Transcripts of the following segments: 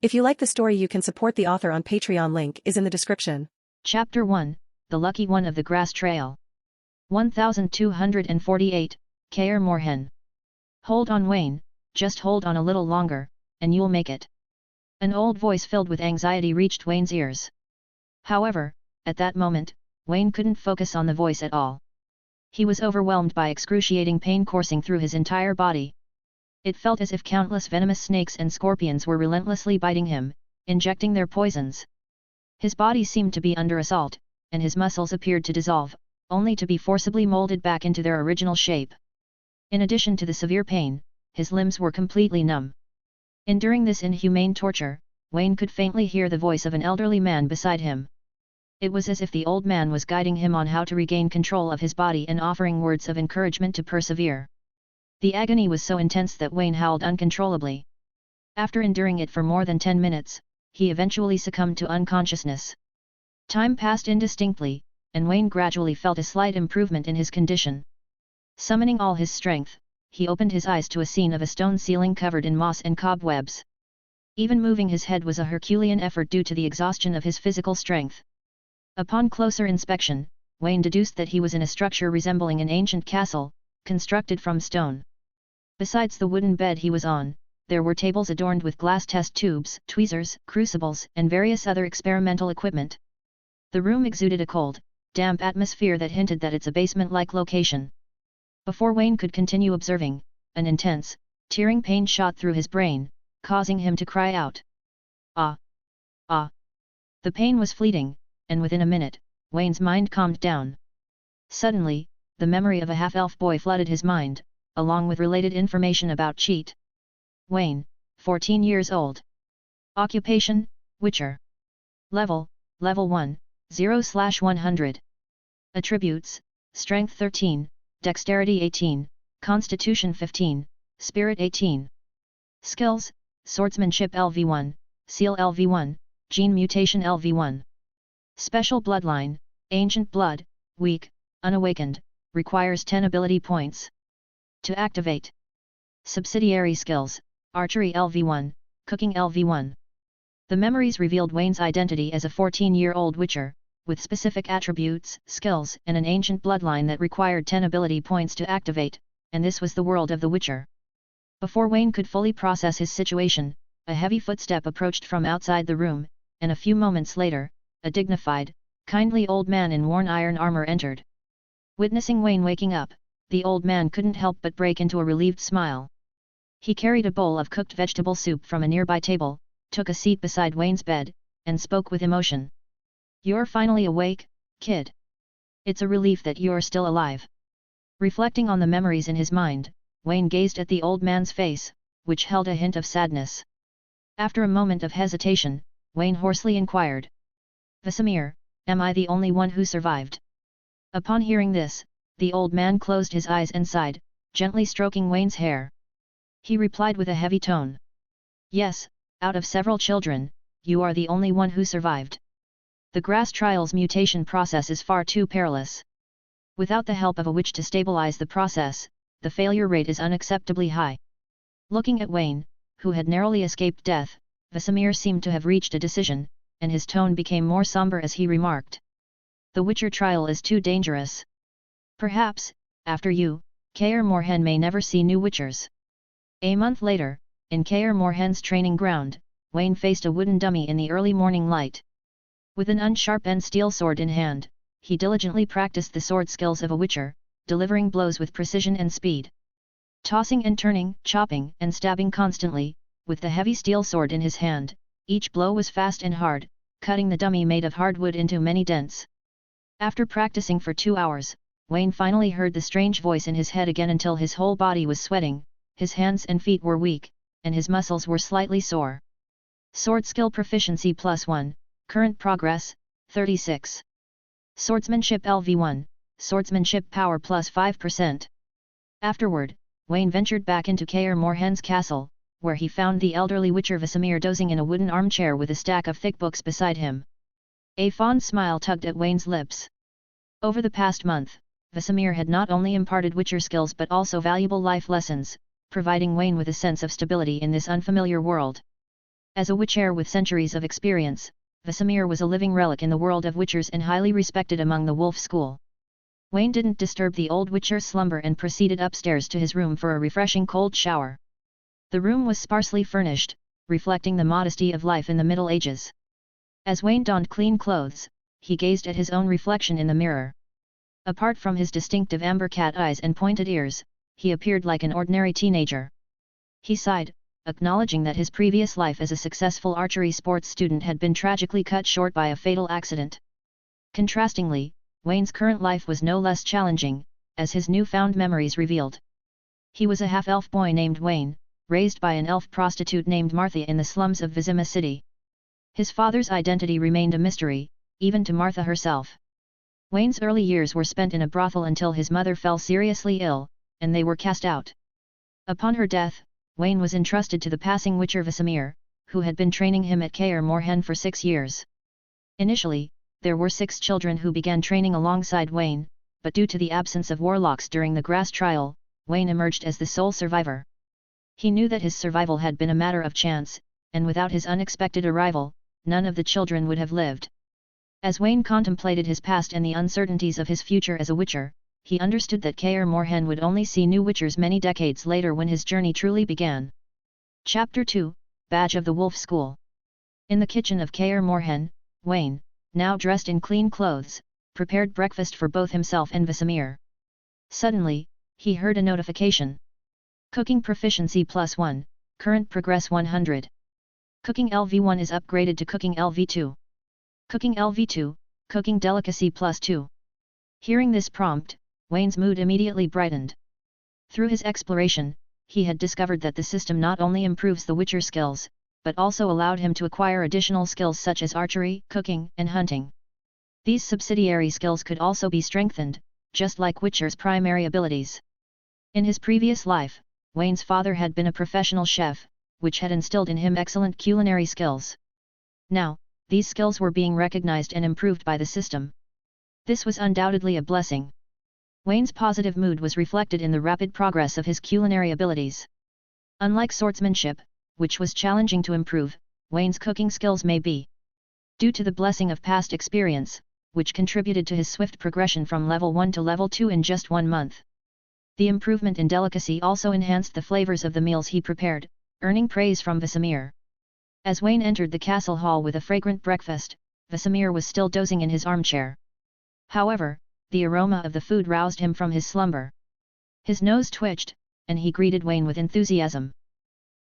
If you like the story, you can support the author on Patreon. Link is in the description. Chapter 1, The Lucky One of the Grass Trail. 1248, Kaer Morhen. Hold on, Wayne, just hold on a little longer, and you'll make it. An old voice filled with anxiety reached Wayne's ears. However, at that moment, Wayne couldn't focus on the voice at all. He was overwhelmed by excruciating pain coursing through his entire body. It felt as if countless venomous snakes and scorpions were relentlessly biting him, injecting their poisons. His body seemed to be under assault, and his muscles appeared to dissolve, only to be forcibly molded back into their original shape. In addition to the severe pain, his limbs were completely numb. Enduring this inhumane torture, Wayne could faintly hear the voice of an elderly man beside him. It was as if the old man was guiding him on how to regain control of his body and offering words of encouragement to persevere. The agony was so intense that Wayne howled uncontrollably. After enduring it for more than 10 minutes, he eventually succumbed to unconsciousness. Time passed indistinctly, and Wayne gradually felt a slight improvement in his condition. Summoning all his strength, he opened his eyes to a scene of a stone ceiling covered in moss and cobwebs. Even moving his head was a Herculean effort due to the exhaustion of his physical strength. Upon closer inspection, Wayne deduced that he was in a structure resembling an ancient castle, constructed from stone. Besides the wooden bed he was on, there were tables adorned with glass test tubes, tweezers, crucibles, and various other experimental equipment. The room exuded a cold, damp atmosphere that hinted that it's a basement-like location. Before Wayne could continue observing, an intense, tearing pain shot through his brain, causing him to cry out. Ah! Ah! The pain was fleeting, and within a minute, Wayne's mind calmed down. Suddenly, the memory of a half-elf boy flooded his mind, along with related information about Cheat. Wayne, 14 years old. Occupation, Witcher. Level 1, 0/100. Attributes, Strength 13, Dexterity 18, Constitution 15, Spirit 18. Skills, Swordsmanship LV1, Seal LV1, Gene Mutation LV1. Special Bloodline, Ancient Blood, Weak, Unawakened, requires 10 ability points. To activate. Subsidiary Skills, Archery LV1, Cooking LV1. The memories revealed Wayne's identity as a 14-year-old Witcher, with specific attributes, skills, and an ancient bloodline that required 10 ability points to activate, and this was the world of the Witcher. Before Wayne could fully process his situation, a heavy footstep approached from outside the room, and a few moments later, a dignified, kindly old man in worn iron armor entered. Witnessing Wayne waking up, the old man couldn't help but break into a relieved smile. He carried a bowl of cooked vegetable soup from a nearby table, took a seat beside Wayne's bed, and spoke with emotion. "You're finally awake, kid. It's a relief that you're still alive." Reflecting on the memories in his mind, Wayne gazed at the old man's face, which held a hint of sadness. After a moment of hesitation, Wayne hoarsely inquired. "Vesemir, am I the only one who survived?" Upon hearing this, the old man closed his eyes and sighed, gently stroking Wayne's hair. He replied with a heavy tone. "Yes, out of several children, you are the only one who survived. The grass trial's mutation process is far too perilous. Without the help of a witch to stabilize the process, the failure rate is unacceptably high." Looking at Wayne, who had narrowly escaped death, Vesemir seemed to have reached a decision, and his tone became more somber as he remarked. "The Witcher trial is too dangerous. Perhaps, after you, Kaer Morhen may never see new Witchers." A month later, in Kaer Morhen's training ground, Wayne faced a wooden dummy in the early morning light. With an unsharpened steel sword in hand, he diligently practiced the sword skills of a Witcher, delivering blows with precision and speed. Tossing and turning, chopping and stabbing constantly, with the heavy steel sword in his hand, each blow was fast and hard, cutting the dummy made of hardwood into many dents. After practicing for 2 hours, Wayne finally heard the strange voice in his head again until his whole body was sweating, his hands and feet were weak, and his muscles were slightly sore. Sword skill proficiency +1, current progress, 36. Swordsmanship LV1, swordsmanship power +5%. Afterward, Wayne ventured back into Kaer Morhen's castle, where he found the elderly Witcher Vesemir dozing in a wooden armchair with a stack of thick books beside him. A fond smile tugged at Wayne's lips. Over the past month, Vesemir had not only imparted Witcher skills but also valuable life lessons, providing Wayne with a sense of stability in this unfamiliar world. As a witcher with centuries of experience, Vesemir was a living relic in the world of witchers and highly respected among the wolf school. Wayne didn't disturb the old witcher's slumber and proceeded upstairs to his room for a refreshing cold shower. The room was sparsely furnished, reflecting the modesty of life in the Middle Ages. As Wayne donned clean clothes, he gazed at his own reflection in the mirror. Apart from his distinctive amber cat eyes and pointed ears, he appeared like an ordinary teenager. He sighed, acknowledging that his previous life as a successful archery sports student had been tragically cut short by a fatal accident. Contrastingly, Wayne's current life was no less challenging, as his newfound memories revealed. He was a half-elf boy named Wayne, raised by an elf prostitute named Martha in the slums of Vizima City. His father's identity remained a mystery, even to Martha herself. Wayne's early years were spent in a brothel until his mother fell seriously ill, and they were cast out. Upon her death, Wayne was entrusted to the passing witcher Vesemir, who had been training him at Kaer Morhen for 6 years. Initially, there were 6 children who began training alongside Wayne, but due to the absence of warlocks during the grass trial, Wayne emerged as the sole survivor. He knew that his survival had been a matter of chance, and without his unexpected arrival, none of the children would have lived. As Wayne contemplated his past and the uncertainties of his future as a witcher, he understood that Kaer Morhen would only see new witchers many decades later when his journey truly began. Chapter 2, Badge of the Wolf School. In the kitchen of Kaer Morhen, Wayne, now dressed in clean clothes, prepared breakfast for both himself and Vesemir. Suddenly, he heard a notification. Cooking Proficiency +1, Current Progress 100. Cooking LV1 is upgraded to Cooking LV2. Cooking LV2, Cooking Delicacy +2. Hearing this prompt, Wayne's mood immediately brightened. Through his exploration, he had discovered that the system not only improves the witcher skills, but also allowed him to acquire additional skills such as archery, cooking, and hunting. These subsidiary skills could also be strengthened, just like witcher's primary abilities. In his previous life, Wayne's father had been a professional chef, which had instilled in him excellent culinary skills. Now, these skills were being recognized and improved by the system. This was undoubtedly a blessing. Wayne's positive mood was reflected in the rapid progress of his culinary abilities. Unlike swordsmanship, which was challenging to improve, Wayne's cooking skills may be. Due to the blessing of past experience, which contributed to his swift progression from level 1 to level 2 in just 1 month. The improvement in delicacy also enhanced the flavors of the meals he prepared, earning praise from Vesemir. As Wayne entered the castle hall with a fragrant breakfast, Vesemir was still dozing in his armchair. However, the aroma of the food roused him from his slumber. His nose twitched, and he greeted Wayne with enthusiasm.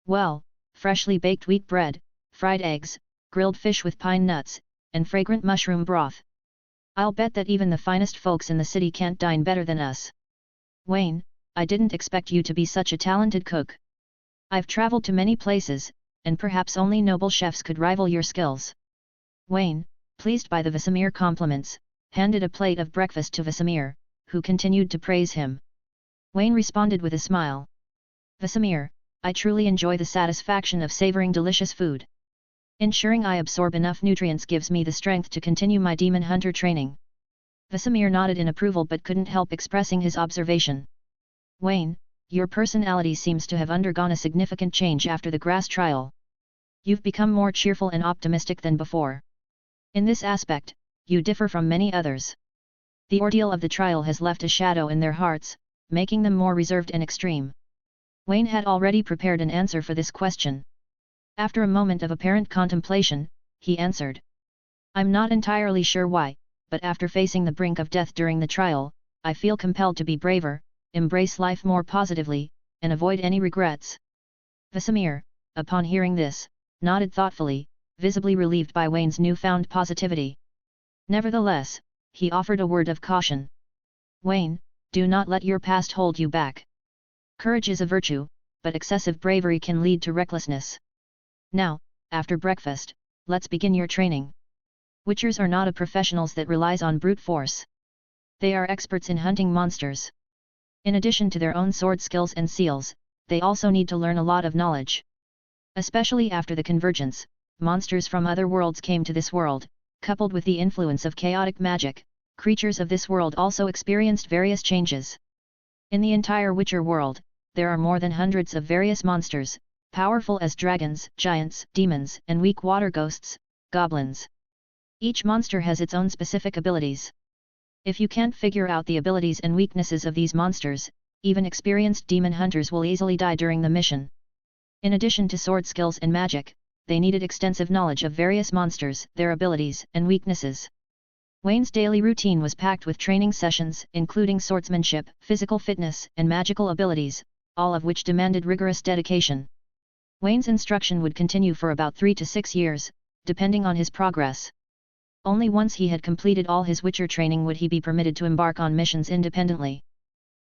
"Well, freshly baked wheat bread, fried eggs, grilled fish with pine nuts, and fragrant mushroom broth. I'll bet that even the finest folks in the city can't dine better than us. Wayne, I didn't expect you to be such a talented cook. I've traveled to many places, and perhaps only noble chefs could rival your skills." Wayne, pleased by the Vesemir compliments, handed a plate of breakfast to Vesemir, who continued to praise him. Wayne responded with a smile. "Vesemir, I truly enjoy the satisfaction of savoring delicious food. Ensuring I absorb enough nutrients gives me the strength to continue my demon hunter training." Vesemir nodded in approval but couldn't help expressing his observation. "Wayne, your personality seems to have undergone a significant change after the grass trial. You've become more cheerful and optimistic than before. In this aspect, you differ from many others. The ordeal of the trial has left a shadow in their hearts, making them more reserved and extreme." Wayne had already prepared an answer for this question. After a moment of apparent contemplation, he answered. "I'm not entirely sure why, but after facing the brink of death during the trial, I feel compelled to be braver, embrace life more positively, and avoid any regrets." Vesemir, upon hearing this, nodded thoughtfully, visibly relieved by Wayne's newfound positivity. Nevertheless, he offered a word of caution. "Wayne, do not let your past hold you back. Courage is a virtue, but excessive bravery can lead to recklessness. Now, after breakfast, let's begin your training. Witchers are not a professionals that relies on brute force. They are experts in hunting monsters. In addition to their own sword skills and seals, they also need to learn a lot of knowledge. Especially after the convergence, monsters from other worlds came to this world. Coupled with the influence of chaotic magic, creatures of this world also experienced various changes. In the entire Witcher world, there are more than hundreds of various monsters, powerful as dragons, giants, demons, and weak water ghosts, goblins. Each monster has its own specific abilities. If you can't figure out the abilities and weaknesses of these monsters, even experienced demon hunters will easily die during the mission. In addition to sword skills and magic, they needed extensive knowledge of various monsters, their abilities, and weaknesses. Wayne's daily routine was packed with training sessions, including swordsmanship, physical fitness, and magical abilities, all of which demanded rigorous dedication. Wayne's instruction would continue for about 3 to 6 years, depending on his progress. Only once he had completed all his Witcher training would he be permitted to embark on missions independently.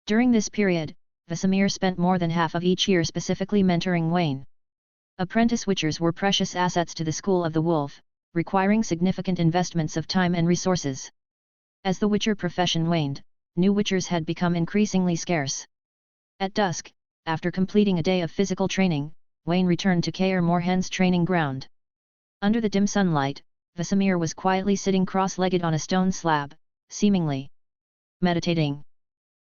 During this period, Vesemir spent more than half of each year specifically mentoring Wayne. Apprentice Witchers were precious assets to the School of the Wolf, requiring significant investments of time and resources. As the Witcher profession waned, new Witchers had become increasingly scarce. At dusk, after completing a day of physical training, Wayne returned to Kaer Morhen's training ground. Under the dim sunlight, Vesemir was quietly sitting cross-legged on a stone slab, seemingly meditating.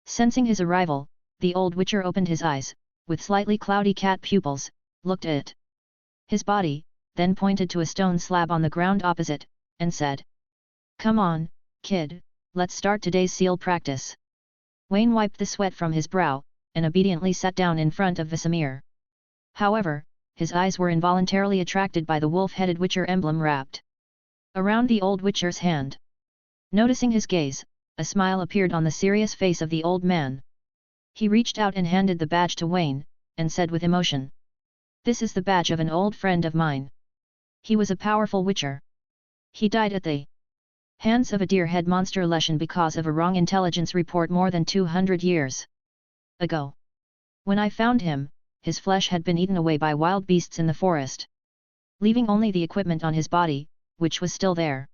Sensing his arrival, the old Witcher opened his eyes, with slightly cloudy cat pupils, looked at his body, then pointed to a stone slab on the ground opposite, and said, "Come on, kid, let's start today's seal practice." Wayne wiped the sweat from his brow, and obediently sat down in front of Vesemir. However, his eyes were involuntarily attracted by the wolf-headed Witcher emblem wrapped around the old Witcher's hand. Noticing his gaze, a smile appeared on the serious face of the old man. He reached out and handed the badge to Wayne, and said with emotion, "This is the badge of an old friend of mine. He was a powerful Witcher. He died at the hands of a deer-head monster Leshen because of a wrong intelligence report more than 200 years ago. When I found him, his flesh had been eaten away by wild beasts in the forest, leaving only the equipment on his body, which was still there.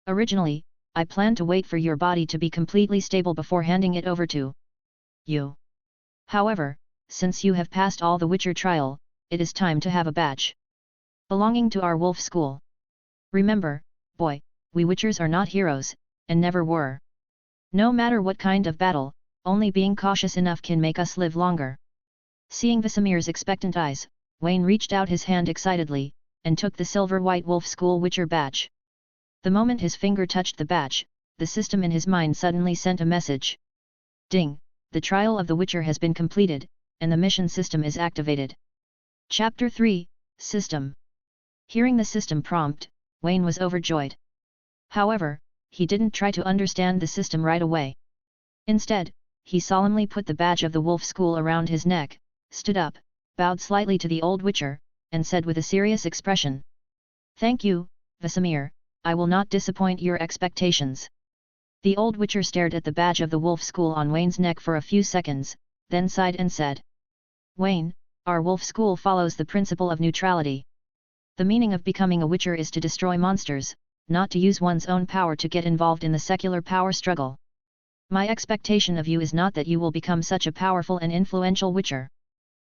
Originally, I planned to wait for your body to be completely stable before handing it over to you. However, since you have passed all the Witcher trial, it is time to have a badge belonging to our wolf school. Remember, boy, we Witchers are not heroes, and never were. No matter what kind of battle, only being cautious enough can make us live longer." Seeing Vesemir's expectant eyes, Wayne reached out his hand excitedly, and took the silver-white wolf school Witcher badge. The moment his finger touched the badge, the system in his mind suddenly sent a message. Ding! The trial of the Witcher has been completed, and the mission system is activated. Chapter 3, System. Hearing the system prompt, Wayne was overjoyed. However, he didn't try to understand the system right away. Instead, he solemnly put the badge of the wolf school around his neck, stood up, bowed slightly to the old Witcher, and said with a serious expression, "Thank you, Vesemir, I will not disappoint your expectations." The old Witcher stared at the badge of the wolf school on Wayne's neck for a few seconds, then sighed and said, "Wayne, our wolf school follows the principle of neutrality. The meaning of becoming a Witcher is to destroy monsters, not to use one's own power to get involved in the secular power struggle. My expectation of you is not that you will become such a powerful and influential Witcher.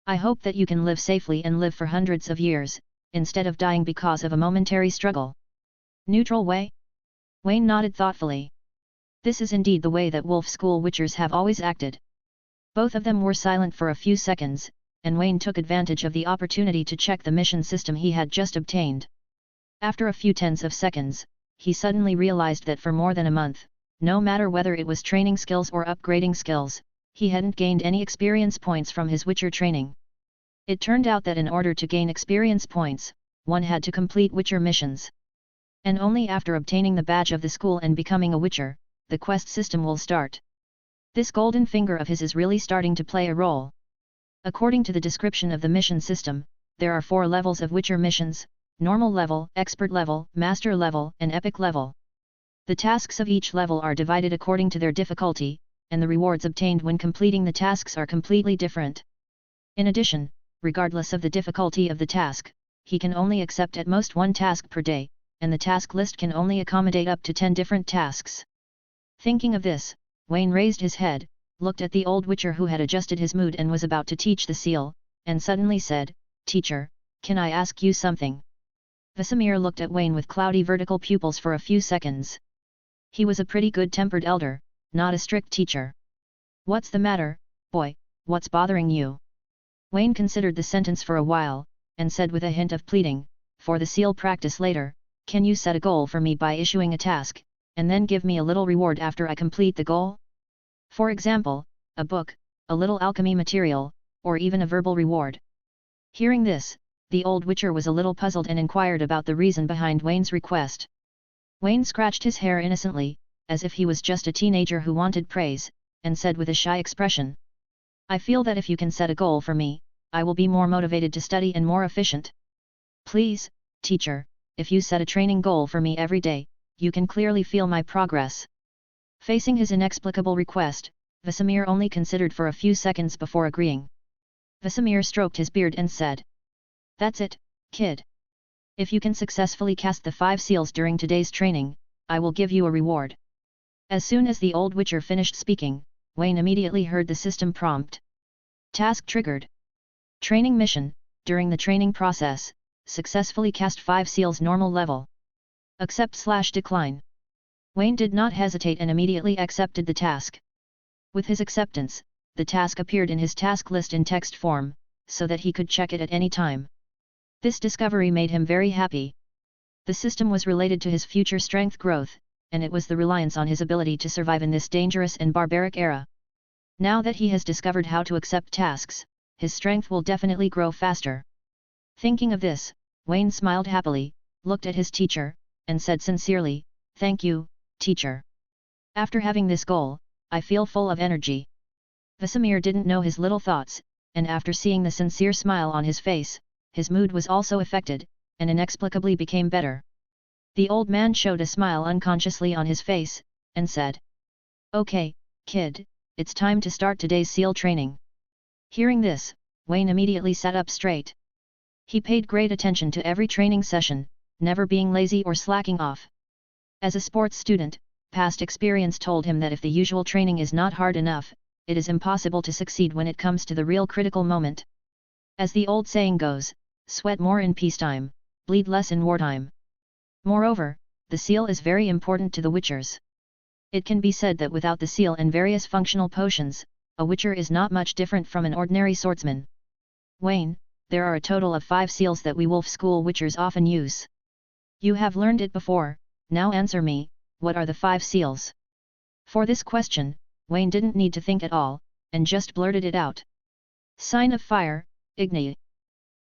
I hope that you can live safely and live for hundreds of years, instead of dying because of a momentary struggle." Neutral way? Wayne nodded thoughtfully. This is indeed the way that wolf school Witchers have always acted. Both of them were silent for a few seconds, and Wayne took advantage of the opportunity to check the mission system he had just obtained. After a few tens of seconds, he suddenly realized that for more than a month, no matter whether it was training skills or upgrading skills, he hadn't gained any experience points from his Witcher training. It turned out that in order to gain experience points, one had to complete Witcher missions. And only after obtaining the badge of the school and becoming a Witcher, the quest system will start. This golden finger of his is really starting to play a role. According to the description of the mission system, there are 4 levels of Witcher missions: normal level, expert level, master level, and epic level. The tasks of each level are divided according to their difficulty, and the rewards obtained when completing the tasks are completely different. In addition, regardless of the difficulty of the task, he can only accept at most 1 task per day, and the task list can only accommodate up to 10 different tasks. Thinking of this, Wayne raised his head, looked at the old Witcher who had adjusted his mood and was about to teach the seal, and suddenly said, "Teacher, can I ask you something?" Vesemir looked at Wayne with cloudy vertical pupils for a few seconds. He was a pretty good-tempered elder, not a strict teacher. "What's the matter, boy, what's bothering you? Wayne considered the sentence for a while, and said with a hint of pleading, for the seal practice later, can you set a goal for me by issuing a task, and then give me a little reward after I complete the goal? For example, a book, a little alchemy material, or even a verbal reward. Hearing this, the old witcher was a little puzzled and inquired about the reason behind Wayne's request. Wayne scratched his hair innocently, as if he was just a teenager who wanted praise, and said with a shy expression, I feel that if you can set a goal for me, I will be more motivated to study and more efficient. Please, teacher, if you set a training goal for me every day, you can clearly feel my progress. Facing his inexplicable request, Vesemir only considered for a few seconds before agreeing. Vesemir stroked his beard and said, That's it, kid. If you can successfully cast the 5 seals during today's training, I will give you a reward. As soon as the old witcher finished speaking, Wayne immediately heard the system prompt. Task triggered. Training mission, during the training process, successfully cast 5 seals normal level. Accept/decline. Wayne did not hesitate and immediately accepted the task. With his acceptance, the task appeared in his task list in text form, so that he could check it at any time. This discovery made him very happy. The system was related to his future strength growth, and it was the reliance on his ability to survive in this dangerous and barbaric era. Now that he has discovered how to accept tasks, his strength will definitely grow faster. Thinking of this, Wayne smiled happily, looked at his teacher, and said sincerely, Thank you, teacher. After having this goal, I feel full of energy. Vesemir didn't know his little thoughts, and after seeing the sincere smile on his face, his mood was also affected, and inexplicably became better. The old man showed a smile unconsciously on his face, and said, Okay, kid, it's time to start today's seal training. Hearing this, Wayne immediately sat up straight. He paid great attention to every training session, never being lazy or slacking off. As a sports student, past experience told him that if the usual training is not hard enough, it is impossible to succeed when it comes to the real critical moment. As the old saying goes, sweat more in peacetime, bleed less in wartime. Moreover, the seal is very important to the witchers. It can be said that without the seal and various functional potions, a witcher is not much different from an ordinary swordsman. Wayne, there are a total of 5 seals that we wolf school witchers often use. You have learned it before, now answer me, what are the 5 seals? For this question, Wayne didn't need to think at all, and just blurted it out. Sign of fire, Igni.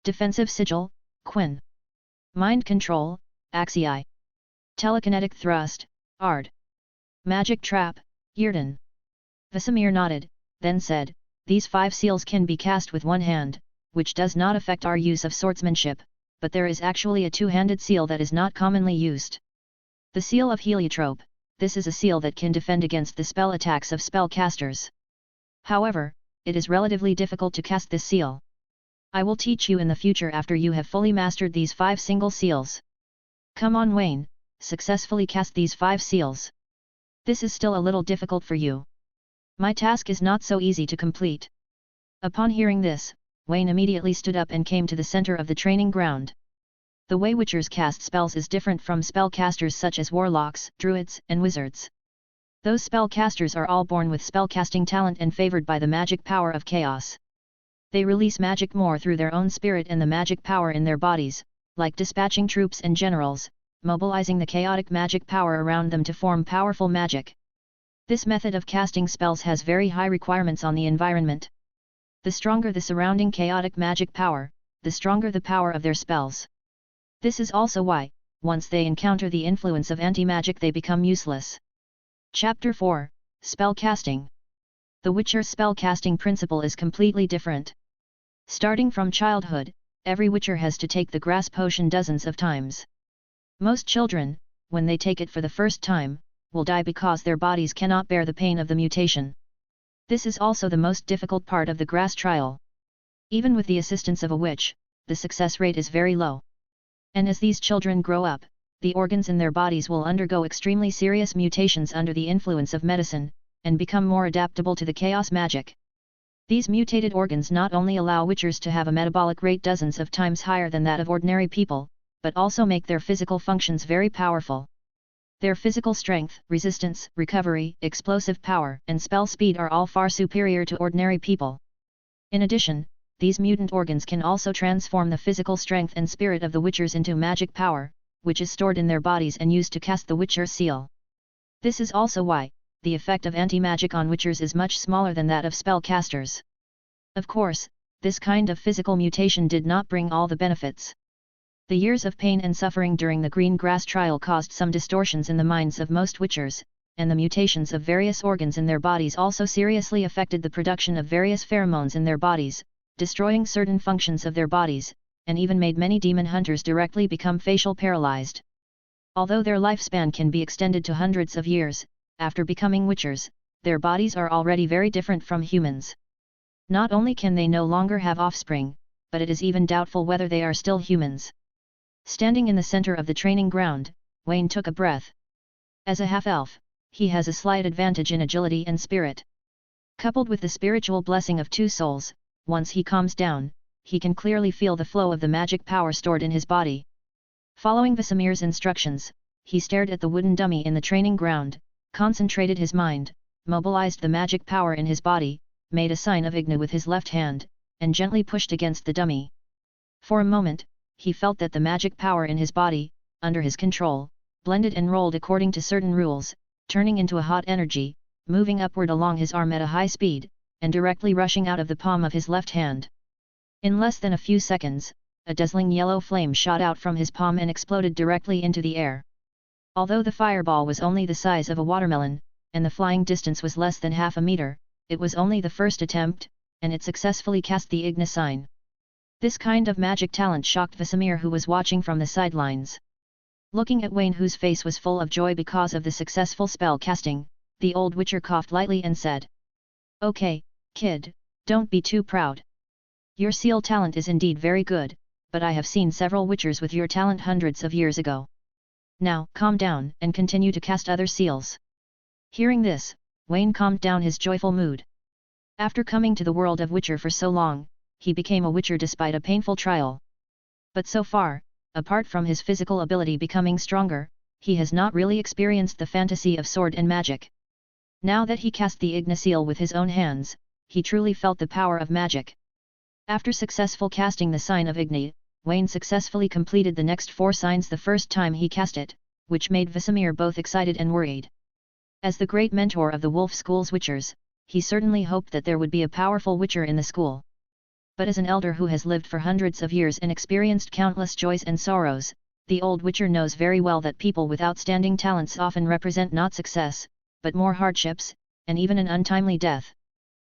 Defensive sigil, Quen. Mind control, Axii. Telekinetic thrust, Ard. Magic trap, Yrden. Vesemir nodded, then said, These 5 seals can be cast with one hand, which does not affect our use of swordsmanship, but there is actually a 2-handed seal that is not commonly used. The seal of Heliotrope. This is a seal that can defend against the spell attacks of spellcasters. However, it is relatively difficult to cast this seal. I will teach you in the future after you have fully mastered these 5 single seals. Come on Wayne, successfully cast these 5 seals. This is still a little difficult for you. My task is not so easy to complete. Upon hearing this, Wayne immediately stood up and came to the center of the training ground. The way witchers cast spells is different from spellcasters such as warlocks, druids, and wizards. Those spellcasters are all born with spellcasting talent and favored by the magic power of chaos. They release magic more through their own spirit and the magic power in their bodies, like dispatching troops and generals, mobilizing the chaotic magic power around them to form powerful magic. This method of casting spells has very high requirements on the environment. The stronger the surrounding chaotic magic power, the stronger the power of their spells. This is also why, once they encounter the influence of anti-magic they become useless. Chapter 4, Spellcasting. The Witcher's spellcasting principle is completely different. Starting from childhood, every Witcher has to take the grass potion dozens of times. Most children, when they take it for the first time, will die because their bodies cannot bear the pain of the mutation. This is also the most difficult part of the grass trial. Even with the assistance of a witch, the success rate is very low. And as these children grow up, the organs in their bodies will undergo extremely serious mutations under the influence of medicine, and become more adaptable to the chaos magic. These mutated organs not only allow witchers to have a metabolic rate dozens of times higher than that of ordinary people, but also make their physical functions very powerful. Their physical strength, resistance, recovery, explosive power, and spell speed are all far superior to ordinary people. In addition, these mutant organs can also transform the physical strength and spirit of the Witchers into magic power, which is stored in their bodies and used to cast the Witcher seal. This is also why, the effect of anti-magic on Witchers is much smaller than that of spellcasters. Of course, this kind of physical mutation did not bring all the benefits. The years of pain and suffering during the green grass trial caused some distortions in the minds of most Witchers, and the mutations of various organs in their bodies also seriously affected the production of various pheromones in their bodies, destroying certain functions of their bodies, and even made many demon hunters directly become facial paralyzed. Although their lifespan can be extended to hundreds of years, after becoming Witchers, their bodies are already very different from humans. Not only can they no longer have offspring, but it is even doubtful whether they are still humans. Standing in the center of the training ground, Wayne took a breath. As a half-elf, he has a slight advantage in agility and spirit. Coupled with the spiritual blessing of two souls, once he calms down, he can clearly feel the flow of the magic power stored in his body. Following Vesemir's instructions, he stared at the wooden dummy in the training ground, concentrated his mind, mobilized the magic power in his body, made a sign of Igna with his left hand, and gently pushed against the dummy. For a moment, he felt that the magic power in his body, under his control, blended and rolled according to certain rules, turning into a hot energy, moving upward along his arm at a high speed, and directly rushing out of the palm of his left hand. In less than a few seconds, a dazzling yellow flame shot out from his palm and exploded directly into the air. Although the fireball was only the size of a watermelon, and the flying distance was less than half a meter, it was only the first attempt, and it successfully cast the Igna sign. This kind of magic talent shocked Vesemir, who was watching from the sidelines. Looking at Wayne, whose face was full of joy because of the successful spell casting, the old Witcher coughed lightly and said, "Okay, kid, don't be too proud. Your seal talent is indeed very good, but I have seen several Witchers with your talent hundreds of years ago. Now, calm down and continue to cast other seals." Hearing this, Wayne calmed down his joyful mood. After coming to the world of Witcher for so long, he became a Witcher despite a painful trial. But so far, apart from his physical ability becoming stronger, he has not really experienced the fantasy of sword and magic. Now that he cast the Igna seal with his own hands, he truly felt the power of magic. After successful casting the sign of Igni, Wayne successfully completed the next 4 signs the first time he cast it, which made Vesemir both excited and worried. As the great mentor of the Wolf School's Witchers, he certainly hoped that there would be a powerful Witcher in the school. But as an elder who has lived for hundreds of years and experienced countless joys and sorrows, the old Witcher knows very well that people with outstanding talents often represent not success, but more hardships, and even an untimely death.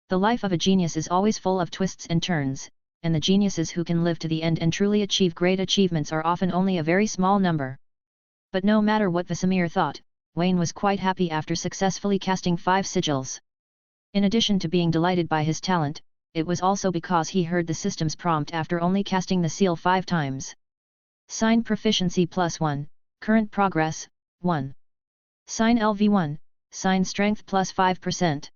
The life of a genius is always full of twists and turns, and the geniuses who can live to the end and truly achieve great achievements are often only a very small number. But no matter what Vesemir thought, Wayne was quite happy after successfully casting 5 sigils. In addition to being delighted by his talent, it was also because he heard the system's prompt after only casting the seal 5 times. Sign proficiency +1, current progress, 1. Sign LV1, sign strength +5%.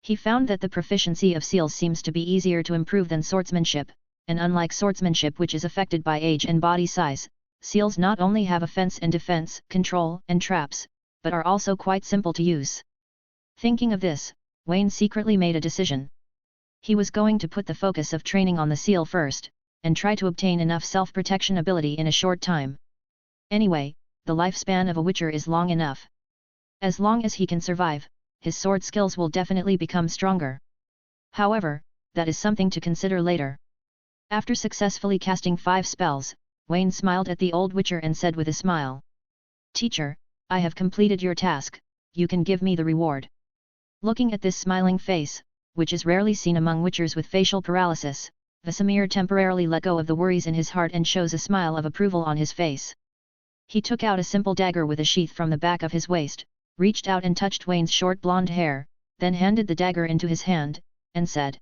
He found that the proficiency of seals seems to be easier to improve than swordsmanship, and unlike swordsmanship, which is affected by age and body size, seals not only have offense and defense, control and traps, but are also quite simple to use. Thinking of this, Wayne secretly made a decision. He was going to put the focus of training on the seal first, and try to obtain enough self-protection ability in a short time. Anyway, the lifespan of a Witcher is long enough. As long as he can survive, his sword skills will definitely become stronger. However, that is something to consider later. After successfully casting 5 spells, Wayne smiled at the old Witcher and said with a smile, "Teacher, I have completed your task, you can give me the reward." Looking at this smiling face, which is rarely seen among Witchers with facial paralysis, Vesemir temporarily let go of the worries in his heart and shows a smile of approval on his face. He took out a simple dagger with a sheath from the back of his waist, reached out and touched Wayne's short blonde hair, then handed the dagger into his hand, and said,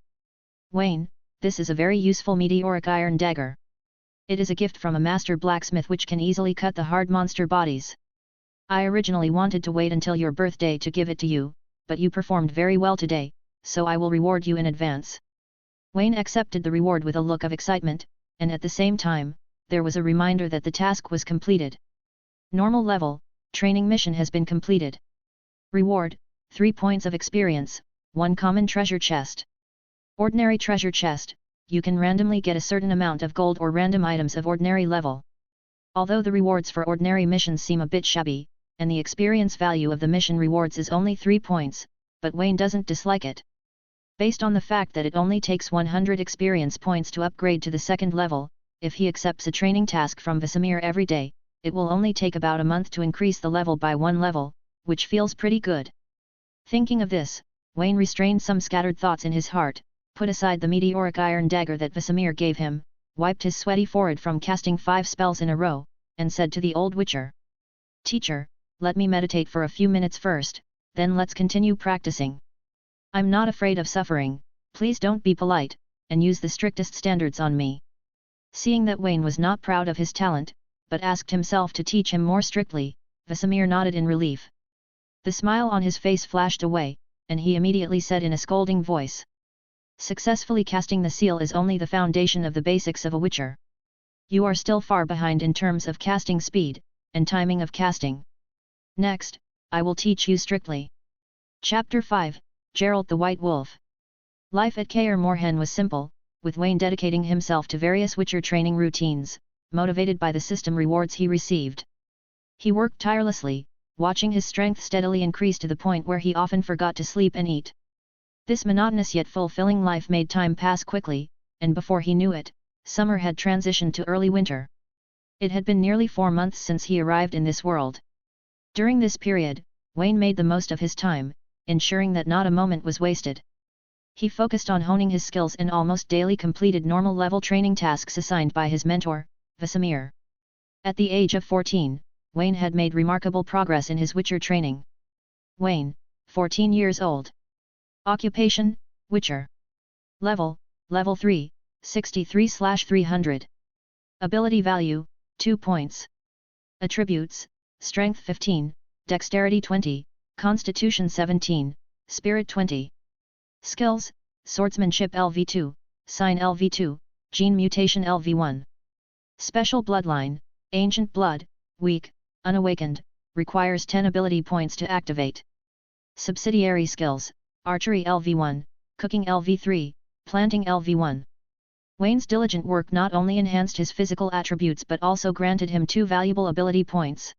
"Wayne, this is a very useful meteoric iron dagger. It is a gift from a master blacksmith which can easily cut the hard monster bodies. I originally wanted to wait until your birthday to give it to you, but you performed very well today, so I will reward you in advance." Wayne accepted the reward with a look of excitement, and at the same time, there was a reminder that the task was completed. Normal level, training mission has been completed. Reward, 3 points of experience, 1 common treasure chest. Ordinary treasure chest, you can randomly get a certain amount of gold or random items of ordinary level. Although the rewards for ordinary missions seem a bit shabby, and the experience value of the mission rewards is only 3 points, but Wayne doesn't dislike it. Based on the fact that it only takes 100 experience points to upgrade to the second level, if he accepts a training task from Vesemir every day, it will only take about a month to increase the level by 1 level, which feels pretty good. Thinking of this, Wayne restrained some scattered thoughts in his heart, put aside the meteoric iron dagger that Vesemir gave him, wiped his sweaty forehead from casting 5 spells in a row, and said to the old witcher, "Teacher, let me meditate for a few minutes first, then let's continue practicing. I'm not afraid of suffering, please don't be polite, and use the strictest standards on me." Seeing that Wayne was not proud of his talent, but asked himself to teach him more strictly, Vesemir nodded in relief. The smile on his face flashed away, and he immediately said in a scolding voice, "Successfully casting the seal is only the foundation of the basics of a witcher. You are still far behind in terms of casting speed, and timing of casting. Next, I will teach you strictly." Chapter 5, Geralt the White Wolf. Life at Kaer Morhen was simple, with Wayne dedicating himself to various witcher training routines, motivated by the system rewards he received. He worked tirelessly, watching his strength steadily increase to the point where he often forgot to sleep and eat. This monotonous yet fulfilling life made time pass quickly, and before he knew it, summer had transitioned to early winter. It had been nearly 4 months since he arrived in this world. During this period, Wayne made the most of his time, ensuring that not a moment was wasted. He focused on honing his skills and almost daily completed normal level training tasks assigned by his mentor, Vesemir. At the age of 14, Wayne had made remarkable progress in his witcher training. Wayne, 14 years old. Occupation, Witcher. Level 3, 63/300. Ability value, 2 points. Attributes, Strength 15, Dexterity 20, Constitution 17, Spirit 20. Skills, Swordsmanship LV2, Sign LV2, Gene Mutation LV1. Special Bloodline, Ancient Blood, Weak, Unawakened, requires 10 ability points to activate. Subsidiary Skills, Archery LV1, Cooking LV3, Planting LV1. Wayne's diligent work not only enhanced his physical attributes but also granted him 2 valuable ability points.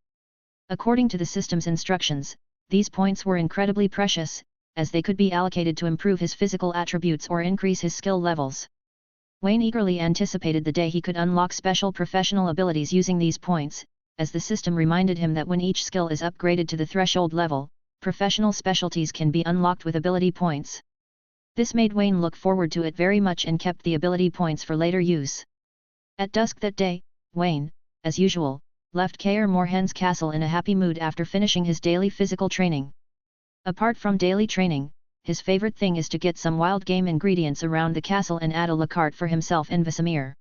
According to the system's instructions, these points were incredibly precious, as they could be allocated to improve his physical attributes or increase his skill levels. Wayne eagerly anticipated the day he could unlock special professional abilities using these points, as the system reminded him that when each skill is upgraded to the threshold level, professional specialties can be unlocked with ability points. This made Wayne look forward to it very much and kept the ability points for later use. At dusk that day, Wayne, as usual, left Kaer Morhen's castle in a happy mood after finishing his daily physical training. Apart from daily training, his favorite thing is to get some wild game ingredients around the castle and add a la carte for himself and Vesemir.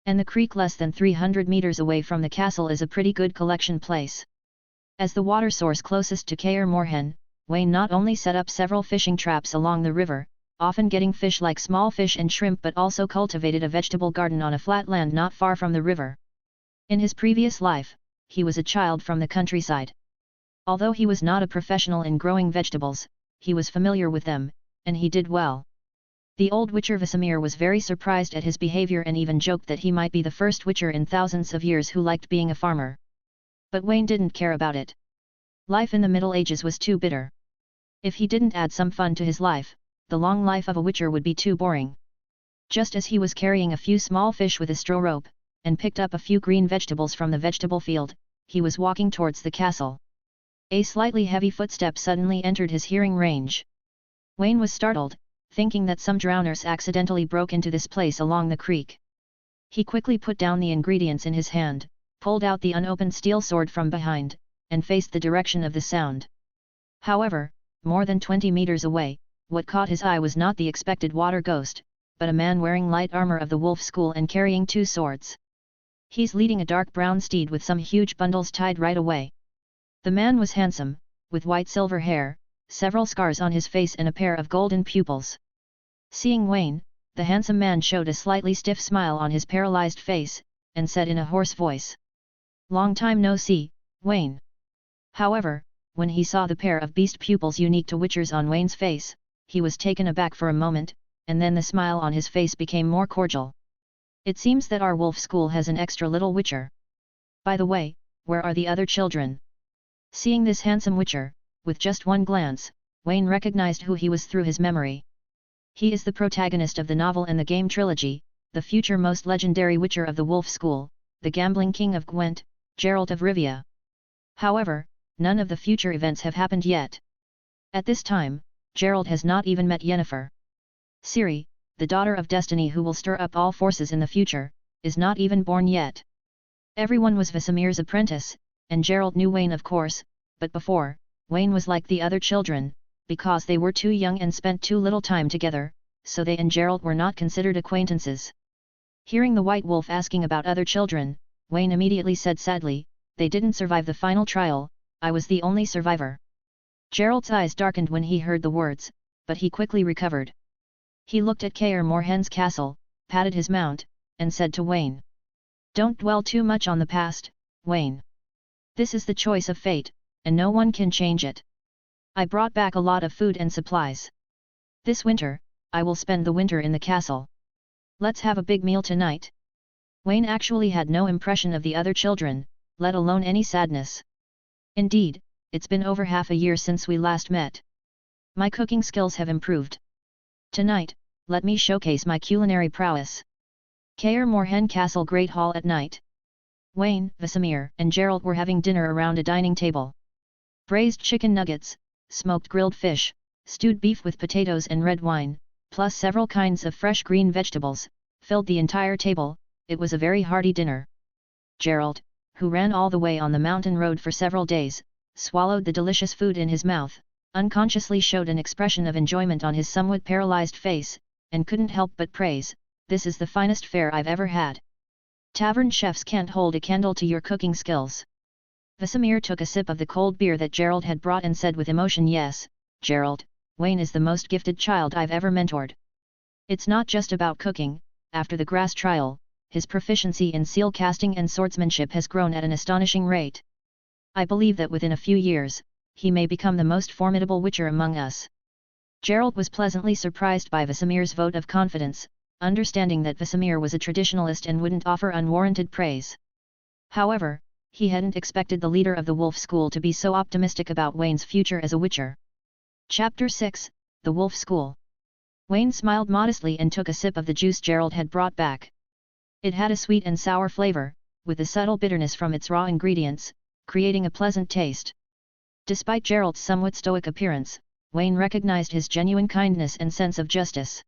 And the creek less than 300 meters away from the castle is a pretty good collection place. As the water source closest to Kaer Morhen, Wayne not only set up several fishing traps along the river, often getting fish like small fish and shrimp, but also cultivated a vegetable garden on a flat land not far from the river. In his previous life, he was a child from the countryside. Although he was not a professional in growing vegetables, he was familiar with them, and he did well. The old witcher Vesemir was very surprised at his behavior and even joked that he might be the first witcher in thousands of years who liked being a farmer. But Wayne didn't care about it. Life in the Middle Ages was too bitter. If he didn't add some fun to his life, the long life of a witcher would be too boring. Just as he was carrying a few small fish with a straw rope, and picked up a few green vegetables from the vegetable field, he was walking towards the castle. A slightly heavy footstep suddenly entered his hearing range. Wayne was startled, thinking that some drowners accidentally broke into this place along the creek. He quickly put down the ingredients in his hand, pulled out the unopened steel sword from behind, and faced the direction of the sound. However, more than 20 meters away, what caught his eye was not the expected water ghost, but a man wearing light armor of the wolf school and carrying 2 swords. He's leading a dark brown steed with some huge bundles tied right away. The man was handsome, with white silver hair, several scars on his face and a pair of golden pupils. Seeing Wayne, the handsome man showed a slightly stiff smile on his paralyzed face, and said in a hoarse voice, "Long time no see, Wayne." However, when he saw the pair of beast pupils unique to witchers on Wayne's face, he was taken aback for a moment, and then the smile on his face became more cordial. It seems that our wolf school has an extra little witcher. By the way, where are the other children? Seeing this handsome witcher, with just one glance, Wayne recognized who he was through his memory. He is the protagonist of the novel and the game trilogy, the future most legendary witcher of the wolf school, the gambling king of Gwent, Geralt of Rivia. However, none of the future events have happened yet. At this time, Geralt has not even met Yennefer. Ciri, the daughter of destiny who will stir up all forces in the future, is not even born yet. Everyone was Vesemir's apprentice, and Geralt knew Wayne of course, but before, Wayne was like the other children, because they were too young and spent too little time together, so they and Geralt were not considered acquaintances. Hearing the White Wolf asking about other children, Wayne immediately said sadly, "They didn't survive the final trial, I was the only survivor." Geralt's eyes darkened when he heard the words, but he quickly recovered. He looked at Kaer Morhen's castle, patted his mount, and said to Wayne, "Don't dwell too much on the past, Wayne. This is the choice of fate, and no one can change it. I brought back a lot of food and supplies. This winter, I will spend the winter in the castle. Let's have a big meal tonight." Wayne actually had no impression of the other children, let alone any sadness. "Indeed, it's been over half a year since we last met. My cooking skills have improved. Tonight, let me showcase my culinary prowess." Kaer Morhen Castle Great Hall at night. Wayne, Vesemir, and Geralt were having dinner around a dining table. Braised chicken nuggets, smoked grilled fish, stewed beef with potatoes and red wine, plus several kinds of fresh green vegetables, filled the entire table. It was a very hearty dinner. Geralt, who ran all the way on the mountain road for several days, swallowed the delicious food in his mouth, unconsciously showed an expression of enjoyment on his somewhat paralyzed face, and couldn't help but praise, "This is the finest fare I've ever had. Tavern chefs can't hold a candle to your cooking skills." Vesemir took a sip of the cold beer that Geralt had brought and said with emotion, "Yes, Geralt, Wayne is the most gifted child I've ever mentored. It's not just about cooking. After the grass trial, his proficiency in seal casting and swordsmanship has grown at an astonishing rate. I believe that within a few years, he may become the most formidable witcher among us." Geralt was pleasantly surprised by Vesemir's vote of confidence, understanding that Vesemir was a traditionalist and wouldn't offer unwarranted praise. However, he hadn't expected the leader of the Wolf School to be so optimistic about Wayne's future as a witcher. Chapter 6, The Wolf School. Wayne smiled modestly and took a sip of the juice Geralt had brought back. It had a sweet and sour flavor, with a subtle bitterness from its raw ingredients, creating a pleasant taste. Despite Geralt's somewhat stoic appearance, Wayne recognized his genuine kindness and sense of justice.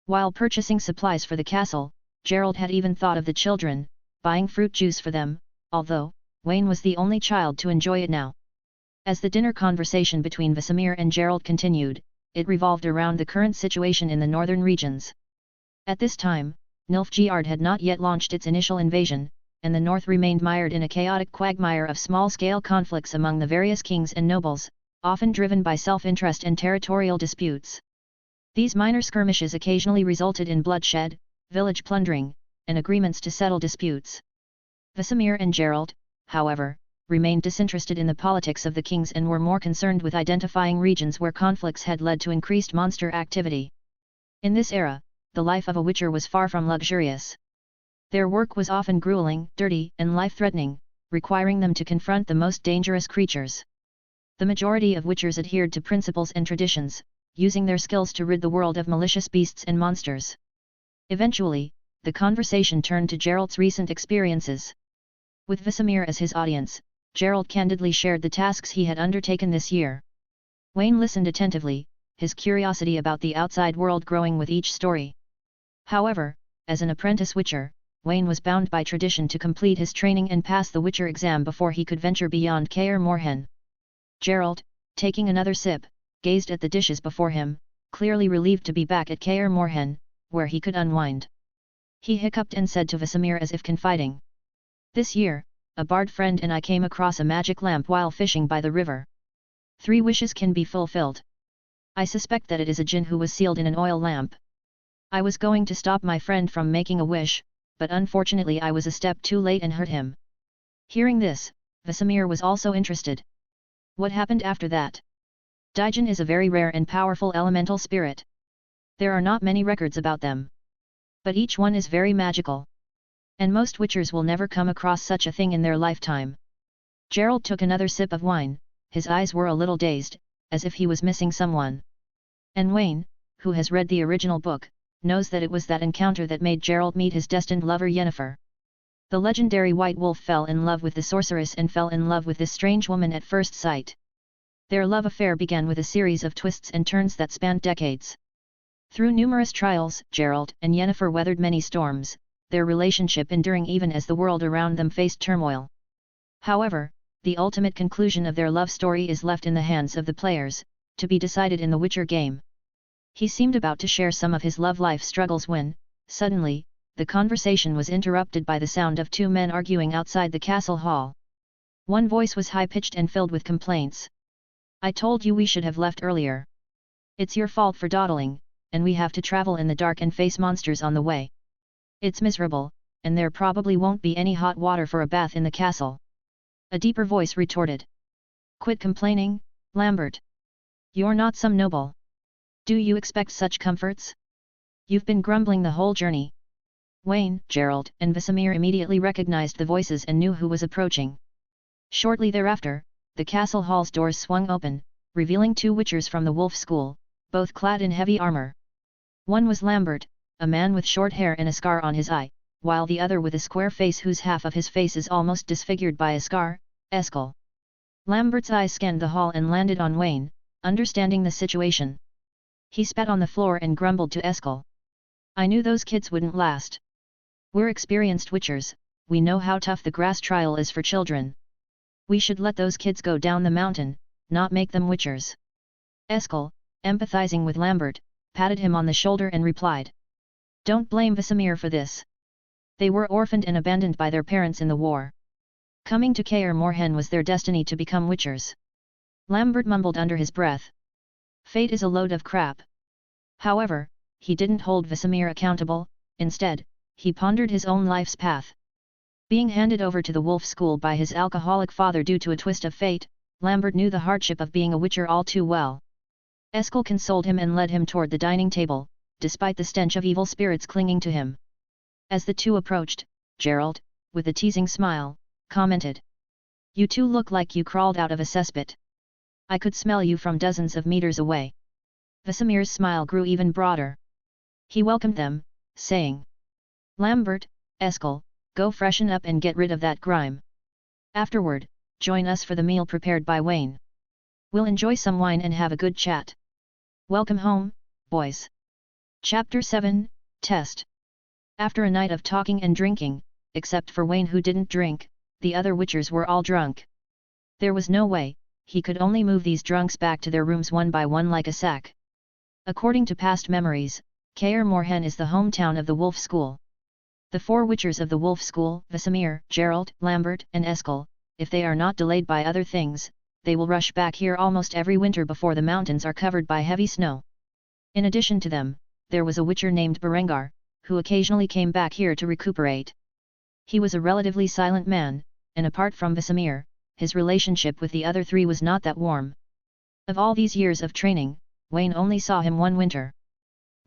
While purchasing supplies for the castle, Geralt had even thought of the children, buying fruit juice for them, although Wayne was the only child to enjoy it now. As the dinner conversation between Vesemir and Geralt continued, it revolved around the current situation in the northern regions. At this time, Nilfgaard had not yet launched its initial invasion, and the north remained mired in a chaotic quagmire of small-scale conflicts among the various kings and nobles, often driven by self-interest and territorial disputes. These minor skirmishes occasionally resulted in bloodshed, village plundering, and agreements to settle disputes. Vesemir and Geralt, however, remained disinterested in the politics of the kings and were more concerned with identifying regions where conflicts had led to increased monster activity. In this era, the life of a witcher was far from luxurious. Their work was often grueling, dirty, and life-threatening, requiring them to confront the most dangerous creatures. The majority of witchers adhered to principles and traditions, using their skills to rid the world of malicious beasts and monsters. Eventually, the conversation turned to Geralt's recent experiences. With Vesemir as his audience, Geralt candidly shared the tasks he had undertaken this year. Wayne listened attentively, his curiosity about the outside world growing with each story. However, as an apprentice witcher, Wayne was bound by tradition to complete his training and pass the witcher exam before he could venture beyond Kaer Morhen. Geralt, taking another sip, gazed at the dishes before him, clearly relieved to be back at Kaer Morhen, where he could unwind. He hiccuped and said to Vesemir as if confiding, "This year, a bard friend and I came across a magic lamp while fishing by the river. 3 wishes can be fulfilled. I suspect that it is a djinn who was sealed in an oil lamp. I was going to stop my friend from making a wish, but unfortunately I was a step too late and hurt him." Hearing this, Vesemir was also interested. "What happened after that?" "Djinn is a very rare and powerful elemental spirit. There are not many records about them. But each one is very magical. And most witchers will never come across such a thing in their lifetime. Geralt took another sip of wine, his eyes were a little dazed, as if he was missing someone. And Wayne, who has read the original book, knows that it was that encounter that made Geralt meet his destined lover Yennefer. The legendary White Wolf fell in love with the sorceress and fell in love with this strange woman at first sight. Their love affair began with a series of twists and turns that spanned decades. Through numerous trials, Geralt and Yennefer weathered many storms, their relationship enduring even as the world around them faced turmoil. However, the ultimate conclusion of their love story is left in the hands of the players, to be decided in the Witcher game. He seemed about to share some of his love life struggles when, suddenly, the conversation was interrupted by the sound of two men arguing outside the castle hall. One voice was high-pitched and filled with complaints. "I told you we should have left earlier. It's your fault for dawdling, and we have to travel in the dark and face monsters on the way. It's miserable, and there probably won't be any hot water for a bath in the castle." A deeper voice retorted. "Quit complaining, Lambert. You're not some noble. Do you expect such comforts? You've been grumbling the whole journey." Wayne, Geralt, and Vesemir immediately recognized the voices and knew who was approaching. Shortly thereafter, the castle hall's doors swung open, revealing two witchers from the Wolf School, both clad in heavy armor. One was Lambert, a man with short hair and a scar on his eye, while the other with a square face whose half of his face is almost disfigured by a scar, Eskel. Lambert's eyes scanned the hall and landed on Wayne, understanding the situation. He spat on the floor and grumbled to Eskel. "I knew those kids wouldn't last. We're experienced witchers, we know how tough the grass trial is for children. We should let those kids go down the mountain, not make them witchers." Eskel, empathizing with Lambert, patted him on the shoulder and replied. "Don't blame Vesemir for this. They were orphaned and abandoned by their parents in the war. Coming to Kaer Morhen was their destiny to become witchers." Lambert mumbled under his breath. Fate is a load of crap. However, he didn't hold Vesemir accountable, instead, he pondered his own life's path. Being handed over to the Wolf School by his alcoholic father due to a twist of fate, Lambert knew the hardship of being a witcher all too well. Eskel consoled him and led him toward the dining table, despite the stench of evil spirits clinging to him. As the two approached, Geralt, with a teasing smile, commented. "You two look like you crawled out of a cesspit. I could smell you from dozens of meters away." Vesemir's smile grew even broader. He welcomed them, saying, "Lambert, Eskel, go freshen up and get rid of that grime. Afterward, join us for the meal prepared by Wayne. We'll enjoy some wine and have a good chat. Welcome home, boys." Chapter 7, Test. After a night of talking and drinking, except for Wayne who didn't drink, the other witchers were all drunk. There was no way, he could only move these drunks back to their rooms one by one like a sack. According to past memories, Kaer Morhen is the hometown of the Wolf School. The four witchers of the Wolf School, Vesemir, Geralt, Lambert, and Eskel, if they are not delayed by other things, they will rush back here almost every winter before the mountains are covered by heavy snow. In addition to them, there was a witcher named Berengar, who occasionally came back here to recuperate. He was a relatively silent man, and apart from Vesemir, his relationship with the other three was not that warm. Of all these years of training, Wayne only saw him one winter.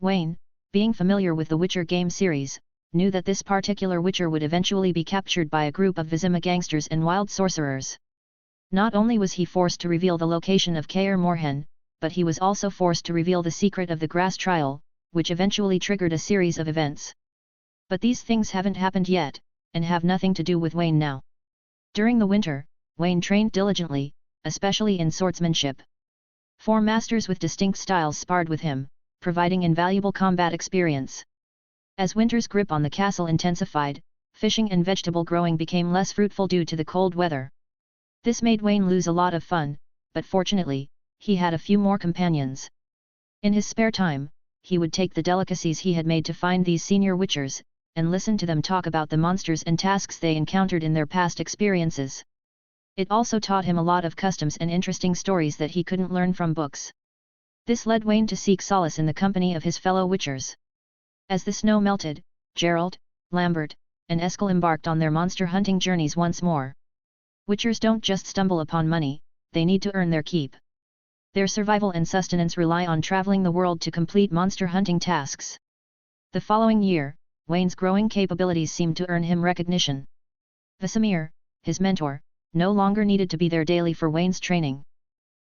Wayne, being familiar with the Witcher game series, knew that this particular witcher would eventually be captured by a group of Vizima gangsters and wild sorcerers. Not only was he forced to reveal the location of Kaer Morhen, but he was also forced to reveal the secret of the grass trial, which eventually triggered a series of events. But these things haven't happened yet, and have nothing to do with Wayne now. During the winter, Wayne trained diligently, especially in swordsmanship. 4 masters with distinct styles sparred with him, providing invaluable combat experience. As winter's grip on the castle intensified, fishing and vegetable growing became less fruitful due to the cold weather. This made Wayne lose a lot of fun, but fortunately, he had a few more companions. In his spare time, he would take the delicacies he had made to find these senior witchers, and listen to them talk about the monsters and tasks they encountered in their past experiences. It also taught him a lot of customs and interesting stories that he couldn't learn from books. This led Wayne to seek solace in the company of his fellow witchers. As the snow melted, Geralt, Lambert, and Eskel embarked on their monster hunting journeys once more. Witchers don't just stumble upon money, they need to earn their keep. Their survival and sustenance rely on traveling the world to complete monster hunting tasks. The following year, Wayne's growing capabilities seemed to earn him recognition. Vesemir, his mentor, no longer needed to be there daily for Wayne's training.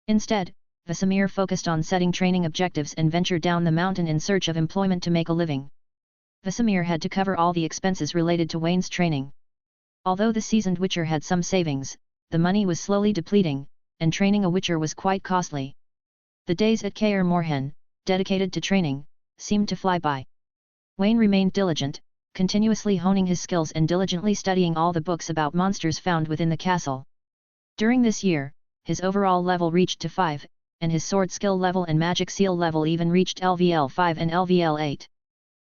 Instead, Vesemir focused on setting training objectives and ventured down the mountain in search of employment to make a living. Vesemir had to cover all the expenses related to Wayne's training. Although the seasoned witcher had some savings, the money was slowly depleting, and training a witcher was quite costly. The days at Kaer Morhen, dedicated to training, seemed to fly by. Wayne remained diligent, continuously honing his skills and diligently studying all the books about monsters found within the castle. During this year, his overall level reached to 5, and his sword skill level and magic seal level even reached LVL 5 and LVL 8.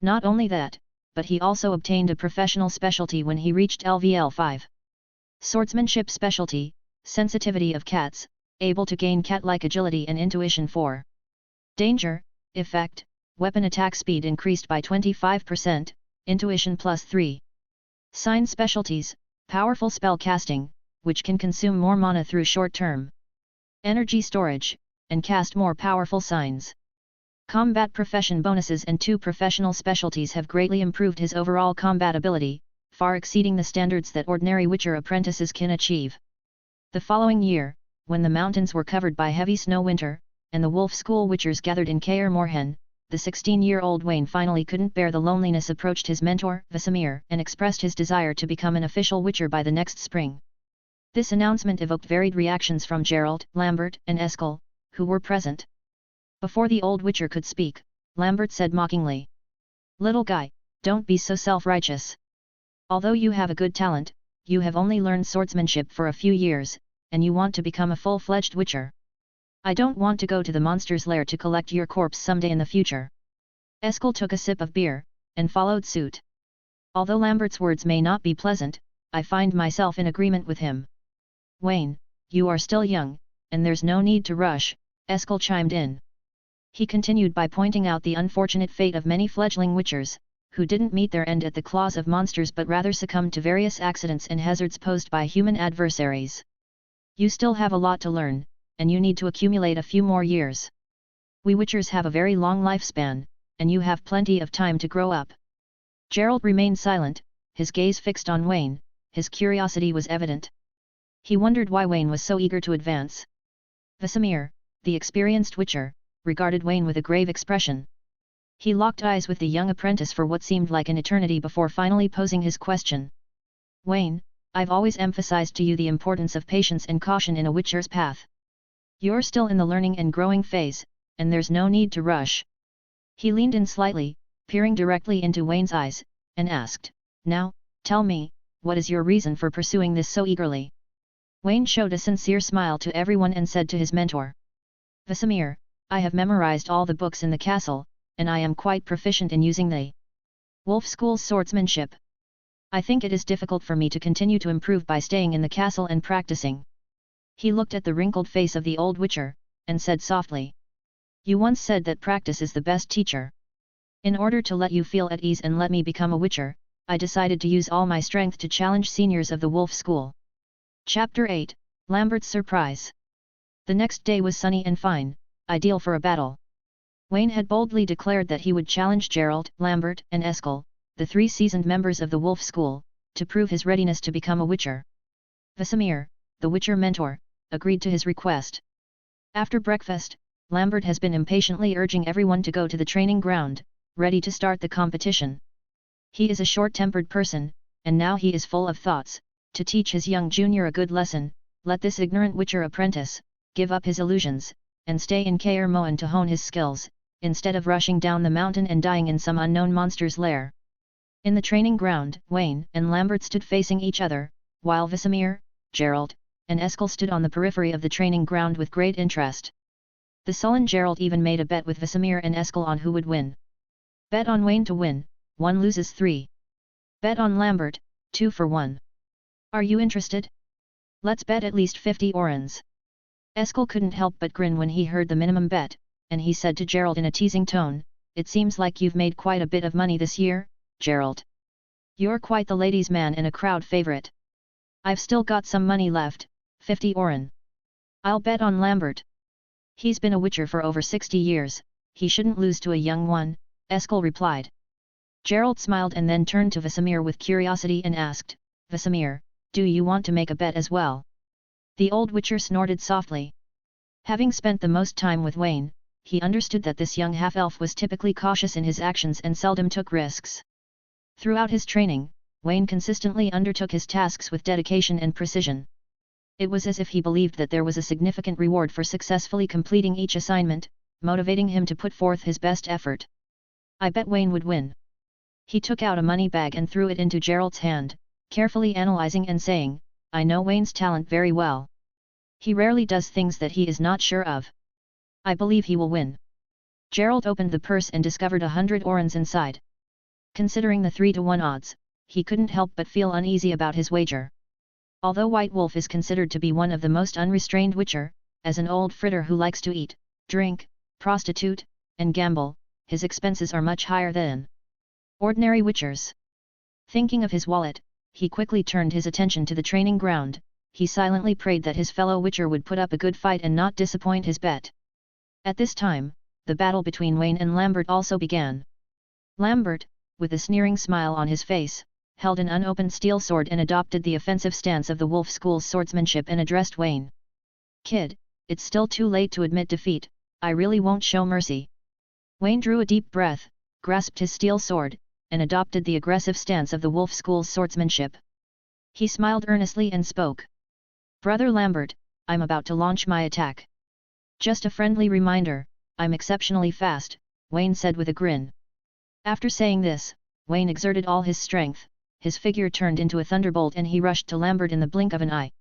Not only that, but he also obtained a professional specialty when he reached LVL 5. Swordsmanship specialty, sensitivity of cats, able to gain cat-like agility and intuition 4. Danger, effect, weapon attack speed increased by 25%, intuition plus 3. Sign specialties, powerful spell casting, which can consume more mana through short term energy storage, and cast more powerful signs. Combat profession bonuses and 2 professional specialties have greatly improved his overall combat ability, far exceeding the standards that ordinary witcher apprentices can achieve. The following year, when the mountains were covered by heavy snow winter, and the wolf school witchers gathered in Kaer Morhen, the 16-year-old Wayne finally couldn't bear the loneliness, approached his mentor, Vesemir, and expressed his desire to become an official witcher by the next spring. This announcement evoked varied reactions from Geralt, Lambert, and Eskel, who were present. Before the old witcher could speak, Lambert said mockingly, "Little guy, don't be so self-righteous. Although you have a good talent, you have only learned swordsmanship for a few years, and you want to become a full-fledged witcher. I don't want to go to the monster's lair to collect your corpse someday in the future." Eskel took a sip of beer, and followed suit. Although Lambert's words may not be pleasant, I find myself in agreement with him. "Wayne, you are still young, and there's no need to rush," Eskel chimed in. He continued by pointing out the unfortunate fate of many fledgling witchers, who didn't meet their end at the claws of monsters but rather succumbed to various accidents and hazards posed by human adversaries. You still have a lot to learn, and you need to accumulate a few more years. We witchers have a very long lifespan, and you have plenty of time to grow up. Geralt remained silent, his gaze fixed on Wayne. His curiosity was evident. He wondered why Wayne was so eager to advance. Vesemir, the experienced witcher, regarded Wayne with a grave expression. He locked eyes with the young apprentice for what seemed like an eternity before finally posing his question. "Wayne, I've always emphasized to you the importance of patience and caution in a witcher's path. You're still in the learning and growing phase, and there's no need to rush." He leaned in slightly, peering directly into Wayne's eyes, and asked, "Now, tell me, what is your reason for pursuing this so eagerly?" Wayne showed a sincere smile to everyone and said to his mentor, "Vesemir, I have memorized all the books in the castle, and I am quite proficient in using the Wolf School's swordsmanship. I think it is difficult for me to continue to improve by staying in the castle and practicing." He looked at the wrinkled face of the old witcher, and said softly, "You once said that practice is the best teacher. In order to let you feel at ease and let me become a witcher, I decided to use all my strength to challenge seniors of the Wolf School." Chapter 8, Lambert's Surprise. The next day was sunny and fine, ideal for a battle. Wayne had boldly declared that he would challenge Geralt, Lambert, and Eskel, the 3 seasoned members of the Wolf School, to prove his readiness to become a witcher. Vesemir, the witcher mentor, agreed to his request. After breakfast, Lambert has been impatiently urging everyone to go to the training ground, ready to start the competition. He is a short-tempered person, and now he is full of thoughts, to teach his young junior a good lesson. Let this ignorant witcher apprentice give up his illusions, and stay in Kaer Morhen to hone his skills, instead of rushing down the mountain and dying in some unknown monster's lair. In the training ground, Wayne and Lambert stood facing each other, while Vesemir, Geralt, and Eskel stood on the periphery of the training ground with great interest. The sullen Geralt even made a bet with Vesemir and Eskel on who would win. "Bet on Wayne to win, 1 loses 3. Bet on Lambert, 2 for 1. Are you interested? Let's bet at least 50 orens." Eskel couldn't help but grin when he heard the minimum bet, and he said to Geralt in a teasing tone, "It seems like you've made quite a bit of money this year, Geralt. You're quite the ladies' man and a crowd favorite." "I've still got some money left, 50 oren. I'll bet on Lambert." He's been a witcher for over 60 years, he shouldn't lose to a young one, Eskel replied. Geralt smiled and then turned to Vesemir with curiosity and asked, Vesemir, do you want to make a bet as well? The old witcher snorted softly. Having spent the most time with Wayne, he understood that this young half-elf was typically cautious in his actions and seldom took risks. Throughout his training, Wayne consistently undertook his tasks with dedication and precision. It was as if he believed that there was a significant reward for successfully completing each assignment, motivating him to put forth his best effort. I bet Wayne would win. He took out a money bag and threw it into Geralt's hand, carefully analyzing and saying, I know Wayne's talent very well. He rarely does things that he is not sure of. I believe he will win. Geralt opened the purse and discovered 100 orens inside. Considering the 3-to-1 odds, he couldn't help but feel uneasy about his wager. Although White Wolf is considered to be one of the most unrestrained witcher, as an old fritter who likes to eat, drink, prostitute, and gamble, his expenses are much higher than ordinary witchers. Thinking of his wallet, he quickly turned his attention to the training ground. He silently prayed that his fellow witcher would put up a good fight and not disappoint his bet. At this time, the battle between Wayne and Lambert also began. Lambert, with a sneering smile on his face, held an unopened steel sword and adopted the offensive stance of the Wolf School's swordsmanship and addressed Wayne. Kid, it's still too late to admit defeat, I really won't show mercy. Wayne drew a deep breath, grasped his steel sword, and adopted the aggressive stance of the Wolf School's swordsmanship. He smiled earnestly and spoke. Brother Lambert, I'm about to launch my attack. Just a friendly reminder, I'm exceptionally fast, Wayne said with a grin. After saying this, Wayne exerted all his strength, his figure turned into a thunderbolt and he rushed to Lambert in the blink of an eye.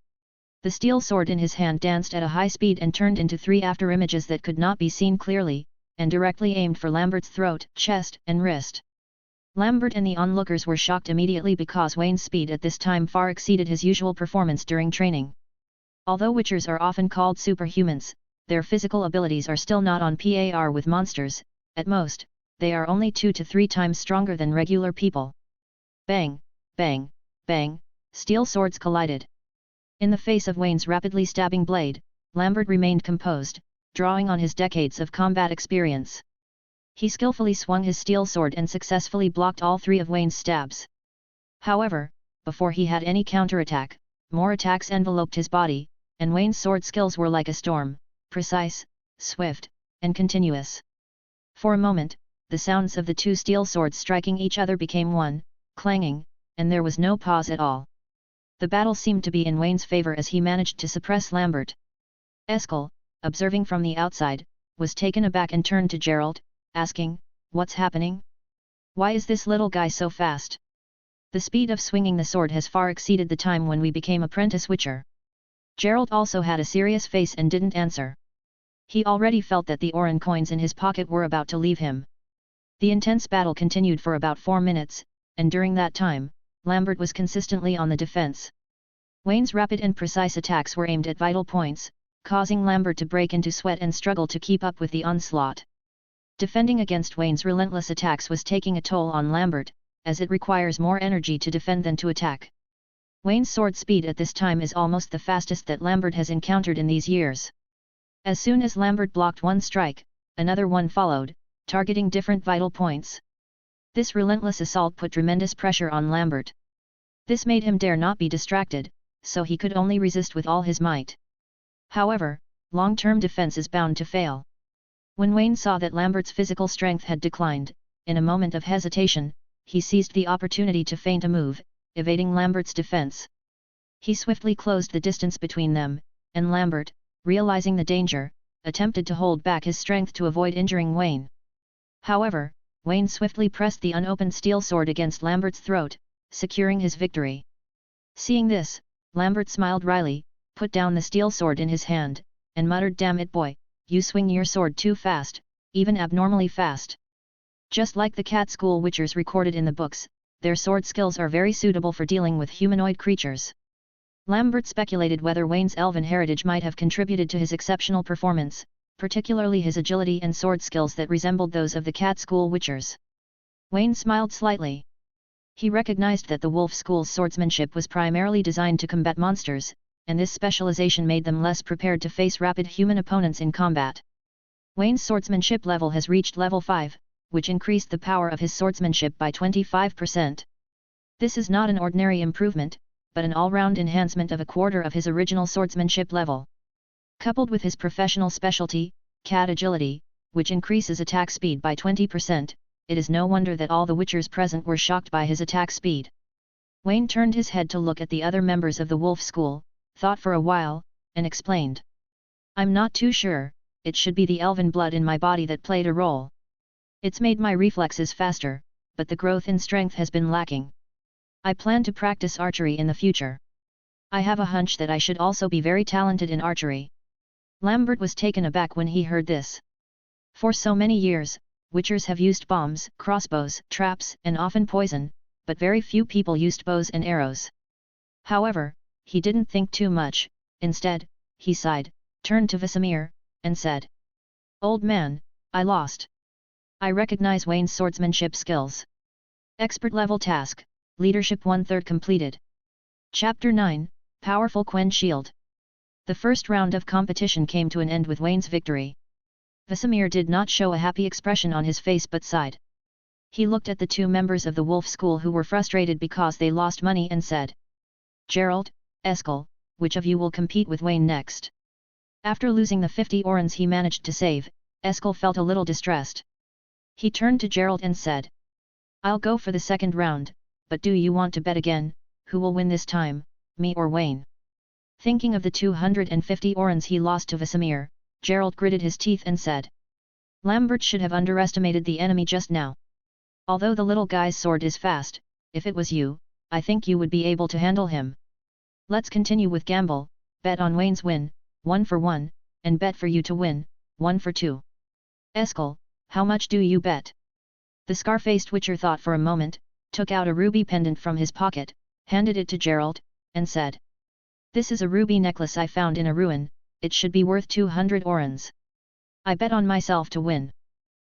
The steel sword in his hand danced at a high speed and turned into 3 afterimages that could not be seen clearly, and directly aimed for Lambert's throat, chest, and wrist. Lambert and the onlookers were shocked immediately because Wayne's speed at this time far exceeded his usual performance during training. Although witchers are often called superhumans, their physical abilities are still not on par with monsters. At most, they are only 2 to 3 times stronger than regular people. Bang, bang, bang, steel swords collided. In the face of Wayne's rapidly stabbing blade, Lambert remained composed, drawing on his decades of combat experience. He skillfully swung his steel sword and successfully blocked all 3 of Wayne's stabs. However, before he had any counterattack, more attacks enveloped his body, and Wayne's sword skills were like a storm, precise, swift, and continuous. For a moment, the sounds of the 2 steel swords striking each other became one, clanging, and there was no pause at all. The battle seemed to be in Wayne's favor as he managed to suppress Lambert. Eskel, observing from the outside, was taken aback and turned to Geralt, asking, What's happening? Why is this little guy so fast? The speed of swinging the sword has far exceeded the time when we became apprentice witcher. Geralt also had a serious face and didn't answer. He already felt that the Oren coins in his pocket were about to leave him. The intense battle continued for about 4 minutes, and during that time, Lambert was consistently on the defense. Wayne's rapid and precise attacks were aimed at vital points, causing Lambert to break into sweat and struggle to keep up with the onslaught. Defending against Wayne's relentless attacks was taking a toll on Lambert, as it requires more energy to defend than to attack. Wayne's sword speed at this time is almost the fastest that Lambert has encountered in these years. As soon as Lambert blocked one strike, another one followed, targeting different vital points. This relentless assault put tremendous pressure on Lambert. This made him dare not be distracted, so he could only resist with all his might. However, long-term defense is bound to fail. When Wayne saw that Lambert's physical strength had declined, in a moment of hesitation, he seized the opportunity to feint a move, evading Lambert's defense. He swiftly closed the distance between them, and Lambert, realizing the danger, attempted to hold back his strength to avoid injuring Wayne. However, Wayne swiftly pressed the unopened steel sword against Lambert's throat, securing his victory. Seeing this, Lambert smiled wryly, put down the steel sword in his hand, and muttered, "Damn it, boy, you swing your sword too fast, even abnormally fast." Just like the cat school witchers recorded in the books, their sword skills are very suitable for dealing with humanoid creatures. Lambert speculated whether Wayne's elven heritage might have contributed to his exceptional performance, particularly his agility and sword skills that resembled those of the cat school witchers. Wayne smiled slightly. He recognized that the wolf school's swordsmanship was primarily designed to combat monsters, and this specialization made them less prepared to face rapid human opponents in combat. Wayne's swordsmanship level has reached level 5, which increased the power of his swordsmanship by 25%. This is not an ordinary improvement, but an all-round enhancement of a quarter of his original swordsmanship level. Coupled with his professional specialty, cat agility, which increases attack speed by 20%, it is no wonder that all the Witchers present were shocked by his attack speed. Wayne turned his head to look at the other members of the Wolf School, thought for a while, and explained. I'm not too sure, it should be the elven blood in my body that played a role. It's made my reflexes faster, but the growth in strength has been lacking. I plan to practice archery in the future. I have a hunch that I should also be very talented in archery. Lambert was taken aback when he heard this. For so many years, Witchers have used bombs, crossbows, traps, and often poison, but very few people used bows and arrows. However, he didn't think too much. Instead, he sighed, turned to Vesemir, and said, "Old man, I lost. I recognize Wayne's swordsmanship skills. Expert level task, leadership 1/3 completed." Chapter 9, Powerful Quen Shield. The first round of competition came to an end with Wayne's victory. Vesemir did not show a happy expression on his face but sighed. He looked at the two members of the Wolf School who were frustrated because they lost money and said, "Geralt, Eskel, which of you will compete with Wayne next?" After losing the 50 orens he managed to save, Eskel felt a little distressed. He turned to Geralt and said, "I'll go for the second round, but do you want to bet again, who will win this time, me or Wayne?" Thinking of the 250 orens he lost to Vesemir, Geralt gritted his teeth and said, "Lambert should have underestimated the enemy just now. Although the little guy's sword is fast, if it was you, I think you would be able to handle him. Let's continue with gamble, bet on Wayne's win, 1 for 1, and bet for you to win, 1 for 2. Eskel, how much do you bet?" The scar-faced Witcher thought for a moment, took out a ruby pendant from his pocket, handed it to Geralt, and said, "This is a ruby necklace I found in a ruin, it should be worth 200 orens. I bet on myself to win."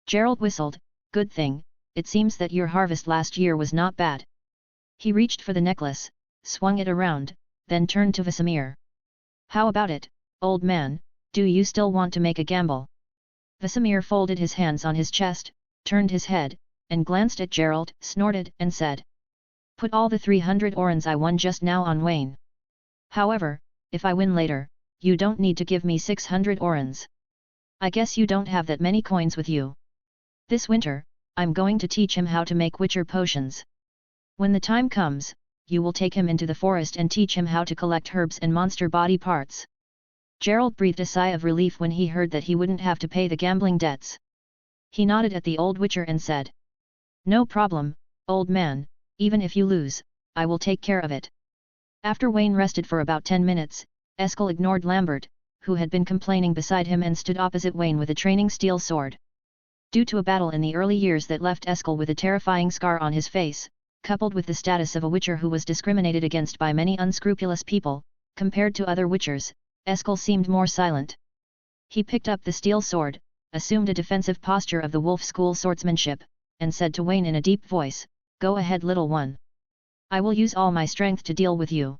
Geralt whistled, "Good thing, it seems that your harvest last year was not bad." He reached for the necklace, swung it around, then turned to Vesemir. "How about it, old man, do you still want to make a gamble?" Vesemir folded his hands on his chest, turned his head, and glanced at Geralt, snorted, and said, "Put all the 300 orens I won just now on Wayne. However, if I win later, you don't need to give me 600 orens. I guess you don't have that many coins with you. This winter, I'm going to teach him how to make Witcher potions. When the time comes, you will take him into the forest and teach him how to collect herbs and monster body parts." Geralt breathed a sigh of relief when he heard that he wouldn't have to pay the gambling debts. He nodded at the old Witcher and said, "No problem, old man, even if you lose, I will take care of it." After Wayne rested for about 10 minutes, Eskel ignored Lambert, who had been complaining beside him and stood opposite Wayne with a training steel sword. Due to a battle in the early years that left Eskel with a terrifying scar on his face, coupled with the status of a Witcher who was discriminated against by many unscrupulous people, compared to other Witchers, Eskel seemed more silent. He picked up the steel sword, assumed a defensive posture of the Wolf School swordsmanship, and said to Wayne in a deep voice, "Go ahead, little one. I will use all my strength to deal with you."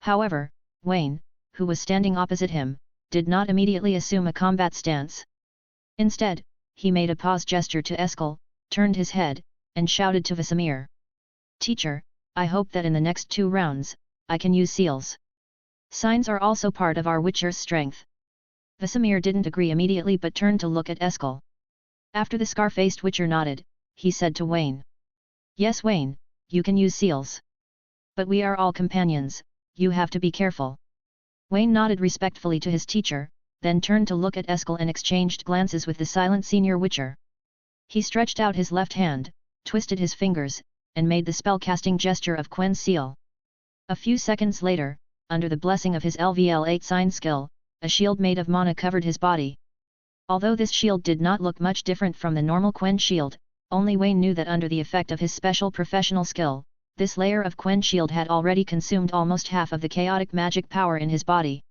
However, Wayne, who was standing opposite him, did not immediately assume a combat stance. Instead, he made a pause gesture to Eskel, turned his head, and shouted to Vesemir, "Teacher, I hope that in the next 2 rounds, I can use seals. Signs are also part of our Witcher's strength." Vesemir didn't agree immediately but turned to look at Eskel. After the scar-faced Witcher nodded, he said to Wayne, "Yes Wayne, you can use seals. But we are all companions, you have to be careful." Wayne nodded respectfully to his teacher, then turned to look at Eskel and exchanged glances with the silent senior Witcher. He stretched out his left hand, twisted his fingers, and made the spell-casting gesture of Quen's seal. A few seconds later, under the blessing of his LVL8 sign skill, a shield made of mana covered his body. Although this shield did not look much different from the normal Quen shield, only Wayne knew that under the effect of his special professional skill, this layer of Quen shield had already consumed almost half of the chaotic magic power in his body.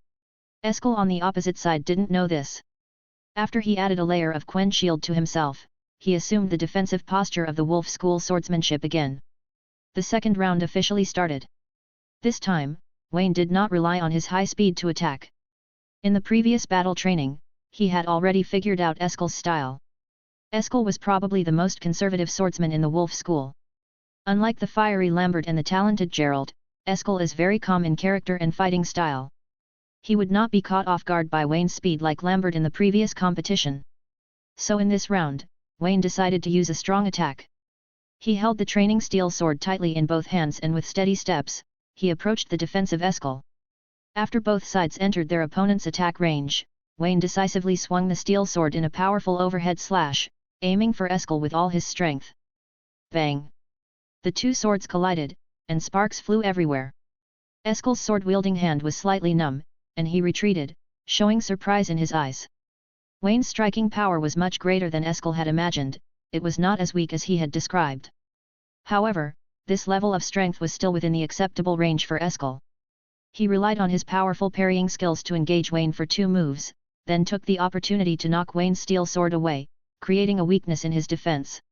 Eskel on the opposite side didn't know this. After he added a layer of Quen shield to himself, he assumed the defensive posture of the Wolf School swordsmanship again. The second round officially started. This time, Wayne did not rely on his high speed to attack. In the previous battle training, he had already figured out Eskel's style. Eskel was probably the most conservative swordsman in the wolf school. Unlike the fiery Lambert and the talented Geralt, Eskel is very calm in character and fighting style. He would not be caught off guard by Wayne's speed like Lambert in the previous competition. So in this round, Wayne decided to use a strong attack. He held the training steel sword tightly in both hands and with steady steps, he approached the defensive Eskel. After both sides entered their opponent's attack range, Wayne decisively swung the steel sword in a powerful overhead slash, aiming for Eskel with all his strength. Bang! The two swords collided, and sparks flew everywhere. Eskel's sword-wielding hand was slightly numb, and he retreated, showing surprise in his eyes. Wayne's striking power was much greater than Eskel had imagined, it was not as weak as he had described. However, this level of strength was still within the acceptable range for Eskel. He relied on his powerful parrying skills to engage Wayne for 2 moves, then took the opportunity to knock Wayne's steel sword away, creating a weakness in his defense.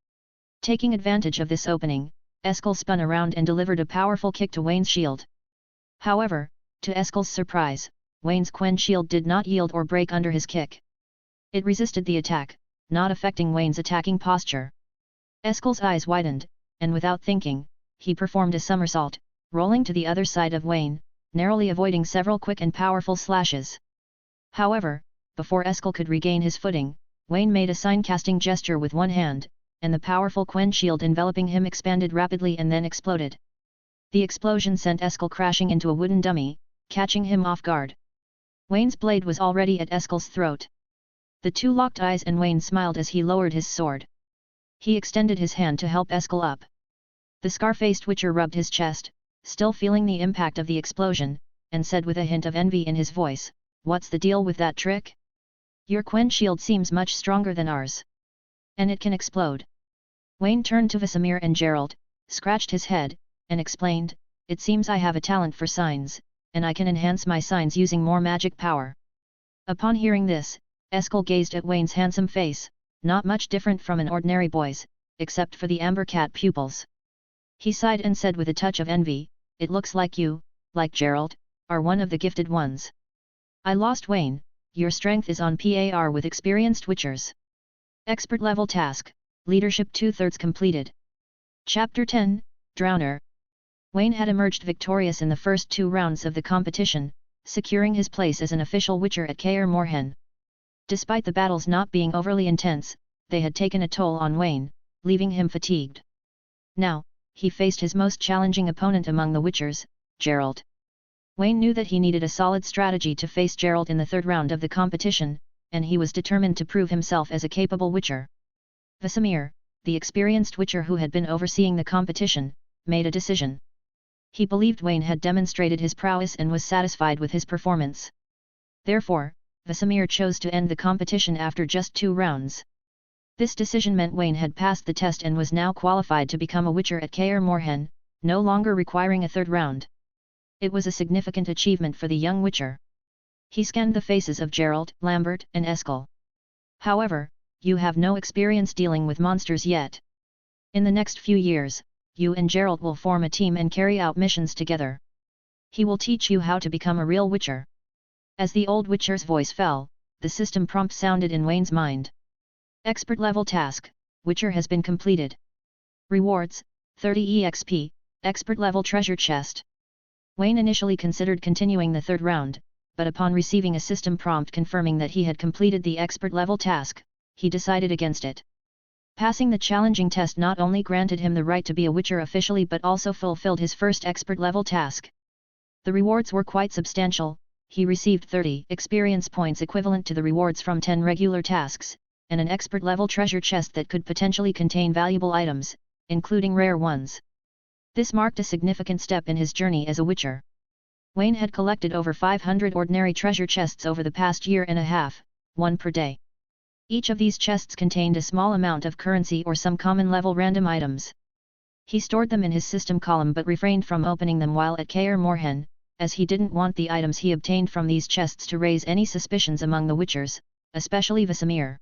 Taking advantage of this opening, Eskel spun around and delivered a powerful kick to Wayne's shield. However, to Eskel's surprise, Wayne's Quen shield did not yield or break under his kick. It resisted the attack, not affecting Wayne's attacking posture. Eskel's eyes widened, and without thinking, he performed a somersault, rolling to the other side of Wayne, narrowly avoiding several quick and powerful slashes. However, before Eskel could regain his footing, Wayne made a sign-casting gesture with one hand, and the powerful Quen shield enveloping him expanded rapidly and then exploded. The explosion sent Eskel crashing into a wooden dummy, catching him off guard. Wayne's blade was already at Eskel's throat. The two locked eyes and Wayne smiled as he lowered his sword. He extended his hand to help Eskel up. The scar-faced Witcher rubbed his chest, still feeling the impact of the explosion, and said with a hint of envy in his voice, "What's the deal with that trick? Your Quen shield seems much stronger than ours. And it can explode." Wayne turned to Vesemir and Geralt, scratched his head, and explained, "It seems I have a talent for signs, and I can enhance my signs using more magic power." Upon hearing this, Eskel gazed at Wayne's handsome face, not much different from an ordinary boy's, except for the amber cat pupils. He sighed and said with a touch of envy, "It looks like you, like Geralt, are one of the gifted ones. I lost Wayne, your strength is on par with experienced Witchers." Expert level task, Leadership 2/3 completed. Chapter 10, Drowner. Wayne had emerged victorious in the first 2 rounds of the competition, securing his place as an official Witcher at Kaer Morhen. Despite the battles not being overly intense, they had taken a toll on Wayne, leaving him fatigued. Now, he faced his most challenging opponent among the Witchers, Geralt. Wayne knew that he needed a solid strategy to face Geralt in the 3rd round of the competition, and he was determined to prove himself as a capable Witcher. Vesemir, the experienced Witcher who had been overseeing the competition, made a decision. He believed Wayne had demonstrated his prowess and was satisfied with his performance. Therefore, Vesemir chose to end the competition after just 2 rounds. This decision meant Wayne had passed the test and was now qualified to become a Witcher at Kaer Morhen, no longer requiring a 3rd round. It was a significant achievement for the young Witcher. He scanned the faces of Geralt, Lambert, and Eskel. "However, you have no experience dealing with monsters yet. In the next few years, you and Geralt will form a team and carry out missions together. He will teach you how to become a real Witcher." As the old Witcher's voice fell, the system prompt sounded in Wayne's mind. Expert level task, Witcher has been completed. Rewards, 30 EXP, expert level treasure chest. Wayne initially considered continuing the 3rd round, but upon receiving a system prompt confirming that he had completed the expert level task, he decided against it. Passing the challenging test not only granted him the right to be a Witcher officially but also fulfilled his first expert level task. The rewards were quite substantial. He received 30 experience points equivalent to the rewards from 10 regular tasks, and an expert-level treasure chest that could potentially contain valuable items, including rare ones. This marked a significant step in his journey as a Witcher. Wayne had collected over 500 ordinary treasure chests over the past year and a half, 1 per day. Each of these chests contained a small amount of currency or some common-level random items. He stored them in his system column but refrained from opening them while at Kaer Morhen, as he didn't want the items he obtained from these chests to raise any suspicions among the Witchers, especially Vesemir.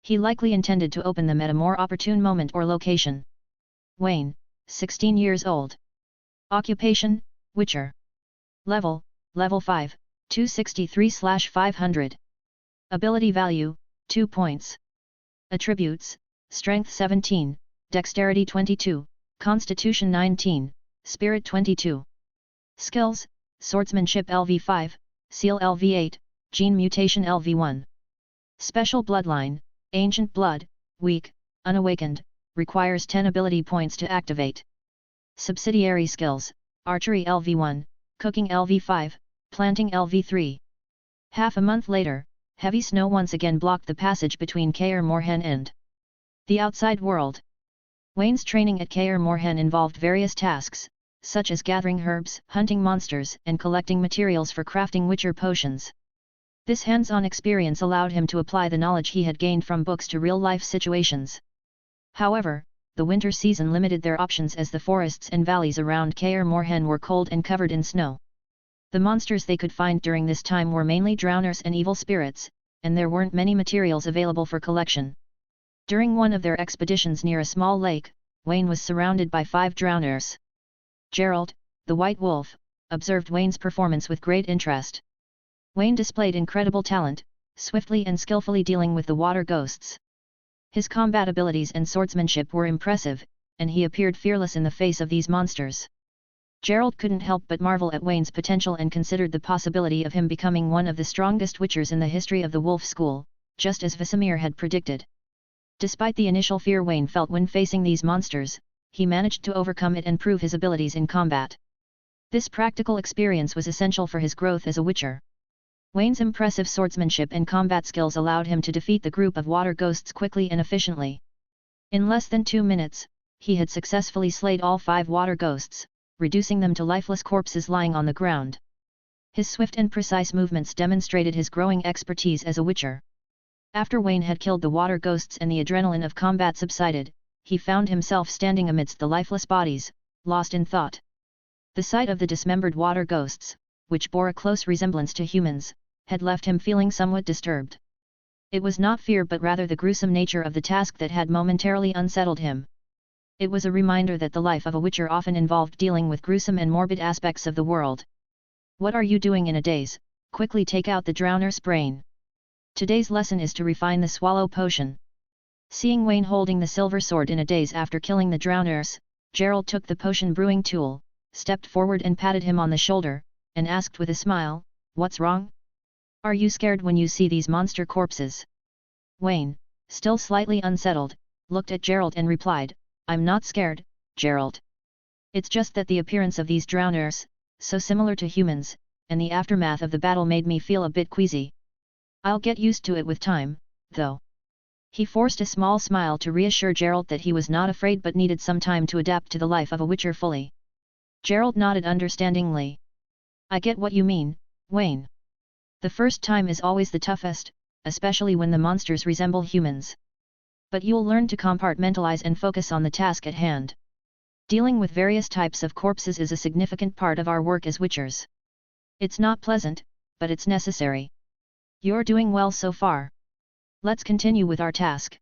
He likely intended to open them at a more opportune moment or location. Wayne, 16 years old. Occupation, Witcher. Level 5, 263/500. Ability value, 2 points. Attributes, Strength 17, Dexterity 22, Constitution 19, Spirit 22. Skills, Swordsmanship LV5, Seal LV8, Gene Mutation LV1. Special Bloodline, Ancient Blood, Weak, Unawakened, requires 10 ability points to activate. Subsidiary Skills, Archery LV1, Cooking LV5, Planting LV3. Half a month later, heavy snow once again blocked the passage between Kaer Morhen and the outside world. Wayne's training at Kaer Morhen involved various tasks, such as gathering herbs, hunting monsters, and collecting materials for crafting witcher potions. This hands-on experience allowed him to apply the knowledge he had gained from books to real-life situations. However, the winter season limited their options as the forests and valleys around Kaer Morhen were cold and covered in snow. The monsters they could find during this time were mainly drowners and evil spirits, and there weren't many materials available for collection. During one of their expeditions near a small lake, Wayne was surrounded by 5 drowners. Geralt, the White Wolf, observed Wayne's performance with great interest. Wayne displayed incredible talent, swiftly and skillfully dealing with the water ghosts. His combat abilities and swordsmanship were impressive, and he appeared fearless in the face of these monsters. Geralt couldn't help but marvel at Wayne's potential and considered the possibility of him becoming one of the strongest witchers in the history of the Wolf School, just as Vesemir had predicted. Despite the initial fear Wayne felt when facing these monsters, he managed to overcome it and prove his abilities in combat. This practical experience was essential for his growth as a witcher. Wayne's impressive swordsmanship and combat skills allowed him to defeat the group of water ghosts quickly and efficiently. In less than 2 minutes, he had successfully slayed all 5 water ghosts, reducing them to lifeless corpses lying on the ground. His swift and precise movements demonstrated his growing expertise as a witcher. After Wayne had killed the water ghosts and the adrenaline of combat subsided, he found himself standing amidst the lifeless bodies, lost in thought. The sight of the dismembered water ghosts, which bore a close resemblance to humans, had left him feeling somewhat disturbed. It was not fear but rather the gruesome nature of the task that had momentarily unsettled him. It was a reminder that the life of a witcher often involved dealing with gruesome and morbid aspects of the world. What are you doing in a daze? Quickly take out the drowner's brain. Today's lesson is to refine the swallow potion. Seeing Wayne holding the silver sword in a daze after killing the drowners, Geralt took the potion brewing tool, stepped forward and patted him on the shoulder, and asked with a smile, "What's wrong? Are you scared when you see these monster corpses?" Wayne, still slightly unsettled, looked at Geralt and replied, "I'm not scared, Geralt. It's just that the appearance of these drowners, so similar to humans, and the aftermath of the battle made me feel a bit queasy. I'll get used to it with time, though." He forced a small smile to reassure Geralt that he was not afraid but needed some time to adapt to the life of a witcher fully. Geralt nodded understandingly. "I get what you mean, Wayne. The first time is always the toughest, especially when the monsters resemble humans. But you'll learn to compartmentalize and focus on the task at hand. Dealing with various types of corpses is a significant part of our work as witchers. It's not pleasant, but it's necessary. You're doing well so far. Let's continue with our task.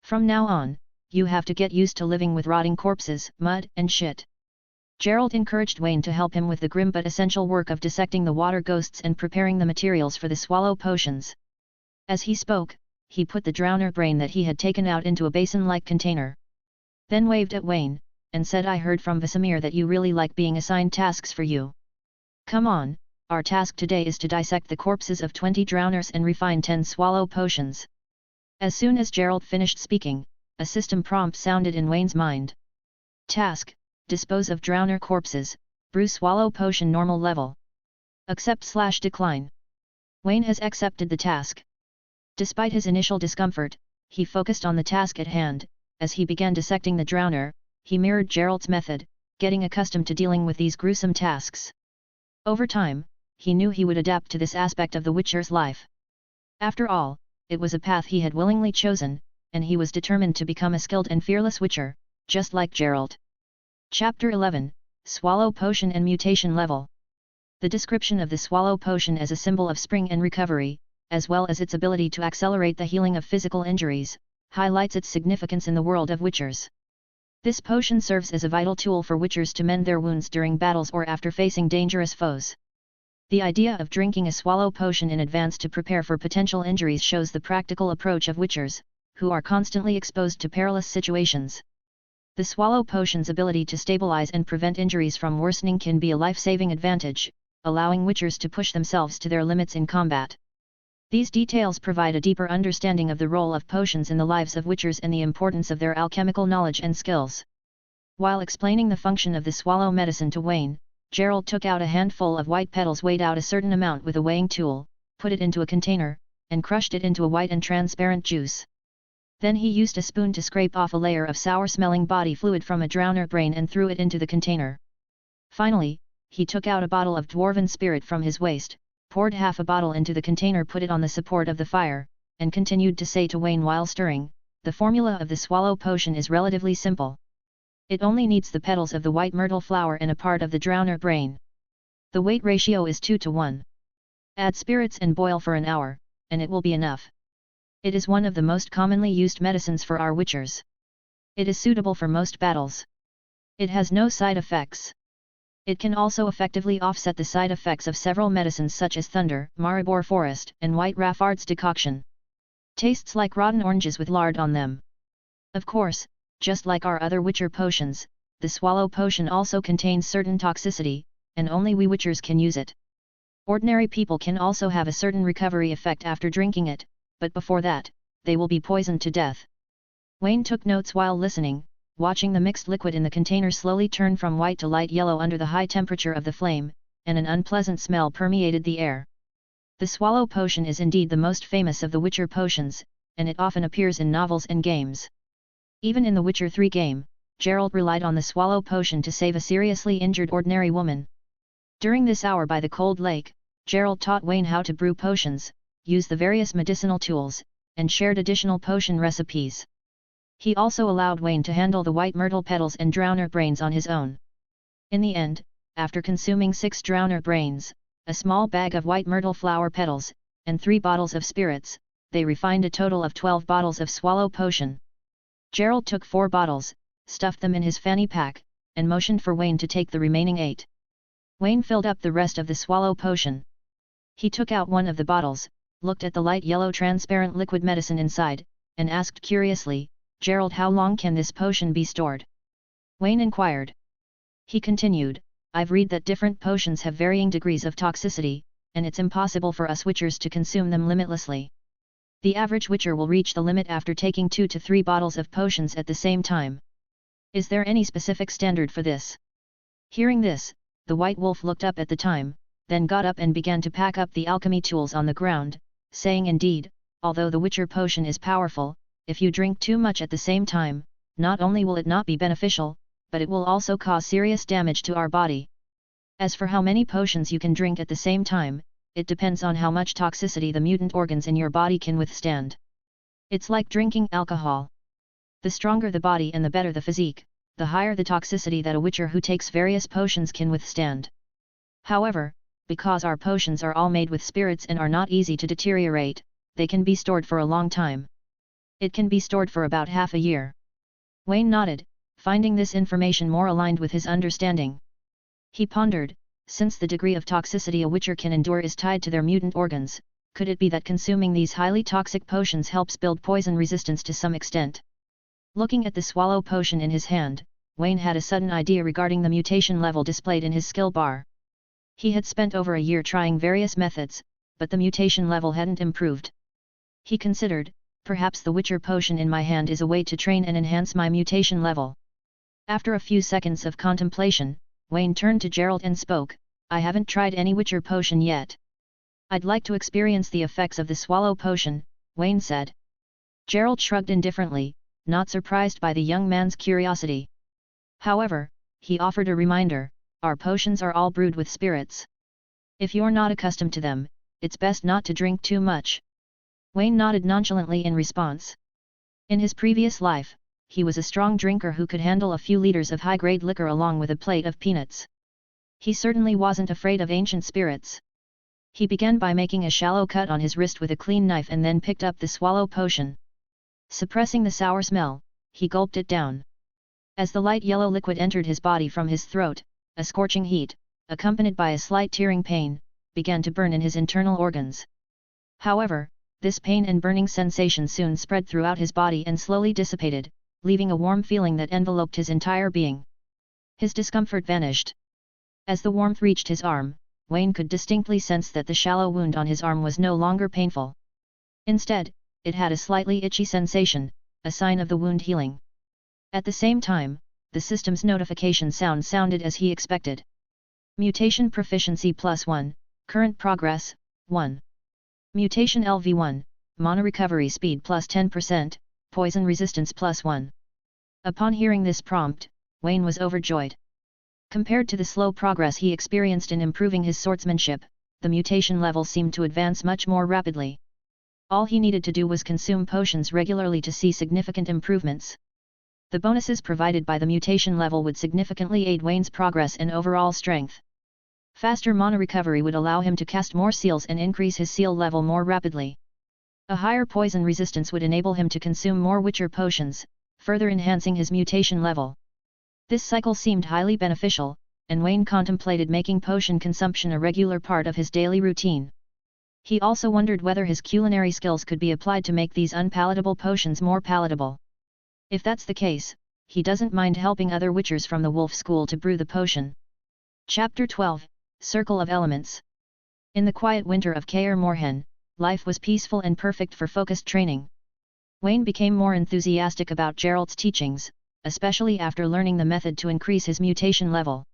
From now on, you have to get used to living with rotting corpses, mud, and shit." Geralt encouraged Wayne to help him with the grim but essential work of dissecting the water ghosts and preparing the materials for the swallow potions. As he spoke, he put the drowner brain that he had taken out into a basin-like container. Then waved at Wayne, and said, "I heard from Vesemir that you really like being assigned tasks for you. Come on, our task today is to dissect the corpses of 20 drowners and refine 10 swallow potions." As soon as Geralt finished speaking, a system prompt sounded in Wayne's mind. Task: dispose of drowner corpses, brew swallow potion normal level. Accept/decline. Wayne has accepted the task. Despite his initial discomfort, he focused on the task at hand. As he began dissecting the drowner, he mirrored Geralt's method, getting accustomed to dealing with these gruesome tasks. Over time, he knew he would adapt to this aspect of the witcher's life. After all, it was a path he had willingly chosen, and he was determined to become a skilled and fearless witcher, just like Geralt. Chapter 11, Swallow Potion and Mutation Level. The description of the Swallow Potion as a symbol of spring and recovery, as well as its ability to accelerate the healing of physical injuries, highlights its significance in the world of witchers. This potion serves as a vital tool for witchers to mend their wounds during battles or after facing dangerous foes. The idea of drinking a swallow potion in advance to prepare for potential injuries shows the practical approach of witchers, who are constantly exposed to perilous situations. The swallow potion's ability to stabilize and prevent injuries from worsening can be a life-saving advantage, allowing witchers to push themselves to their limits in combat. These details provide a deeper understanding of the role of potions in the lives of witchers and the importance of their alchemical knowledge and skills. While explaining the function of the swallow medicine to Wayne, Geralt took out a handful of white petals, weighed out a certain amount with a weighing tool, put it into a container, and crushed it into a white and transparent juice. Then he used a spoon to scrape off a layer of sour-smelling body fluid from a drowner brain and threw it into the container. Finally, he took out a bottle of dwarven spirit from his waist, poured half a bottle into the container, put it on the support of the fire, and continued to say to Wayne while stirring, "The formula of the swallow potion is relatively simple. It only needs the petals of the white myrtle flower and a part of the drowner brain. The weight ratio is 2 to 1. Add spirits and boil for an hour, and it will be enough. It is one of the most commonly used medicines for our witchers. It is suitable for most battles. It has no side effects. It can also effectively offset the side effects of several medicines such as Thunder, Maribor Forest, and White Raffard's decoction. Tastes like rotten oranges with lard on them." Of course, just like our other witcher potions, the swallow potion also contains certain toxicity, and only we witchers can use it. Ordinary people can also have a certain recovery effect after drinking it, but before that, they will be poisoned to death. Wayne took notes while listening, watching the mixed liquid in the container slowly turn from white to light yellow under the high temperature of the flame, and an unpleasant smell permeated the air. The swallow potion is indeed the most famous of the Witcher potions, and it often appears in novels and games. Even in the Witcher 3 game, Geralt relied on the swallow potion to save a seriously injured ordinary woman. During this hour by the cold lake, Geralt taught Wayne how to brew potions, use the various medicinal tools, and shared additional potion recipes. He also allowed Wayne to handle the white myrtle petals and drowner brains on his own. In the end, after consuming 6 drowner brains, a small bag of white myrtle flower petals, and 3 bottles of spirits, they refined a total of 12 bottles of swallow potion. Geralt took 4 bottles, stuffed them in his fanny pack, and motioned for Wayne to take the remaining 8. Wayne filled up the rest of the swallow potion. He took out one of the bottles, looked at the light yellow transparent liquid medicine inside, and asked curiously, "Geralt, how long can this potion be stored?" Wayne inquired. He continued, "I've read that different potions have varying degrees of toxicity, and it's impossible for us witchers to consume them limitlessly. The average witcher will reach the limit after taking 2 to 3 bottles of potions at the same time. Is there any specific standard for this?" Hearing this, the White Wolf looked up at the time, then got up and began to pack up the alchemy tools on the ground, saying, "Indeed, although the Witcher potion is powerful, if you drink too much at the same time, not only will it not be beneficial, but it will also cause serious damage to our body. As for how many potions you can drink at the same time, it depends on how much toxicity the mutant organs in your body can withstand. It's like drinking alcohol. The stronger the body and the better the physique, the higher the toxicity that a witcher who takes various potions can withstand. However, because our potions are all made with spirits and are not easy to deteriorate, they can be stored for a long time. It can be stored for about half a year." Wayne nodded, finding this information more aligned with his understanding. He pondered, since the degree of toxicity a witcher can endure is tied to their mutant organs, could it be that consuming these highly toxic potions helps build poison resistance to some extent? Looking at the swallow potion in his hand, Wayne had a sudden idea regarding the mutation level displayed in his skill bar. He had spent over a year trying various methods, but the mutation level hadn't improved. He considered, perhaps the Witcher potion in my hand is a way to train and enhance my mutation level. After a few seconds of contemplation, Wayne turned to Geralt and spoke, "I haven't tried any Witcher potion yet. I'd like to experience the effects of the swallow potion," Wayne said. Geralt shrugged indifferently, not surprised by the young man's curiosity. However, he offered a reminder, "Our potions are all brewed with spirits. If you're not accustomed to them, it's best not to drink too much." Wayne nodded nonchalantly in response. In his previous life, he was a strong drinker who could handle a few liters of high-grade liquor along with a plate of peanuts. He certainly wasn't afraid of ancient spirits. He began by making a shallow cut on his wrist with a clean knife and then picked up the swallow potion. Suppressing the sour smell, he gulped it down. As the light yellow liquid entered his body from his throat, a scorching heat, accompanied by a slight tearing pain, began to burn in his internal organs. However, this pain and burning sensation soon spread throughout his body and slowly dissipated, leaving a warm feeling that enveloped his entire being. His discomfort vanished. As the warmth reached his arm, Wayne could distinctly sense that the shallow wound on his arm was no longer painful. Instead, it had a slightly itchy sensation, a sign of the wound healing. At the same time, the system's notification sound sounded as he expected. Mutation proficiency +1, current progress, 1. Mutation LV1, mana recovery speed +10%, poison resistance +1. Upon hearing this prompt, Wayne was overjoyed. Compared to the slow progress he experienced in improving his swordsmanship, the mutation level seemed to advance much more rapidly. All he needed to do was consume potions regularly to see significant improvements. The bonuses provided by the mutation level would significantly aid Wayne's progress and overall strength. Faster mana recovery would allow him to cast more seals and increase his seal level more rapidly. A higher poison resistance would enable him to consume more Witcher potions, further enhancing his mutation level. This cycle seemed highly beneficial, and Wayne contemplated making potion consumption a regular part of his daily routine. He also wondered whether his culinary skills could be applied to make these unpalatable potions more palatable. If that's the case, he doesn't mind helping other Witchers from the Wolf School to brew the potion. Chapter 12, Circle of Elements. In the quiet winter of Kaer Morhen, life was peaceful and perfect for focused training. Wayne became more enthusiastic about Geralt's teachings, especially after learning the method to increase his mutation level.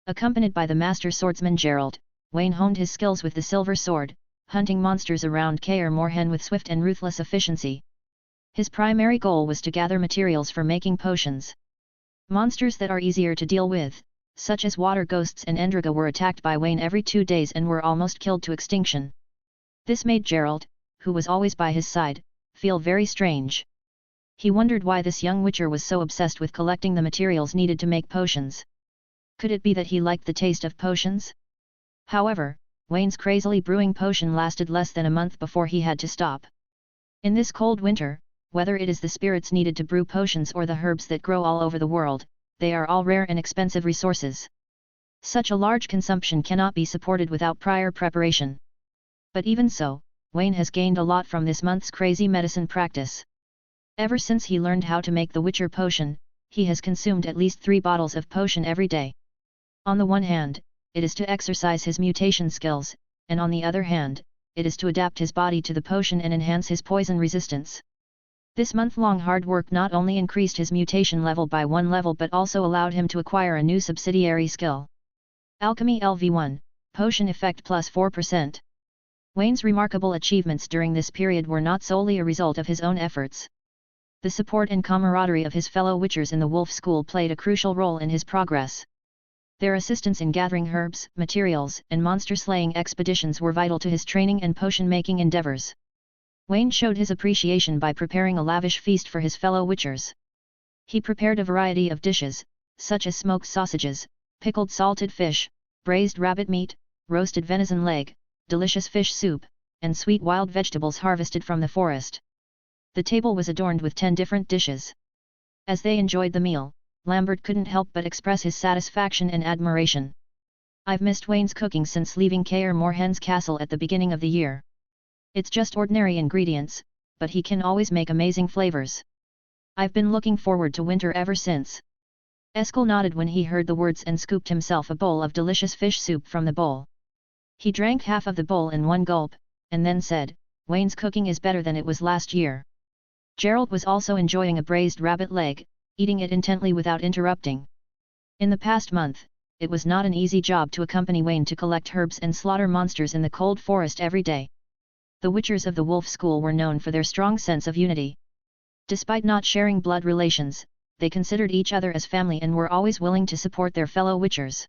Accompanied by the master swordsman Geralt, Wayne honed his skills with the silver sword, hunting monsters around Kaer Morhen with swift and ruthless efficiency. His primary goal was to gather materials for making potions. Monsters that are easier to deal with, such as water ghosts and Endriga, were attacked by Wayne every 2 days and were almost killed to extinction. This made Geralt, who was always by his side, feel very strange. He wondered why this young Witcher was so obsessed with collecting the materials needed to make potions. Could it be that he liked the taste of potions? However, Wayne's crazily brewing potion lasted less than a month before he had to stop. In this cold winter, whether it is the spirits needed to brew potions or the herbs that grow all over the world, they are all rare and expensive resources. Such a large consumption cannot be supported without prior preparation. But even so, Wayne has gained a lot from this month's crazy medicine practice. Ever since he learned how to make the Witcher potion, he has consumed at least 3 bottles of potion every day. On the one hand, it is to exercise his mutation skills, and on the other hand, it is to adapt his body to the potion and enhance his poison resistance. This month-long hard work not only increased his mutation level by 1 level but also allowed him to acquire a new subsidiary skill. Alchemy LV1, Potion Effect plus 4%. Wayne's remarkable achievements during this period were not solely a result of his own efforts. The support and camaraderie of his fellow Witchers in the Wolf School played a crucial role in his progress. Their assistance in gathering herbs, materials, and monster-slaying expeditions were vital to his training and potion-making endeavors. Wayne showed his appreciation by preparing a lavish feast for his fellow Witchers. He prepared a variety of dishes, such as smoked sausages, pickled salted fish, braised rabbit meat, roasted venison leg, delicious fish soup, and sweet wild vegetables harvested from the forest. The table was adorned with 10 different dishes. As they enjoyed the meal, Lambert couldn't help but express his satisfaction and admiration. "I've missed Wayne's cooking since leaving Kaer Morhen's castle at the beginning of the year. It's just ordinary ingredients, but he can always make amazing flavors. I've been looking forward to winter ever since." Eskel nodded when he heard the words and scooped himself a bowl of delicious fish soup from the bowl. He drank half of the bowl in one gulp, and then said, "Wayne's cooking is better than it was last year." Geralt was also enjoying a braised rabbit leg, eating it intently without interrupting. In the past month, it was not an easy job to accompany Wayne to collect herbs and slaughter monsters in the cold forest every day. The Witchers of the Wolf School were known for their strong sense of unity. Despite not sharing blood relations, they considered each other as family and were always willing to support their fellow Witchers.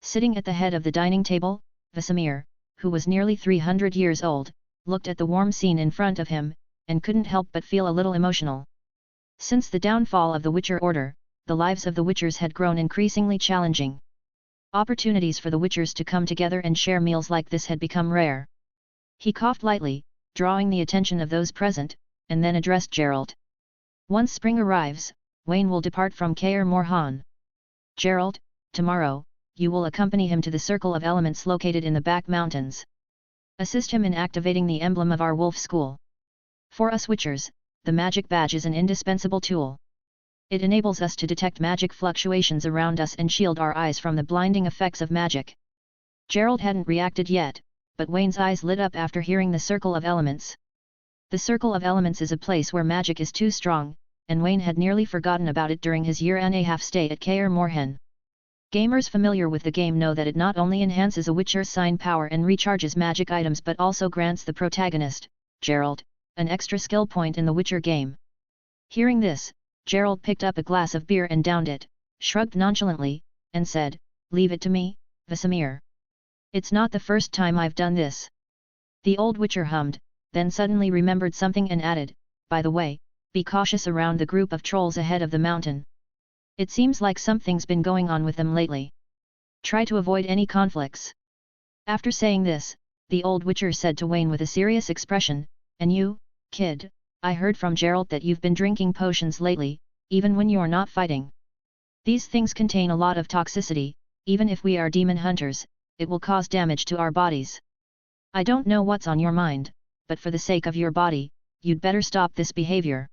Sitting at the head of the dining table, Vesemir, who was nearly 300 years old, looked at the warm scene in front of him, and couldn't help but feel a little emotional. Since the downfall of the Witcher Order, the lives of the Witchers had grown increasingly challenging. Opportunities for the Witchers to come together and share meals like this had become rare. He coughed lightly, drawing the attention of those present, and then addressed Geralt. "Once spring arrives, Wayne will depart from Kaer Morhen. Geralt, tomorrow, you will accompany him to the Circle of Elements located in the back mountains. Assist him in activating the emblem of our wolf school. For us Witchers, the magic badge is an indispensable tool. It enables us to detect magic fluctuations around us and shield our eyes from the blinding effects of magic. Geralt hadn't reacted yet, but Wayne's eyes lit up after hearing the Circle of Elements. The Circle of Elements is a place where magic is too strong, and Wayne had nearly forgotten about it during his year-and-a-half stay at Kaer Morhen. Gamers familiar with the game know that it not only enhances a Witcher's sign power and recharges magic items but also grants the protagonist, Geralt, an extra skill point in the Witcher game. Hearing this, Geralt picked up a glass of beer and downed it, shrugged nonchalantly, and said, "Leave it to me, Vesemir. It's not the first time I've done this." The old Witcher hummed, then suddenly remembered something and added, "By the way, be cautious around the group of trolls ahead of the mountain. It seems like something's been going on with them lately. Try to avoid any conflicts." After saying this, the old Witcher said to Wayne with a serious expression, "And you, kid, I heard from Geralt that you've been drinking potions lately, even when you're not fighting. These things contain a lot of toxicity, even if we are demon hunters, it will cause damage to our bodies. I don't know what's on your mind, but for the sake of your body, you'd better stop this behavior."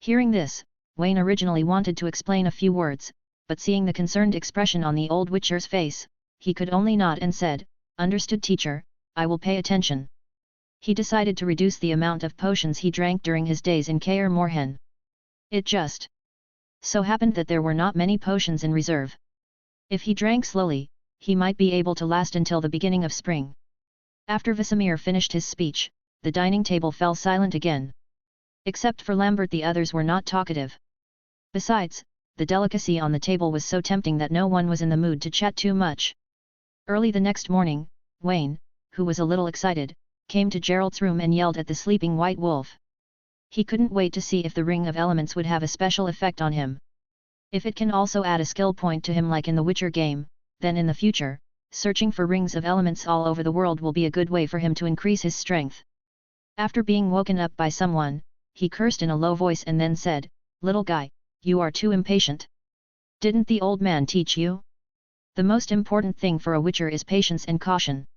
Hearing this, Wayne originally wanted to explain a few words, but seeing the concerned expression on the old Witcher's face, he could only nod and said, "Understood, teacher, I will pay attention." He decided to reduce the amount of potions he drank during his days in Kaer Morhen. It just so happened that there were not many potions in reserve. If he drank slowly, he might be able to last until the beginning of spring. After Vesemir finished his speech, the dining table fell silent again. Except for Lambert, the others were not talkative. Besides, the delicacy on the table was so tempting that no one was in the mood to chat too much. Early the next morning, Wayne, who was a little excited, came to Geralt's room and yelled at the sleeping white wolf. He couldn't wait to see if the Ring of Elements would have a special effect on him. If it can also add a skill point to him like in the Witcher game, then in the future, searching for Rings of Elements all over the world will be a good way for him to increase his strength. After being woken up by someone, he cursed in a low voice and then said, "Little guy, you are too impatient. Didn't the old man teach you? The most important thing for a Witcher is patience and caution.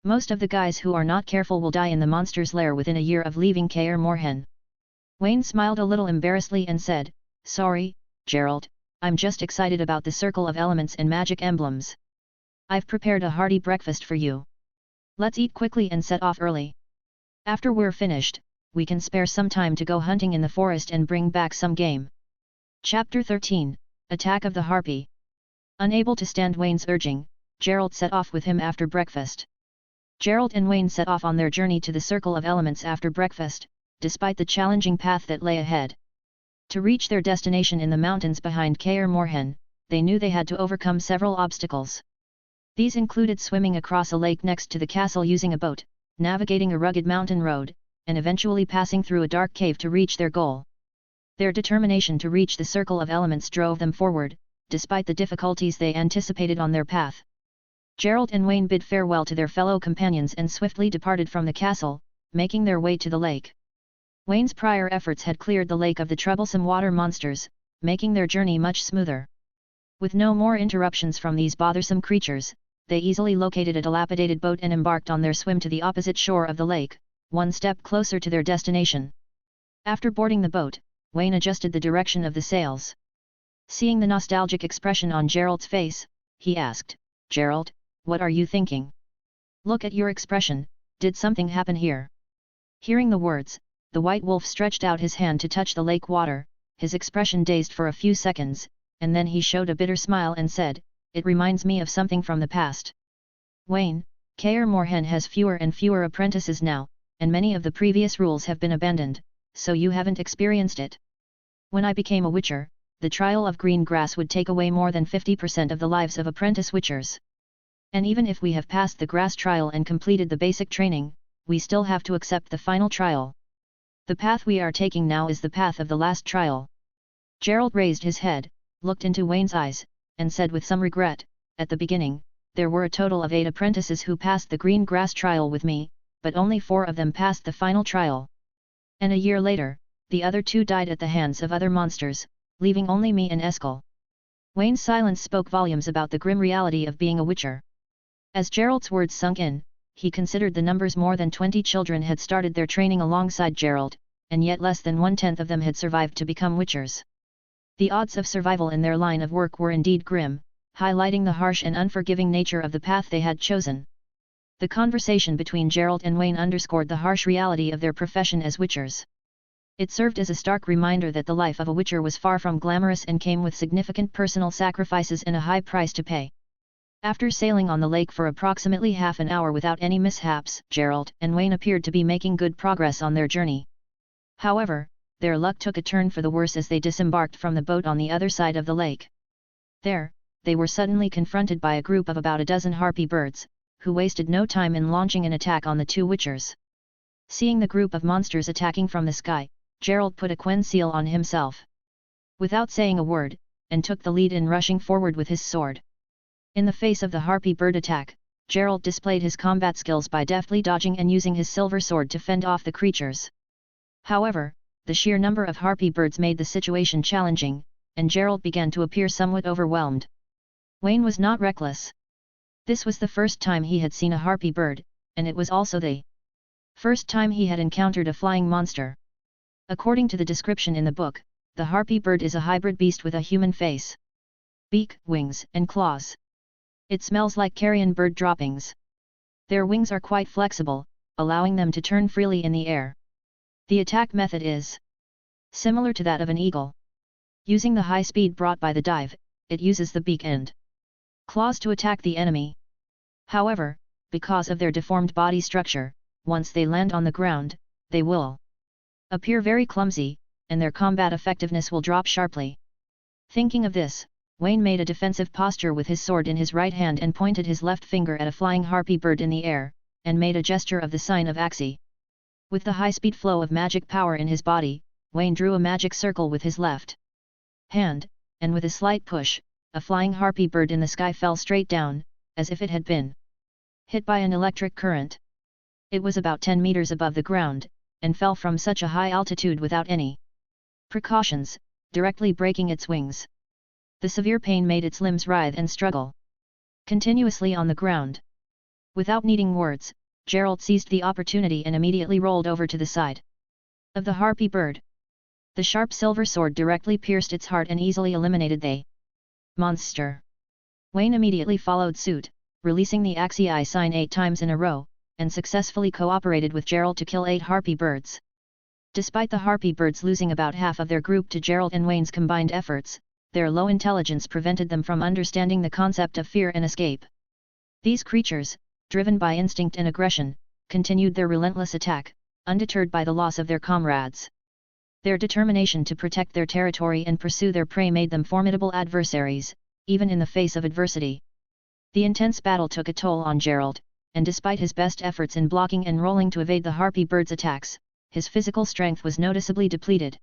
Most of the guys who are not careful will die in the monster's lair within a year of leaving Kaer Morhen." Wayne smiled a little embarrassedly and said, "Sorry, Geralt, I'm just excited about the Circle of Elements and magic emblems. I've prepared a hearty breakfast for you. Let's eat quickly and set off early. After we're finished, we can spare some time to go hunting in the forest and bring back some game." Chapter 13, Attack of the Harpy. Unable to stand Wayne's urging, Geralt set off with him after breakfast. Geralt and Wayne set off on their journey to the Circle of Elements after breakfast, despite the challenging path that lay ahead. To reach their destination in the mountains behind Kaer Morhen, they knew they had to overcome several obstacles. These included swimming across a lake next to the castle using a boat, navigating a rugged mountain road, and eventually passing through a dark cave to reach their goal. Their determination to reach the Circle of Elements drove them forward, despite the difficulties they anticipated on their path. Geralt and Wayne bid farewell to their fellow companions and swiftly departed from the castle, making their way to the lake. Wayne's prior efforts had cleared the lake of the troublesome water monsters, making their journey much smoother. With no more interruptions from these bothersome creatures, they easily located a dilapidated boat and embarked on their swim to the opposite shore of the lake, one step closer to their destination. After boarding the boat, Wayne adjusted the direction of the sails. Seeing the nostalgic expression on Geralt's face, he asked, "Geralt, what are you thinking? Look at your expression, did something happen here?" Hearing the words, the white wolf stretched out his hand to touch the lake water, his expression dazed for a few seconds, and then he showed a bitter smile and said, "It reminds me of something from the past. Wayne, Kaer Morhen has fewer and fewer apprentices now, and many of the previous rules have been abandoned, so you haven't experienced it. When I became a Witcher, the trial of green grass would take away more than 50% of the lives of apprentice Witchers. And even if we have passed the grass trial and completed the basic training, we still have to accept the final trial. The path we are taking now is the path of the last trial." Geralt raised his head, looked into Wayne's eyes, and said with some regret, "At the beginning, there were a total of 8 apprentices who passed the green grass trial with me, but only 4 of them passed the final trial. And a year later, the other 2 died at the hands of other monsters, leaving only me and Eskel. Wayne's silence spoke volumes about the grim reality of being a witcher. As Geralt's words sunk in, he considered the numbers. More than 20 children had started their training alongside Geralt, and yet less than 1/10 of them had survived to become witchers. The odds of survival in their line of work were indeed grim, highlighting the harsh and unforgiving nature of the path they had chosen. The conversation between Geralt and Wayne underscored the harsh reality of their profession as witchers. It served as a stark reminder that the life of a witcher was far from glamorous and came with significant personal sacrifices and a high price to pay. After sailing on the lake for approximately half an hour without any mishaps, Geralt and Wayne appeared to be making good progress on their journey. However, their luck took a turn for the worse as they disembarked from the boat on the other side of the lake. There, they were suddenly confronted by a group of about a dozen harpy birds, who wasted no time in launching an attack on the two witchers. Seeing the group of monsters attacking from the sky, Geralt put a Quen seal on himself. Without saying a word, and took the lead in rushing forward with his sword. In the face of the harpy bird attack, Geralt displayed his combat skills by deftly dodging and using his silver sword to fend off the creatures. However, the sheer number of harpy birds made the situation challenging, and Geralt began to appear somewhat overwhelmed. Wayne was not reckless. This was the first time he had seen a harpy bird, and it was also the first time he had encountered a flying monster. According to the description in the book, the harpy bird is a hybrid beast with a human face, beak, wings, and claws. It smells like carrion bird droppings. Their wings are quite flexible, allowing them to turn freely in the air. The attack method is similar to that of an eagle. Using the high speed brought by the dive, it uses the beak and claws to attack the enemy. However, because of their deformed body structure, once they land on the ground, they will appear very clumsy, and their combat effectiveness will drop sharply. Thinking of this, Wayne made a defensive posture with his sword in his right hand and pointed his left finger at a flying harpy bird in the air, and made a gesture of the sign of Axii. With the high-speed flow of magic power in his body, Wayne drew a magic circle with his left hand, and with a slight push, a flying harpy bird in the sky fell straight down, as if it had been hit by an electric current. It was about 10 meters above the ground, and fell from such a high altitude without any precautions, directly breaking its wings. The severe pain made its limbs writhe and struggle continuously on the ground. Without needing words, Geralt seized the opportunity and immediately rolled over to the side of the harpy bird. The sharp silver sword directly pierced its heart and easily eliminated the monster. Wayne immediately followed suit, releasing the Axii sign 8 times in a row, and successfully cooperated with Geralt to kill 8 harpy birds. Despite the harpy birds losing about half of their group to Geralt and Wayne's combined efforts, their low intelligence prevented them from understanding the concept of fear and escape. These creatures, driven by instinct and aggression, continued their relentless attack, undeterred by the loss of their comrades. Their determination to protect their territory and pursue their prey made them formidable adversaries, even in the face of adversity. The intense battle took a toll on Geralt, and despite his best efforts in blocking and rolling to evade the harpy bird's attacks, his physical strength was noticeably depleted.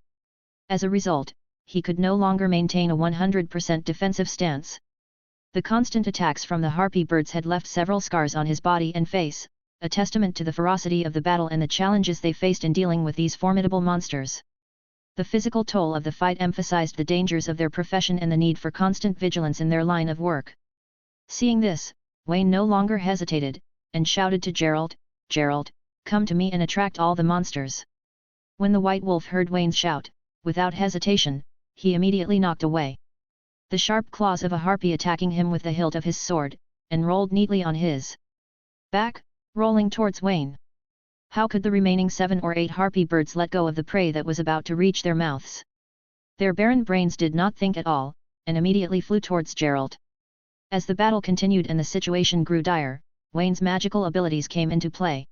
As a result, he could no longer maintain a 100% defensive stance. The constant attacks from the harpy birds had left several scars on his body and face, a testament to the ferocity of the battle and the challenges they faced in dealing with these formidable monsters. The physical toll of the fight emphasized the dangers of their profession and the need for constant vigilance in their line of work. Seeing this, Wayne no longer hesitated, and shouted to Geralt, "Geralt, come to me and attract all the monsters." When the White Wolf heard Wayne's shout, without hesitation, he immediately knocked away the sharp claws of a harpy attacking him with the hilt of his sword, and rolled neatly on his back, rolling towards Wayne. How could the remaining 7 or 8 harpy birds let go of the prey that was about to reach their mouths? Their barren brains did not think at all, and immediately flew towards Geralt. As the battle continued and the situation grew dire, Wayne's magical abilities came into play.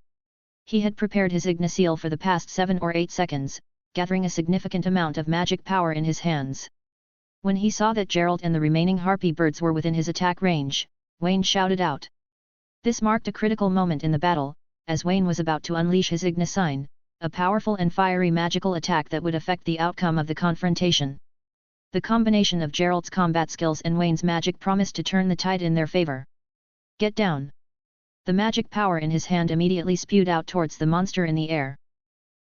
He had prepared his Igniseal for the past 7 or 8 seconds, gathering a significant amount of magic power in his hands. When he saw that Geralt and the remaining harpy birds were within his attack range, Wayne shouted out. This marked a critical moment in the battle, as Wayne was about to unleash his Ignisign, a powerful and fiery magical attack that would affect the outcome of the confrontation. The combination of Geralt's combat skills and Wayne's magic promised to turn the tide in their favor. Get down! The magic power in his hand immediately spewed out towards the monster in the air.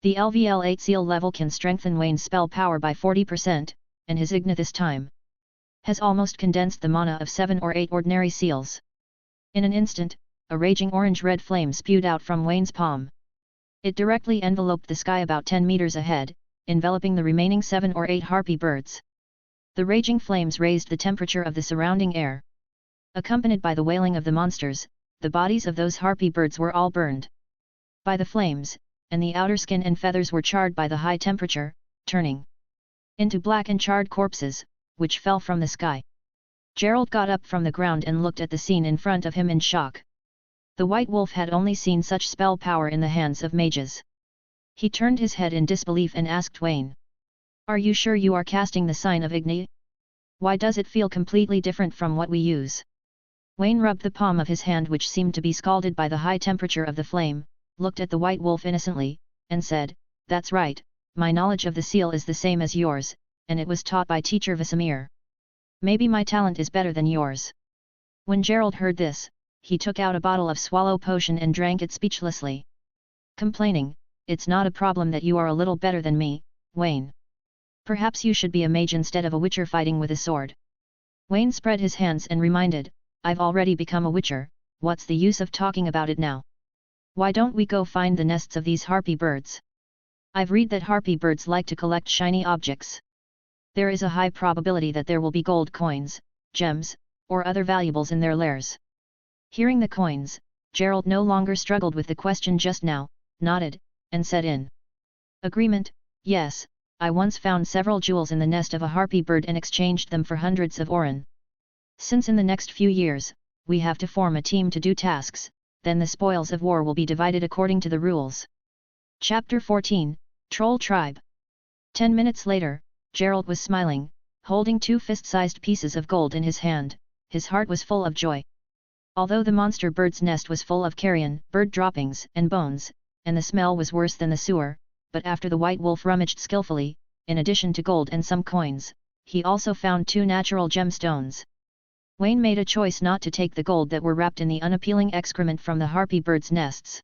The LVL8 seal level can strengthen Wayne's spell power by 40%, and his Igni this time has almost condensed the mana of 7 or 8 ordinary seals. In an instant, a raging orange-red flame spewed out from Wayne's palm. It directly enveloped the sky about 10 meters ahead, enveloping the remaining 7 or 8 harpy birds. The raging flames raised the temperature of the surrounding air. Accompanied by the wailing of the monsters, the bodies of those harpy birds were all burned by the flames, and the outer skin and feathers were charred by the high temperature, turning into black and charred corpses, which fell from the sky. Geralt got up from the ground and looked at the scene in front of him in shock. The White Wolf had only seen such spell power in the hands of mages. He turned his head in disbelief and asked Wayne, "Are you sure you are casting the sign of Igni? Why does it feel completely different from what we use?" Wayne rubbed the palm of his hand, which seemed to be scalded by the high temperature of the flame, looked at the White Wolf innocently, and said, "That's right, my knowledge of the seal is the same as yours, and it was taught by teacher Vesemir. Maybe my talent is better than yours." When Geralt heard this, he took out a bottle of swallow potion and drank it speechlessly. Complaining, "It's not a problem that you are a little better than me, Wayne. Perhaps you should be a mage instead of a witcher fighting with a sword." Wayne spread his hands and reminded, "I've already become a witcher, what's the use of talking about it now? Why don't we go find the nests of these harpy birds? I've read that harpy birds like to collect shiny objects. There is a high probability that there will be gold coins, gems, or other valuables in their lairs." Hearing the coins, Geralt no longer struggled with the question just now, nodded, and said in agreement, "Yes, I once found several jewels in the nest of a harpy bird and exchanged them for hundreds of oren. Since in the next few years, we have to form a team to do tasks, then the spoils of war will be divided according to the rules." Chapter 14, Troll Tribe. 10 minutes later, Geralt was smiling, holding 2 fist-sized pieces of gold in his hand. His heart was full of joy. Although the monster bird's nest was full of carrion, bird droppings, and bones, and the smell was worse than the sewer, but after the White Wolf rummaged skillfully, in addition to gold and some coins, he also found 2 natural gemstones. Wayne made a choice not to take the gold that were wrapped in the unappealing excrement from the harpy birds' nests.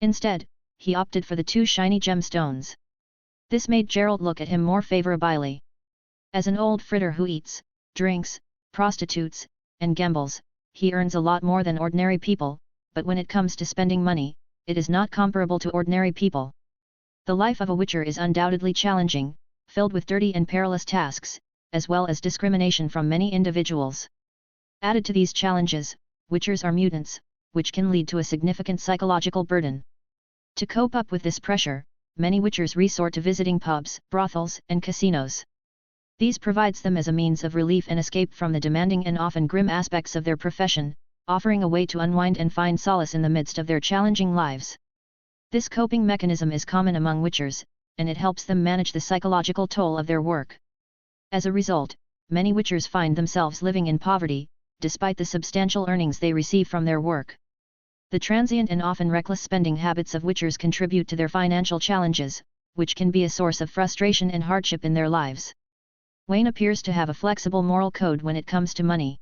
Instead, he opted for the 2 shiny gemstones. This made Geralt look at him more favorably. As an old fritter who eats, drinks, prostitutes, and gambles, he earns a lot more than ordinary people, but when it comes to spending money, it is not comparable to ordinary people. The life of a witcher is undoubtedly challenging, filled with dirty and perilous tasks, as well as discrimination from many individuals. Added to these challenges, witchers are mutants, which can lead to a significant psychological burden. To cope up with this pressure, many witchers resort to visiting pubs, brothels, and casinos. These provides them as a means of relief and escape from the demanding and often grim aspects of their profession, offering a way to unwind and find solace in the midst of their challenging lives. This coping mechanism is common among witchers, and it helps them manage the psychological toll of their work. As a result, many witchers find themselves living in poverty, despite the substantial earnings they receive from their work. The transient and often reckless spending habits of witchers contribute to their financial challenges, which can be a source of frustration and hardship in their lives. Wayne appears to have a flexible moral code when it comes to money.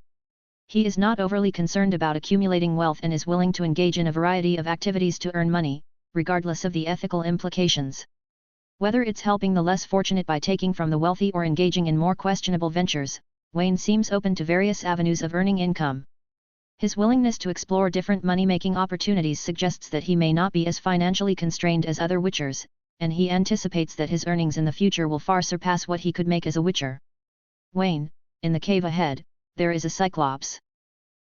He is not overly concerned about accumulating wealth and is willing to engage in a variety of activities to earn money, regardless of the ethical implications. Whether it's helping the less fortunate by taking from the wealthy or engaging in more questionable ventures, Wayne seems open to various avenues of earning income. His willingness to explore different money-making opportunities suggests that he may not be as financially constrained as other witchers, and he anticipates that his earnings in the future will far surpass what he could make as a witcher. Wayne, in the cave ahead, there is a cyclops.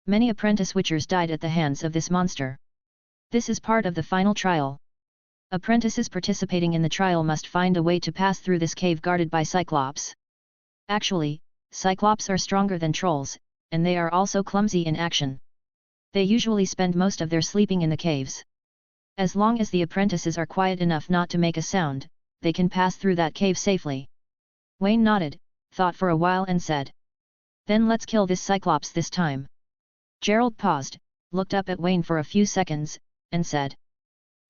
Many apprentice witchers died at the hands of this monster. This is part of the final trial. Apprentices participating in the trial must find a way to pass through this cave guarded by cyclops. Actually, cyclops are stronger than trolls, and they are also clumsy in action. They usually spend most of their sleeping in the caves. As long as the apprentices are quiet enough not to make a sound, they can pass through that cave safely. Wayne nodded, thought for a while and said, "Then let's kill this cyclops this time." Geralt paused, looked up at Wayne for a few seconds, and said,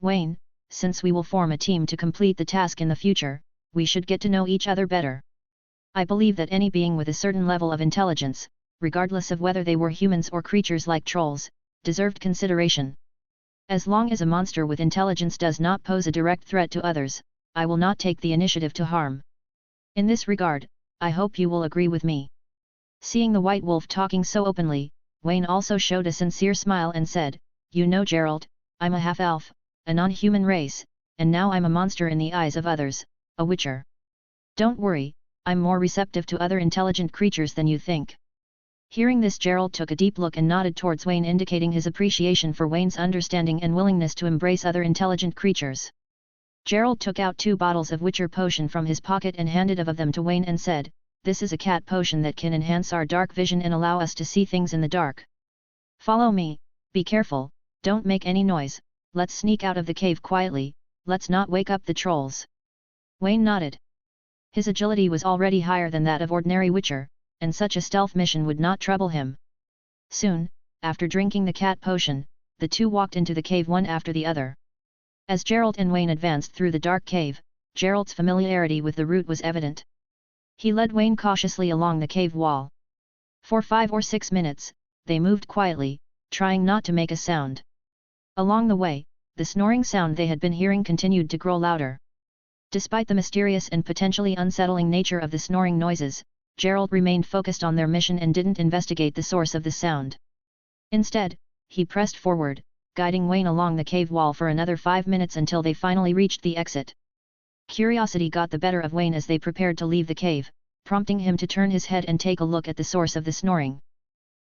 "Wayne, since we will form a team to complete the task in the future, we should get to know each other better. I believe that any being with a certain level of intelligence, regardless of whether they were humans or creatures like trolls, deserved consideration. As long as a monster with intelligence does not pose a direct threat to others, I will not take the initiative to harm. In this regard, I hope you will agree with me." Seeing the white wolf talking so openly, Wayne also showed a sincere smile and said, "You know Geralt, I'm a half-elf, a non-human race, and now I'm a monster in the eyes of others, a witcher. Don't worry, I'm more receptive to other intelligent creatures than you think." Hearing this, Geralt took a deep look and nodded towards Wayne, indicating his appreciation for Wayne's understanding and willingness to embrace other intelligent creatures. Geralt took out 2 bottles of Witcher potion from his pocket and handed of them to Wayne and said, "This is a cat potion that can enhance our dark vision and allow us to see things in the dark. Follow me, be careful, don't make any noise, let's sneak out of the cave quietly, let's not wake up the trolls." Wayne nodded. His agility was already higher than that of ordinary Witcher, and such a stealth mission would not trouble him. Soon, after drinking the cat potion, the two walked into the cave one after the other. As Geralt and Wayne advanced through the dark cave, Geralt's familiarity with the route was evident. He led Wayne cautiously along the cave wall. For 5 or 6 minutes, they moved quietly, trying not to make a sound. Along the way, the snoring sound they had been hearing continued to grow louder. Despite the mysterious and potentially unsettling nature of the snoring noises, Geralt remained focused on their mission and didn't investigate the source of the sound. Instead, he pressed forward, guiding Wayne along the cave wall for another 5 minutes until they finally reached the exit. Curiosity got the better of Wayne as they prepared to leave the cave, prompting him to turn his head and take a look at the source of the snoring.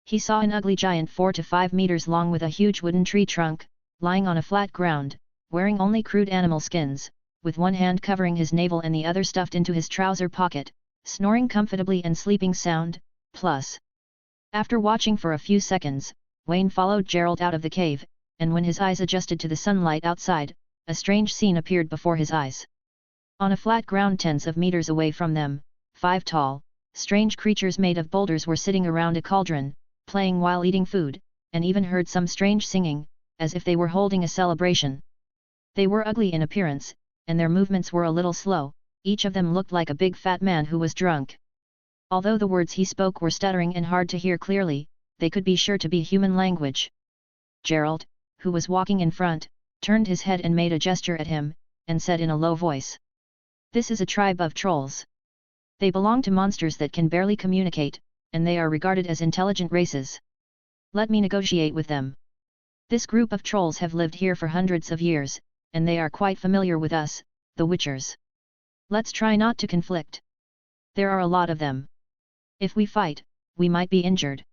He saw an ugly giant 4 to 5 meters long with a huge wooden tree trunk, lying on a flat ground, wearing only crude animal skins, with one hand covering his navel and the other stuffed into his trouser pocket, snoring comfortably and sleeping sound, plus. After watching for a few seconds, Wayne followed Geralt out of the cave, and when his eyes adjusted to the sunlight outside, a strange scene appeared before his eyes. On a flat ground tens of meters away from them, 5 tall, strange creatures made of boulders were sitting around a cauldron, playing while eating food, and even heard some strange singing, as if they were holding a celebration. They were ugly in appearance, and their movements were a little slow, each of them looked like a big fat man who was drunk. Although the words he spoke were stuttering and hard to hear clearly, they could be sure to be human language. Geralt, who was walking in front, turned his head and made a gesture at him, and said in a low voice, "This is a tribe of trolls. They belong to monsters that can barely communicate, and they are regarded as intelligent races. Let me negotiate with them. This group of trolls have lived here for hundreds of years, and they are quite familiar with us, the Witchers. Let's try not to conflict. There are a lot of them. If we fight, we might be injured."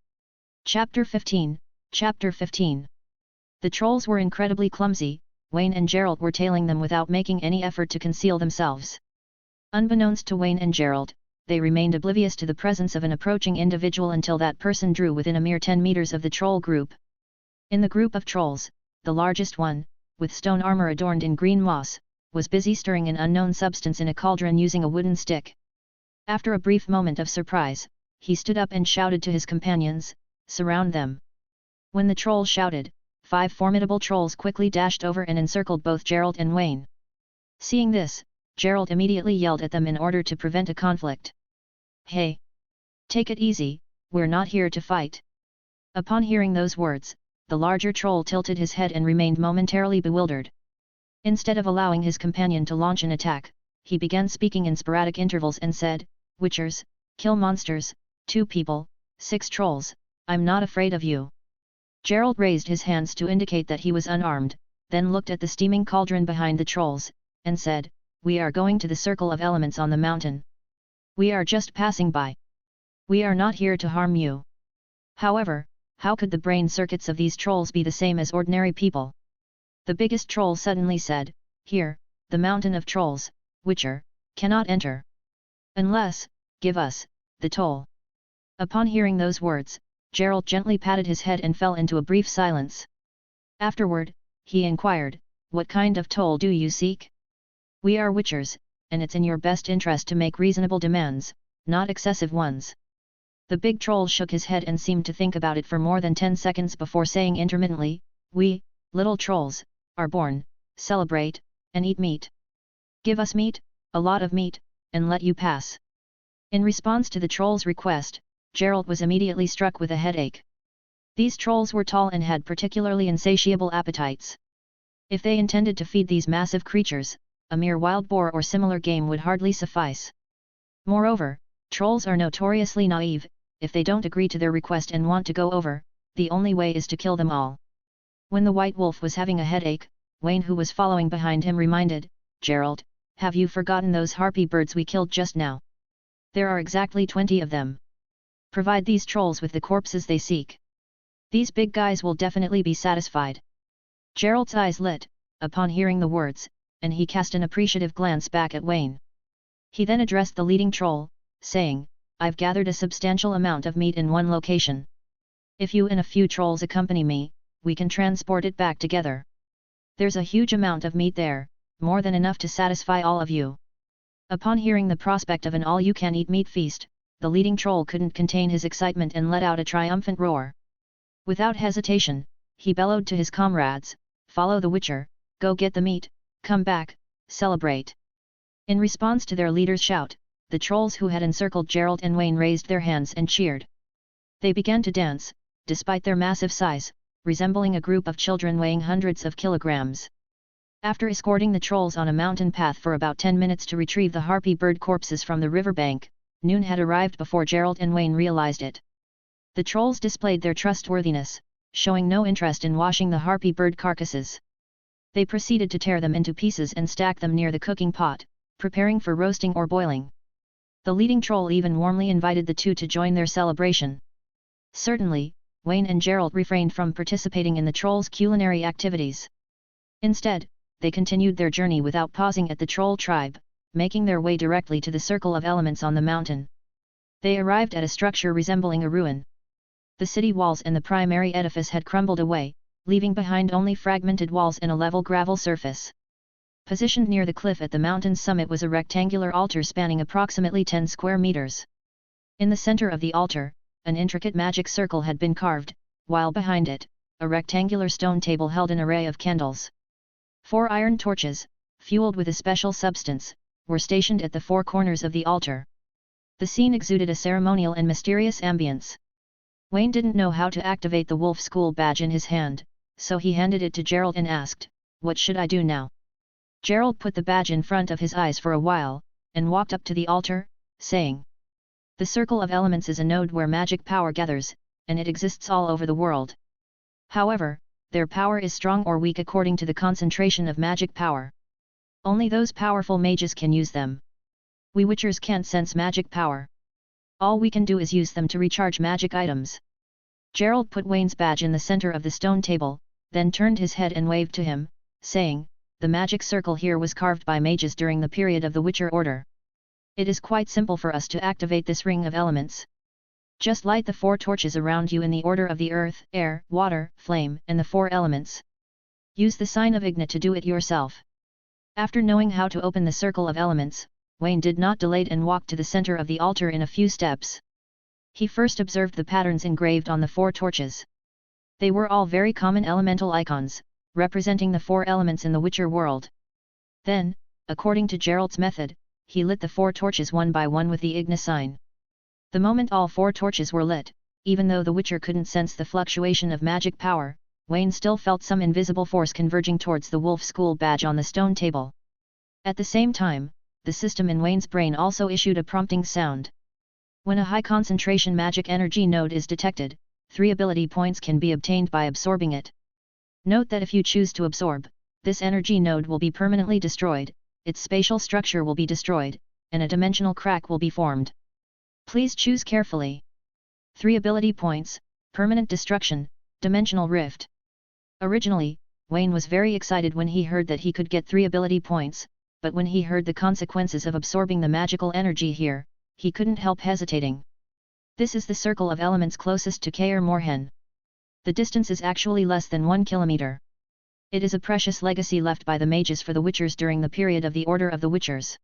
Chapter 15. Chapter 15. The trolls were incredibly clumsy. Wayne and Geralt were tailing them without making any effort to conceal themselves. Unbeknownst to Wayne and Geralt, they remained oblivious to the presence of an approaching individual until that person drew within a mere 10 meters of the troll group. In the group of trolls, the largest one, with stone armor adorned in green moss, was busy stirring an unknown substance in a cauldron using a wooden stick. After a brief moment of surprise, he stood up and shouted to his companions, "Surround them." When the troll shouted, 5 formidable trolls quickly dashed over and encircled both Geralt and Wayne. Seeing this, Geralt immediately yelled at them in order to prevent a conflict. "Hey! Take it easy, we're not here to fight." Upon hearing those words, the larger troll tilted his head and remained momentarily bewildered. Instead of allowing his companion to launch an attack, he began speaking in sporadic intervals and said, "Witchers, kill monsters, 2 people, 6 trolls, I'm not afraid of you." Geralt raised his hands to indicate that he was unarmed, then looked at the steaming cauldron behind the trolls, and said, "We are going to the circle of elements on the mountain. We are just passing by. We are not here to harm you." However, how could the brain circuits of these trolls be the same as ordinary people? The biggest troll suddenly said, "Here, the mountain of trolls, Witcher, cannot enter. Unless, give us, the toll." Upon hearing those words, Geralt gently patted his head and fell into a brief silence. Afterward, he inquired, "What kind of toll do you seek?" "We are Witchers, and it's in your best interest to make reasonable demands, not excessive ones." The big troll shook his head and seemed to think about it for more than 10 seconds before saying intermittently, "We, little trolls, are born, celebrate, and eat meat. Give us meat, a lot of meat, and let you pass." In response to the troll's request, Geralt was immediately struck with a headache. These trolls were tall and had particularly insatiable appetites. If they intended to feed these massive creatures, a mere wild boar or similar game would hardly suffice. Moreover, trolls are notoriously naive, if they don't agree to their request and want to go over, the only way is to kill them all. When the white wolf was having a headache, Wayne, who was following behind him, reminded, "Geralt, have you forgotten those harpy birds we killed just now? There are exactly 20 of them. Provide these trolls with the corpses they seek. These big guys will definitely be satisfied." Geralt's eyes lit, upon hearing the words, and he cast an appreciative glance back at Wayne. He then addressed the leading troll, saying, "I've gathered a substantial amount of meat in one location. If you and a few trolls accompany me, we can transport it back together. There's a huge amount of meat there, more than enough to satisfy all of you." Upon hearing the prospect of an all-you-can-eat meat feast, the leading troll couldn't contain his excitement and let out a triumphant roar. Without hesitation, he bellowed to his comrades, "Follow the Witcher, go get the meat, come back, celebrate." In response to their leader's shout, the trolls who had encircled Geralt and Wayne raised their hands and cheered. They began to dance, despite their massive size, resembling a group of children weighing hundreds of kilograms. After escorting the trolls on a mountain path for about 10 minutes to retrieve the harpy bird corpses from the riverbank, noon had arrived before Geralt and Wayne realized it. The trolls displayed their trustworthiness, showing no interest in washing the harpy bird carcasses. They proceeded to tear them into pieces and stack them near the cooking pot, preparing for roasting or boiling. The leading troll even warmly invited the two to join their celebration. Certainly, Wayne and Geralt refrained from participating in the trolls' culinary activities. Instead, they continued their journey without pausing at the troll tribe, making their way directly to the circle of elements on the mountain. They arrived at a structure resembling a ruin. The city walls and the primary edifice had crumbled away, leaving behind only fragmented walls and a level gravel surface. Positioned near the cliff at the mountain's summit was a rectangular altar spanning approximately 10 square meters. In the center of the altar, an intricate magic circle had been carved, while behind it, a rectangular stone table held an array of candles. 4 iron torches, fueled with a special substance, were stationed at the 4 corners of the altar. The scene exuded a ceremonial and mysterious ambience. Wayne didn't know how to activate the wolf school badge in his hand, so he handed it to Geralt and asked, "What should I do now?" Geralt put the badge in front of his eyes for a while, and walked up to the altar, saying, "The Circle of Elements is a node where magic power gathers, and it exists all over the world. However, their power is strong or weak according to the concentration of magic power. Only those powerful mages can use them. We Witchers can't sense magic power. All we can do is use them to recharge magic items." Geralt put Wayne's badge in the center of the stone table, then turned his head and waved to him, saying, "The magic circle here was carved by mages during the period of the Witcher Order. It is quite simple for us to activate this ring of elements. Just light the 4 torches around you in the order of the earth, air, water, flame, and the 4 elements. Use the sign of ignite to do it yourself." After knowing how to open the circle of elements, Wayne did not delay and walked to the center of the altar in a few steps. He first observed the patterns engraved on the 4 torches. They were all very common elemental icons, representing the 4 elements in the Witcher world. Then, according to Geralt's method, he lit the 4 torches one by one with the Igna sign. The moment all 4 torches were lit, even though the Witcher couldn't sense the fluctuation of magic power, Wayne still felt some invisible force converging towards the wolf school badge on the stone table. At the same time, the system in Wayne's brain also issued a prompting sound. When a high concentration magic energy node is detected, 3 ability points can be obtained by absorbing it. Note that if you choose to absorb, this energy node will be permanently destroyed, its spatial structure will be destroyed, and a dimensional crack will be formed. Please choose carefully. 3 ability points, permanent destruction, dimensional rift. Originally, Wayne was very excited when he heard that he could get 3 ability points, but when he heard the consequences of absorbing the magical energy here, he couldn't help hesitating. This is the circle of elements closest to Kaer Morhen. The distance is actually less than 1 kilometer. It is a precious legacy left by the mages for the Witchers during the period of the Order of the Witchers.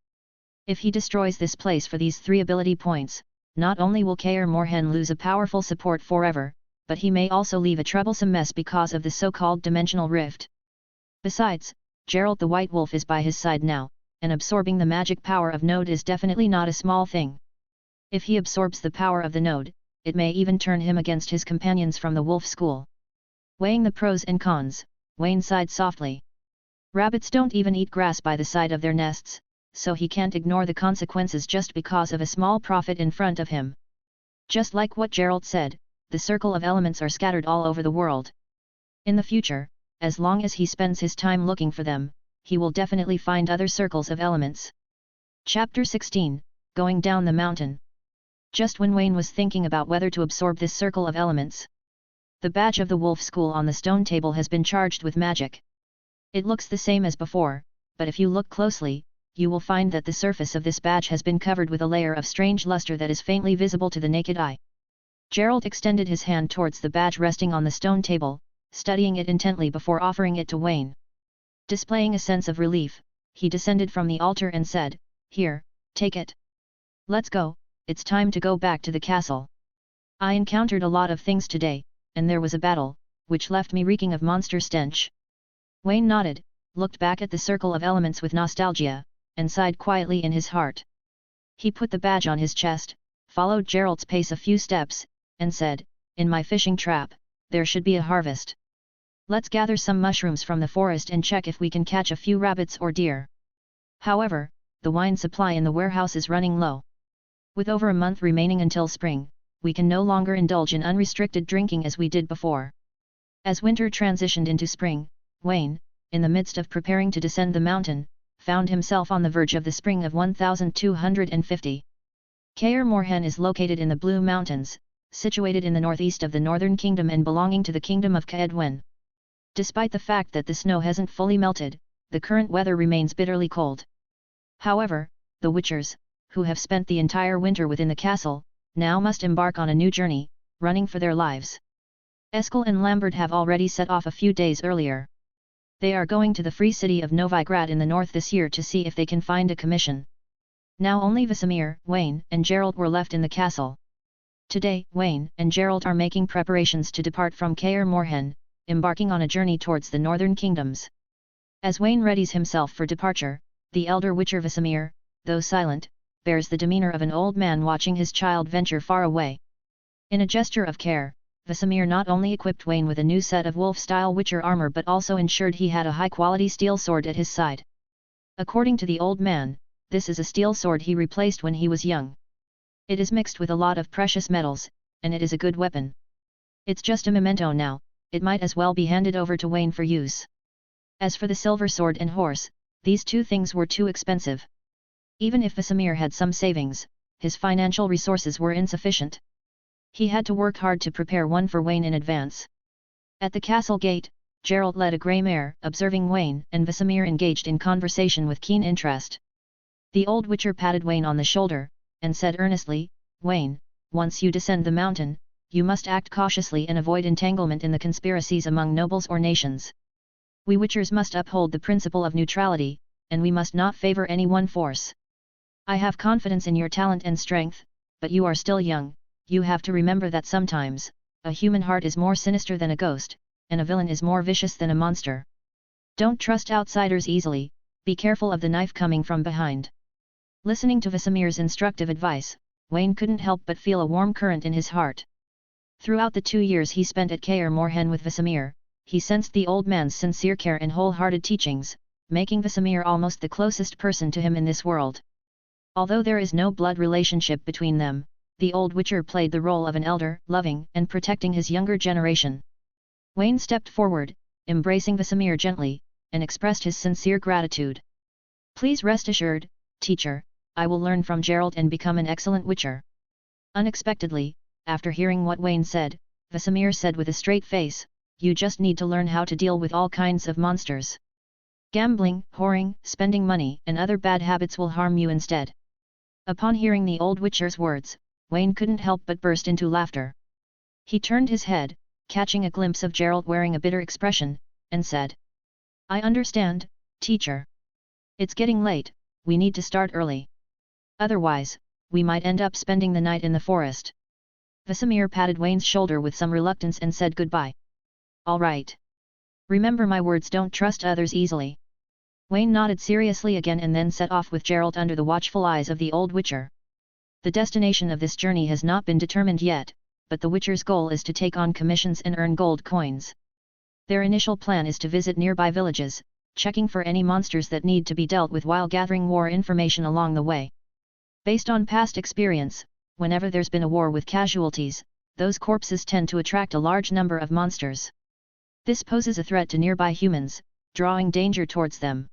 If he destroys this place for these 3 ability points, not only will Kaer Morhen lose a powerful support forever, but he may also leave a troublesome mess because of the so-called dimensional rift. Besides, Geralt the White Wolf is by his side now, and absorbing the magic power of node is definitely not a small thing. If he absorbs the power of the node, it may even turn him against his companions from the wolf school. Weighing the pros and cons, Wayne sighed softly. Rabbits don't even eat grass by the side of their nests, so he can't ignore the consequences just because of a small profit in front of him. Just like what Geralt said, the circle of elements are scattered all over the world. In the future, as long as he spends his time looking for them, he will definitely find other circles of elements. Chapter 16, Going Down the Mountain. Just when Wayne was thinking about whether to absorb this circle of elements, the badge of the wolf school on the stone table has been charged with magic. It looks the same as before, but if you look closely, you will find that the surface of this badge has been covered with a layer of strange luster that is faintly visible to the naked eye. Geralt extended his hand towards the badge resting on the stone table, studying it intently before offering it to Wayne. Displaying a sense of relief, he descended from the altar and said, "Here, take it. Let's go, it's time to go back to the castle. I encountered a lot of things today, and there was a battle, which left me reeking of monster stench." Wayne nodded, looked back at the circle of elements with nostalgia, and sighed quietly in his heart. He put the badge on his chest, followed Geralt's pace a few steps, and said, "In my fishing trap, there should be a harvest. Let's gather some mushrooms from the forest and check if we can catch a few rabbits or deer. However, the wine supply in the warehouse is running low. With over a month remaining until spring, we can no longer indulge in unrestricted drinking as we did before." As winter transitioned into spring, Wayne, in the midst of preparing to descend the mountain, found himself on the verge of the spring of 1250. Kaer Morhen is located in the Blue Mountains, situated in the northeast of the Northern Kingdom and belonging to the Kingdom of Quen. Despite the fact that the snow hasn't fully melted, the current weather remains bitterly cold. However, the Witchers, who have spent the entire winter within the castle, now must embark on a new journey, running for their lives. Eskel and Lambert have already set off a few days earlier. They are going to the free city of Novigrad in the north this year to see if they can find a commission. Now only Vesemir, Wayne, and Geralt were left in the castle. Today, Wayne and Geralt are making preparations to depart from Kaer Morhen, embarking on a journey towards the northern kingdoms. As Wayne readies himself for departure, the elder Witcher Vesemir, though silent, bears the demeanor of an old man watching his child venture far away. In a gesture of care, Vesemir not only equipped Wayne with a new set of wolf-style Witcher armor but also ensured he had a high-quality steel sword at his side. According to the old man, this is a steel sword he replaced when he was young. It is mixed with a lot of precious metals, and it is a good weapon. It's just a memento now, it might as well be handed over to Wayne for use. As for the silver sword and horse, these two things were too expensive. Even if Vesemir had some savings, his financial resources were insufficient. He had to work hard to prepare one for Wayne in advance. At the castle gate, Geralt led a grey mare, observing Wayne and Vesemir engaged in conversation with keen interest. The old Witcher patted Wayne on the shoulder, and said earnestly, "Wayne, once you descend the mountain, you must act cautiously and avoid entanglement in the conspiracies among nobles or nations. We Witchers must uphold the principle of neutrality, and we must not favor any one force. I have confidence in your talent and strength, but you are still young. You have to remember that sometimes, a human heart is more sinister than a ghost, and a villain is more vicious than a monster. Don't trust outsiders easily, be careful of the knife coming from behind." Listening to Vesemir's instructive advice, Wayne couldn't help but feel a warm current in his heart. Throughout the 2 years he spent at Kaer Morhen with Vesemir, he sensed the old man's sincere care and wholehearted teachings, making Vesemir almost the closest person to him in this world. Although there is no blood relationship between them, the old Witcher played the role of an elder, loving and protecting his younger generation. Wayne stepped forward, embracing Vesemir gently, and expressed his sincere gratitude. "Please rest assured, teacher, I will learn from Geralt and become an excellent Witcher." Unexpectedly, after hearing what Wayne said, Vesemir said with a straight face, "You just need to learn how to deal with all kinds of monsters. Gambling, whoring, spending money and other bad habits will harm you instead." Upon hearing the old Witcher's words, Wayne couldn't help but burst into laughter. He turned his head, catching a glimpse of Geralt wearing a bitter expression, and said, "I understand, teacher. It's getting late, we need to start early. Otherwise, we might end up spending the night in the forest." Vesemir patted Wayne's shoulder with some reluctance and said goodbye. "All right. Remember my words, don't trust others easily." Wayne nodded seriously again and then set off with Geralt under the watchful eyes of the old Witcher. The destination of this journey has not been determined yet, but the Witcher's goal is to take on commissions and earn gold coins. Their initial plan is to visit nearby villages, checking for any monsters that need to be dealt with while gathering war information along the way. Based on past experience, whenever there's been a war with casualties, those corpses tend to attract a large number of monsters. This poses a threat to nearby humans, drawing danger towards them.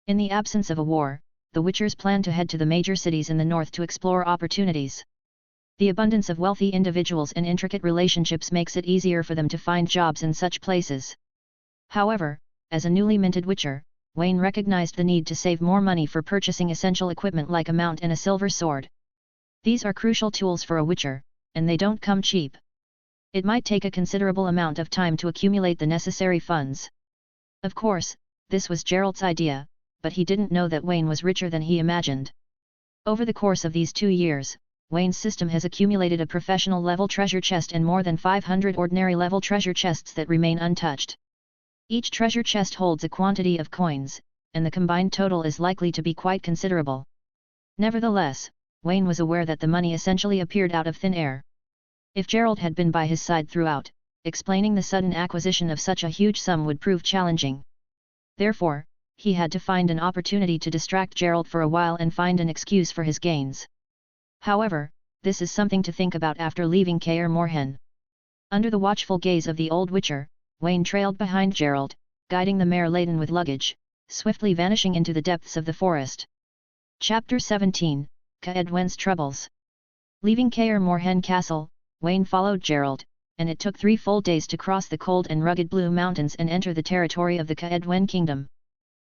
In the absence of a war, the Witchers plan to head to the major cities in the north to explore opportunities. The abundance of wealthy individuals and intricate relationships makes it easier for them to find jobs in such places. However, as a newly minted Witcher, Wayne recognized the need to save more money for purchasing essential equipment like a mount and a silver sword. These are crucial tools for a Witcher, and they don't come cheap. It might take a considerable amount of time to accumulate the necessary funds. Of course, this was Geralt's idea, but he didn't know that Wayne was richer than he imagined. Over the course of these 2 years, Wayne's system has accumulated a professional-level treasure chest and more than 500 ordinary-level treasure chests that remain untouched. Each treasure chest holds a quantity of coins, and the combined total is likely to be quite considerable. Nevertheless, Wayne was aware that the money essentially appeared out of thin air. If Geralt had been by his side throughout, explaining the sudden acquisition of such a huge sum would prove challenging. Therefore, he had to find an opportunity to distract Geralt for a while and find an excuse for his gains. However, this is something to think about after leaving Kaer Morhen. Under the watchful gaze of the old Witcher, Wayne trailed behind Geralt, guiding the mare laden with luggage, swiftly vanishing into the depths of the forest. Chapter 17, Quen Troubles. Leaving Kaer Morhen Castle, Wayne followed Geralt, and it took 3 full days to cross the cold and rugged Blue Mountains and enter the territory of the Quen Kingdom.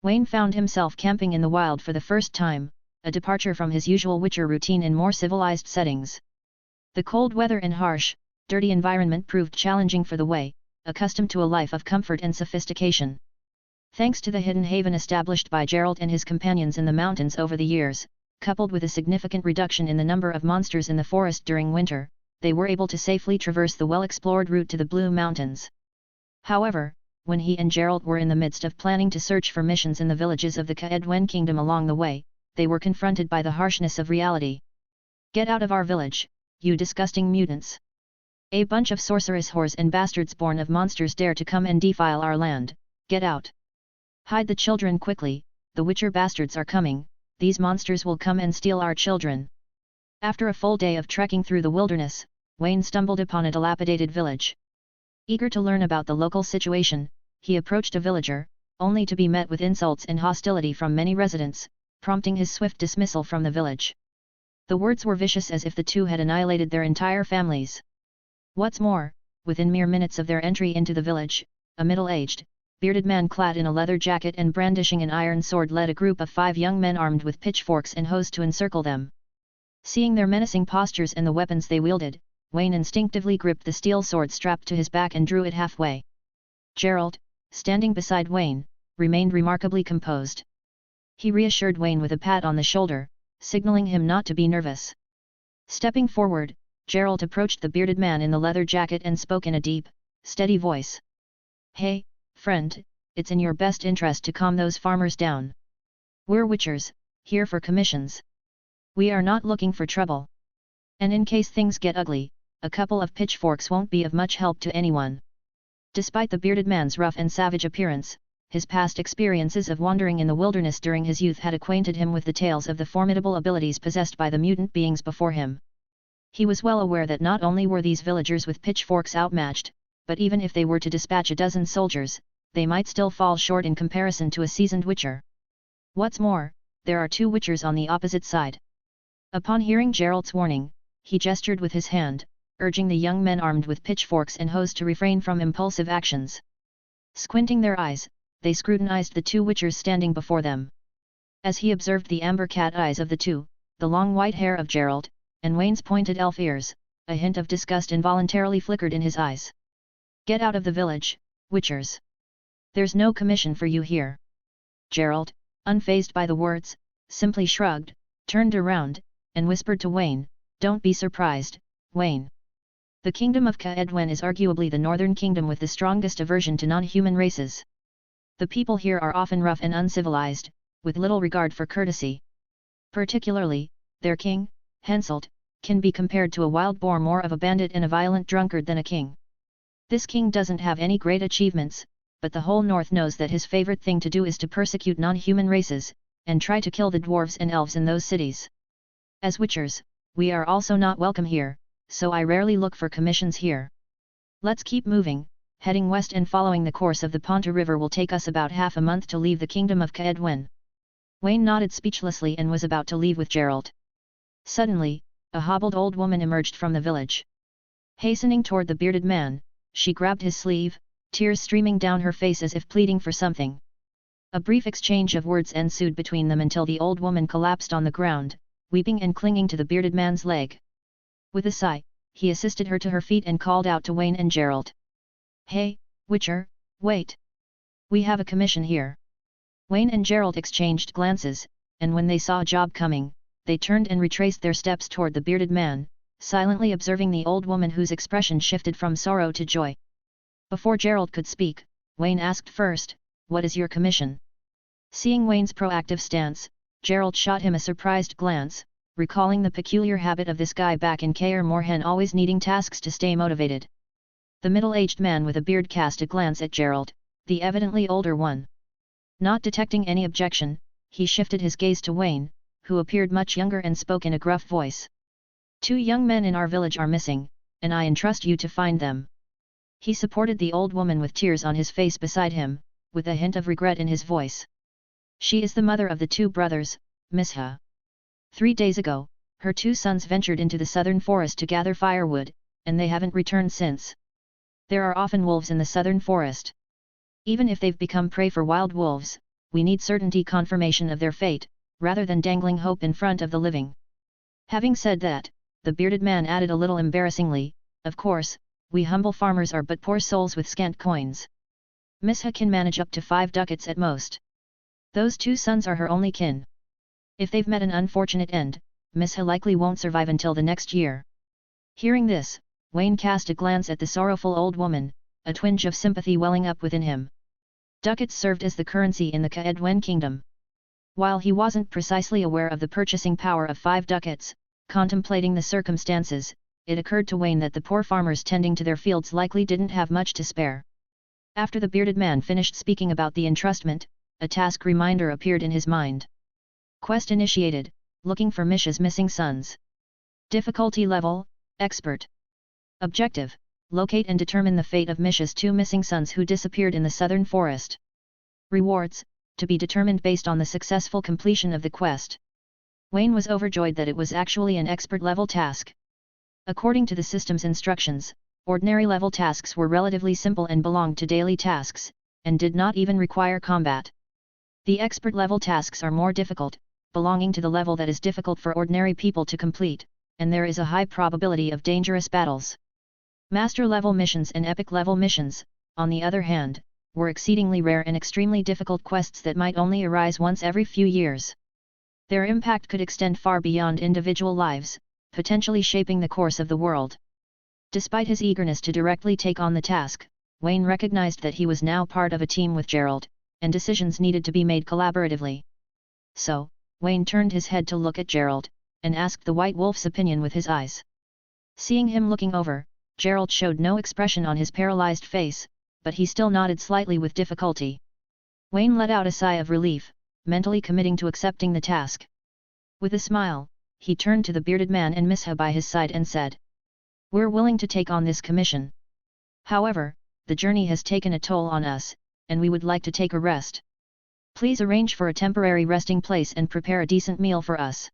Wayne found himself camping in the wild for the first time, a departure from his usual Witcher routine in more civilized settings. The cold weather and harsh, dirty environment proved challenging for the Way, accustomed to a life of comfort and sophistication. Thanks to the hidden haven established by Geralt and his companions in the mountains over the years, coupled with a significant reduction in the number of monsters in the forest during winter, they were able to safely traverse the well-explored route to the Blue Mountains. However, when he and Geralt were in the midst of planning to search for missions in the villages of the Quen Kingdom along the way, they were confronted by the harshness of reality. "Get out of our village, you disgusting mutants! A bunch of sorceress whores and bastards born of monsters dare to come and defile our land, get out! Hide the children quickly, the Witcher bastards are coming, these monsters will come and steal our children." After a full day of trekking through the wilderness, Wayne stumbled upon a dilapidated village. Eager to learn about the local situation, he approached a villager, only to be met with insults and hostility from many residents, prompting his swift dismissal from the village. The words were vicious as if the two had annihilated their entire families. What's more, within mere minutes of their entry into the village, a middle-aged, bearded man clad in a leather jacket and brandishing an iron sword led a group of 5 young men armed with pitchforks and hoes to encircle them. Seeing their menacing postures and the weapons they wielded, Wayne instinctively gripped the steel sword strapped to his back and drew it halfway. Geralt, standing beside Wayne, remained remarkably composed. He reassured Wayne with a pat on the shoulder, signaling him not to be nervous. Stepping forward, Geralt approached the bearded man in the leather jacket and spoke in a deep, steady voice. "Hey, friend, it's in your best interest to calm those farmers down. We're Witchers, here for commissions. We are not looking for trouble. And in case things get ugly, a couple of pitchforks won't be of much help to anyone." Despite the bearded man's rough and savage appearance, his past experiences of wandering in the wilderness during his youth had acquainted him with the tales of the formidable abilities possessed by the mutant beings before him. He was well aware that not only were these villagers with pitchforks outmatched, but even if they were to dispatch a dozen soldiers, they might still fall short in comparison to a seasoned Witcher. What's more, there are 2 Witchers on the opposite side. Upon hearing Geralt's warning, he gestured with his hand, urging the young men armed with pitchforks and hoes to refrain from impulsive actions. Squinting their eyes, they scrutinized the 2 Witchers standing before them. As he observed the amber cat eyes of the 2, the long white hair of Geralt, and Wayne's pointed elf ears, a hint of disgust involuntarily flickered in his eyes. "Get out of the village, Witchers! There's no commission for you here." Geralt, unfazed by the words, simply shrugged, turned around, and whispered to Wayne, "Don't be surprised, Wayne. The kingdom of Quen is arguably the northern kingdom with the strongest aversion to non-human races. The people here are often rough and uncivilized, with little regard for courtesy. Particularly, their king, Henselt, can be compared to a wild boar, more of a bandit and a violent drunkard than a king. This king doesn't have any great achievements, but the whole north knows that his favorite thing to do is to persecute non-human races, and try to kill the dwarves and elves in those cities. As Witchers, we are also not welcome here, so I rarely look for commissions here. Let's keep moving, heading west and following the course of the Ponta River will take us about half a month to leave the kingdom of Quen. Wayne nodded speechlessly and was about to leave with Geralt. Suddenly, a hobbled old woman emerged from the village. Hastening toward the bearded man, she grabbed his sleeve, tears streaming down her face as if pleading for something. A brief exchange of words ensued between them until the old woman collapsed on the ground, weeping and clinging to the bearded man's leg. With a sigh, he assisted her to her feet and called out to Wayne and Geralt. "Hey, Witcher, wait! We have a commission here." Wayne and Geralt exchanged glances, and when they saw a job coming, they turned and retraced their steps toward the bearded man, silently observing the old woman whose expression shifted from sorrow to joy. Before Geralt could speak, Wayne asked first, "What is your commission?" Seeing Wayne's proactive stance, Geralt shot him a surprised glance, recalling the peculiar habit of this guy back in Kaer Morhen always needing tasks to stay motivated. The middle-aged man with a beard cast a glance at Geralt, the evidently older one. Not detecting any objection, he shifted his gaze to Wayne, who appeared much younger and spoke in a gruff voice. "2 young men in our village are missing, and I entrust you to find them." He supported the old woman with tears on his face beside him, with a hint of regret in his voice. "She is the mother of the 2 brothers, Misha. 3 days ago, her 2 sons ventured into the southern forest to gather firewood, and they haven't returned since. There are often wolves in the southern forest. Even if they've become prey for wild wolves, we need certainty confirmation of their fate, rather than dangling hope in front of the living." Having said that, the bearded man added a little embarrassingly, "Of course, we humble farmers are but poor souls with scant coins. Misha can manage up to 5 ducats at most. Those 2 sons are her only kin. If they've met an unfortunate end, Misha likely won't survive until the next year." Hearing this, Wayne cast a glance at the sorrowful old woman, a twinge of sympathy welling up within him. Ducats served as the currency in the Quen kingdom. While he wasn't precisely aware of the purchasing power of 5 ducats, contemplating the circumstances, it occurred to Wayne that the poor farmers tending to their fields likely didn't have much to spare. After the bearded man finished speaking about the entrustment, a task reminder appeared in his mind. Quest initiated, looking for Misha's missing sons. Difficulty level, Expert. Objective, locate and determine the fate of Misha's 2 missing sons who disappeared in the southern forest. Rewards, to be determined based on the successful completion of the quest. Wayne was overjoyed that it was actually an expert-level task. According to the system's instructions, ordinary-level tasks were relatively simple and belonged to daily tasks, and did not even require combat. The expert-level tasks are more difficult, belonging to the level that is difficult for ordinary people to complete, and there is a high probability of dangerous battles. Master-level missions and epic-level missions, on the other hand, were exceedingly rare and extremely difficult quests that might only arise once every few years. Their impact could extend far beyond individual lives, potentially shaping the course of the world. Despite his eagerness to directly take on the task, Wayne recognized that he was now part of a team with Geralt, and decisions needed to be made collaboratively. So, Wayne turned his head to look at Geralt, and asked the White Wolf's opinion with his eyes. Seeing him looking over, Geralt showed no expression on his paralyzed face, but he still nodded slightly with difficulty. Wayne let out a sigh of relief, mentally committing to accepting the task. With a smile, he turned to the bearded man and Misha by his side and said, "We're willing to take on this commission. However, the journey has taken a toll on us, and we would like to take a rest. Please arrange for a temporary resting place and prepare a decent meal for us.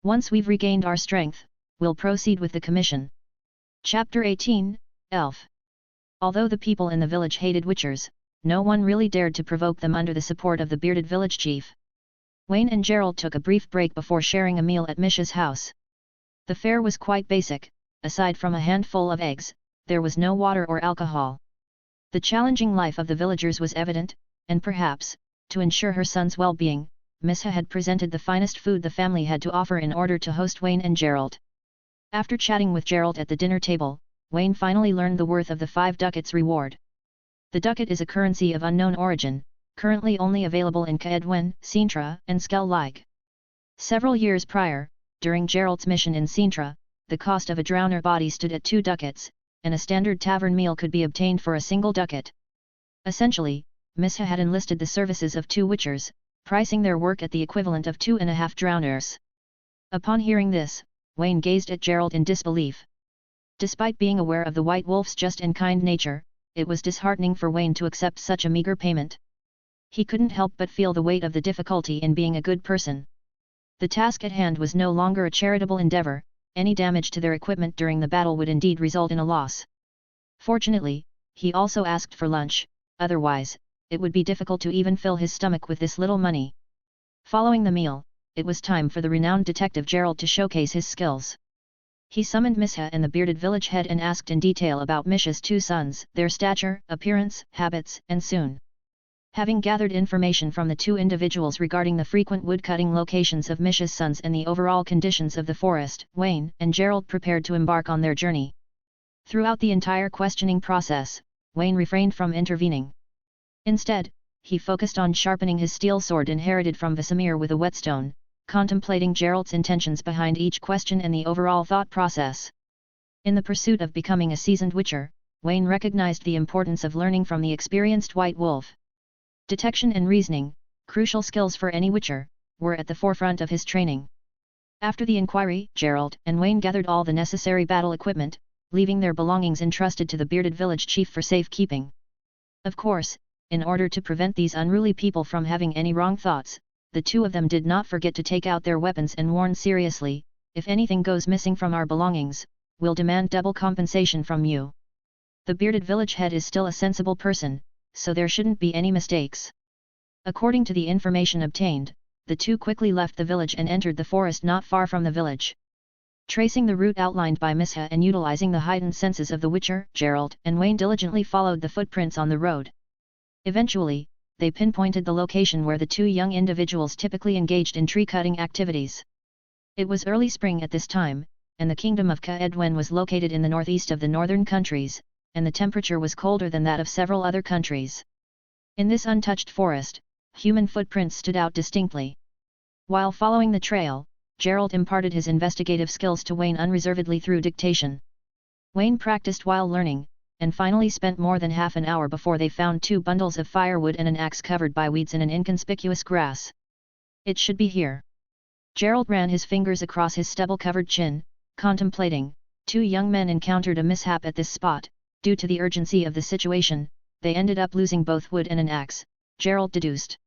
Once we've regained our strength, we'll proceed with the commission." Chapter 18, Elf. Although the people in the village hated witchers, no one really dared to provoke them under the support of the bearded village chief. Wayne and Geralt took a brief break before sharing a meal at Misha's house. The fare was quite basic, aside from a handful of eggs, there was no water or alcohol. The challenging life of the villagers was evident, and perhaps, to ensure her son's well-being, Misha had presented the finest food the family had to offer in order to host Wayne and Geralt. After chatting with Geralt at the dinner table, Wayne finally learned the worth of the 5 ducats reward. The ducat is a currency of unknown origin, currently only available in Quen, Sintra, and Skel-like. Several years prior, during Geralt's mission in Sintra, the cost of a drowner body stood at 2 ducats, and a standard tavern meal could be obtained for a single ducat. Essentially, Misha had enlisted the services of 2 witchers, pricing their work at the equivalent of 2.5 drowners. Upon hearing this, Wayne gazed at Geralt in disbelief. Despite being aware of the White Wolf's just and kind nature, it was disheartening for Wayne to accept such a meager payment. He couldn't help but feel the weight of the difficulty in being a good person. The task at hand was no longer a charitable endeavor, any damage to their equipment during the battle would indeed result in a loss. Fortunately, he also asked for lunch, otherwise, it would be difficult to even fill his stomach with this little money. Following the meal, it was time for the renowned detective Geralt to showcase his skills. He summoned Misha and the bearded village head and asked in detail about Misha's two sons, their stature, appearance, habits, and soon. Having gathered information from the two individuals regarding the frequent woodcutting locations of Misha's sons and the overall conditions of the forest, Wayne and Geralt prepared to embark on their journey. Throughout the entire questioning process, Wayne refrained from intervening. Instead, he focused on sharpening his steel sword inherited from Vesemir with a whetstone, contemplating Geralt's intentions behind each question and the overall thought process. In the pursuit of becoming a seasoned witcher, Wayne recognized the importance of learning from the experienced White Wolf. Detection and reasoning, crucial skills for any witcher, were at the forefront of his training. After the inquiry, Geralt and Wayne gathered all the necessary battle equipment, leaving their belongings entrusted to the bearded village chief for safekeeping. Of course, in order to prevent these unruly people from having any wrong thoughts, the two of them did not forget to take out their weapons and warn seriously, "If anything goes missing from our belongings, we'll demand double compensation from you." The bearded village head is still a sensible person, so there shouldn't be any mistakes. According to the information obtained, the two quickly left the village and entered the forest not far from the village. Tracing the route outlined by Misha and utilizing the heightened senses of the Witcher, Geralt and Wayne diligently followed the footprints on the road. Eventually, they pinpointed the location where the two young individuals typically engaged in tree-cutting activities. It was early spring at this time, and the kingdom of Kaer Morhen was located in the northeast of the northern countries, and the temperature was colder than that of several other countries. In this untouched forest, human footprints stood out distinctly. While following the trail, Geralt imparted his investigative skills to Wayne unreservedly through dictation. Wayne practiced while learning, and finally spent more than half an hour before they found 2 bundles of firewood and an axe covered by weeds in an inconspicuous grass. "It should be here." Geralt ran his fingers across his stubble-covered chin, contemplating. 2 young men encountered a mishap at this spot. Due to the urgency of the situation, they ended up losing both wood and an axe, Geralt deduced.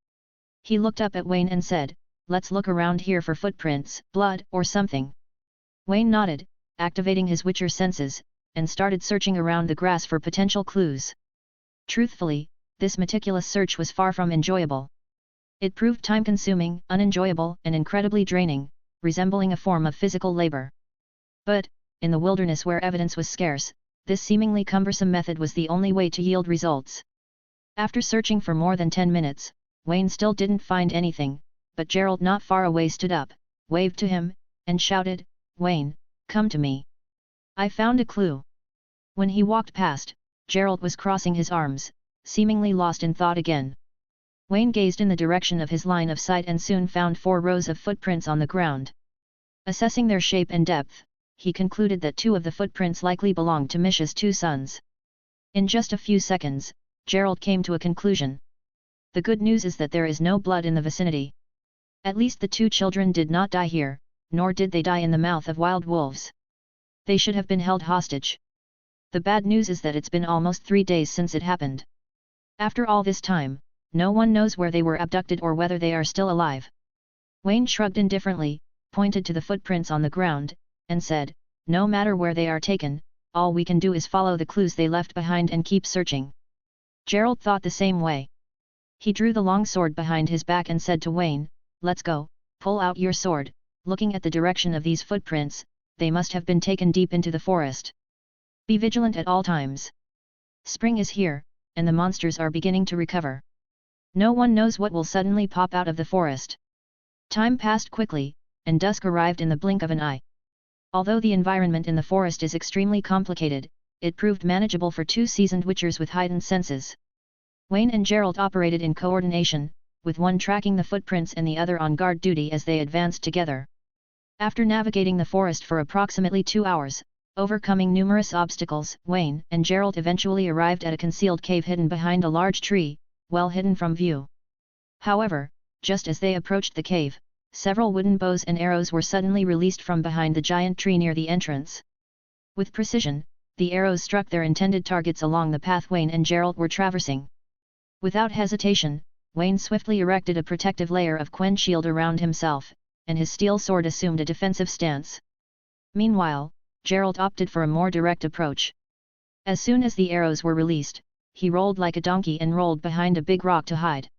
He looked up at Wayne and said, "Let's look around here for footprints, blood, or something." Wayne nodded, activating his Witcher senses, and started searching around the grass for potential clues. Truthfully, this meticulous search was far from enjoyable. It proved time-consuming, unenjoyable, and incredibly draining, resembling a form of physical labor. But, in the wilderness where evidence was scarce, this seemingly cumbersome method was the only way to yield results. After searching for more than 10 minutes, Wayne still didn't find anything, but Geralt not far away stood up, waved to him, and shouted, "Wayne, come to me. I found a clue." When he walked past, Geralt was crossing his arms, seemingly lost in thought again. Wayne gazed in the direction of his line of sight and soon found 4 rows of footprints on the ground. Assessing their shape and depth, he concluded that 2 of the footprints likely belonged to Misha's 2 sons. In just a few seconds, Geralt came to a conclusion. The good news is that there is no blood in the vicinity. At least the 2 children did not die here, nor did they die in the mouth of wild wolves. They should have been held hostage. The bad news is that it's been almost 3 days since it happened. After all this time, no one knows where they were abducted or whether they are still alive. Wayne shrugged indifferently, pointed to the footprints on the ground, and said, "No matter where they are taken, all we can do is follow the clues they left behind and keep searching." Geralt thought the same way. He drew the long sword behind his back and said to Wayne, "Let's go, pull out your sword." Looking at the direction of these footprints, they must have been taken deep into the forest. Be vigilant at all times. Spring is here, and the monsters are beginning to recover. No one knows what will suddenly pop out of the forest. Time passed quickly, and dusk arrived in the blink of an eye. Although the environment in the forest is extremely complicated, it proved manageable for 2 seasoned witchers with heightened senses. Wayne and Geralt operated in coordination, with one tracking the footprints and the other on guard duty as they advanced together. After navigating the forest for approximately 2 hours, overcoming numerous obstacles, Wayne and Geralt eventually arrived at a concealed cave hidden behind a large tree, well hidden from view. However, just as they approached the cave, several wooden bows and arrows were suddenly released from behind the giant tree near the entrance. With precision, the arrows struck their intended targets along the path Wayne and Geralt were traversing. Without hesitation, Wayne swiftly erected a protective layer of Quen shield around himself, and his steel sword assumed a defensive stance. Meanwhile, Geralt opted for a more direct approach. As soon as the arrows were released, he rolled like a donkey and rolled behind a big rock to hide.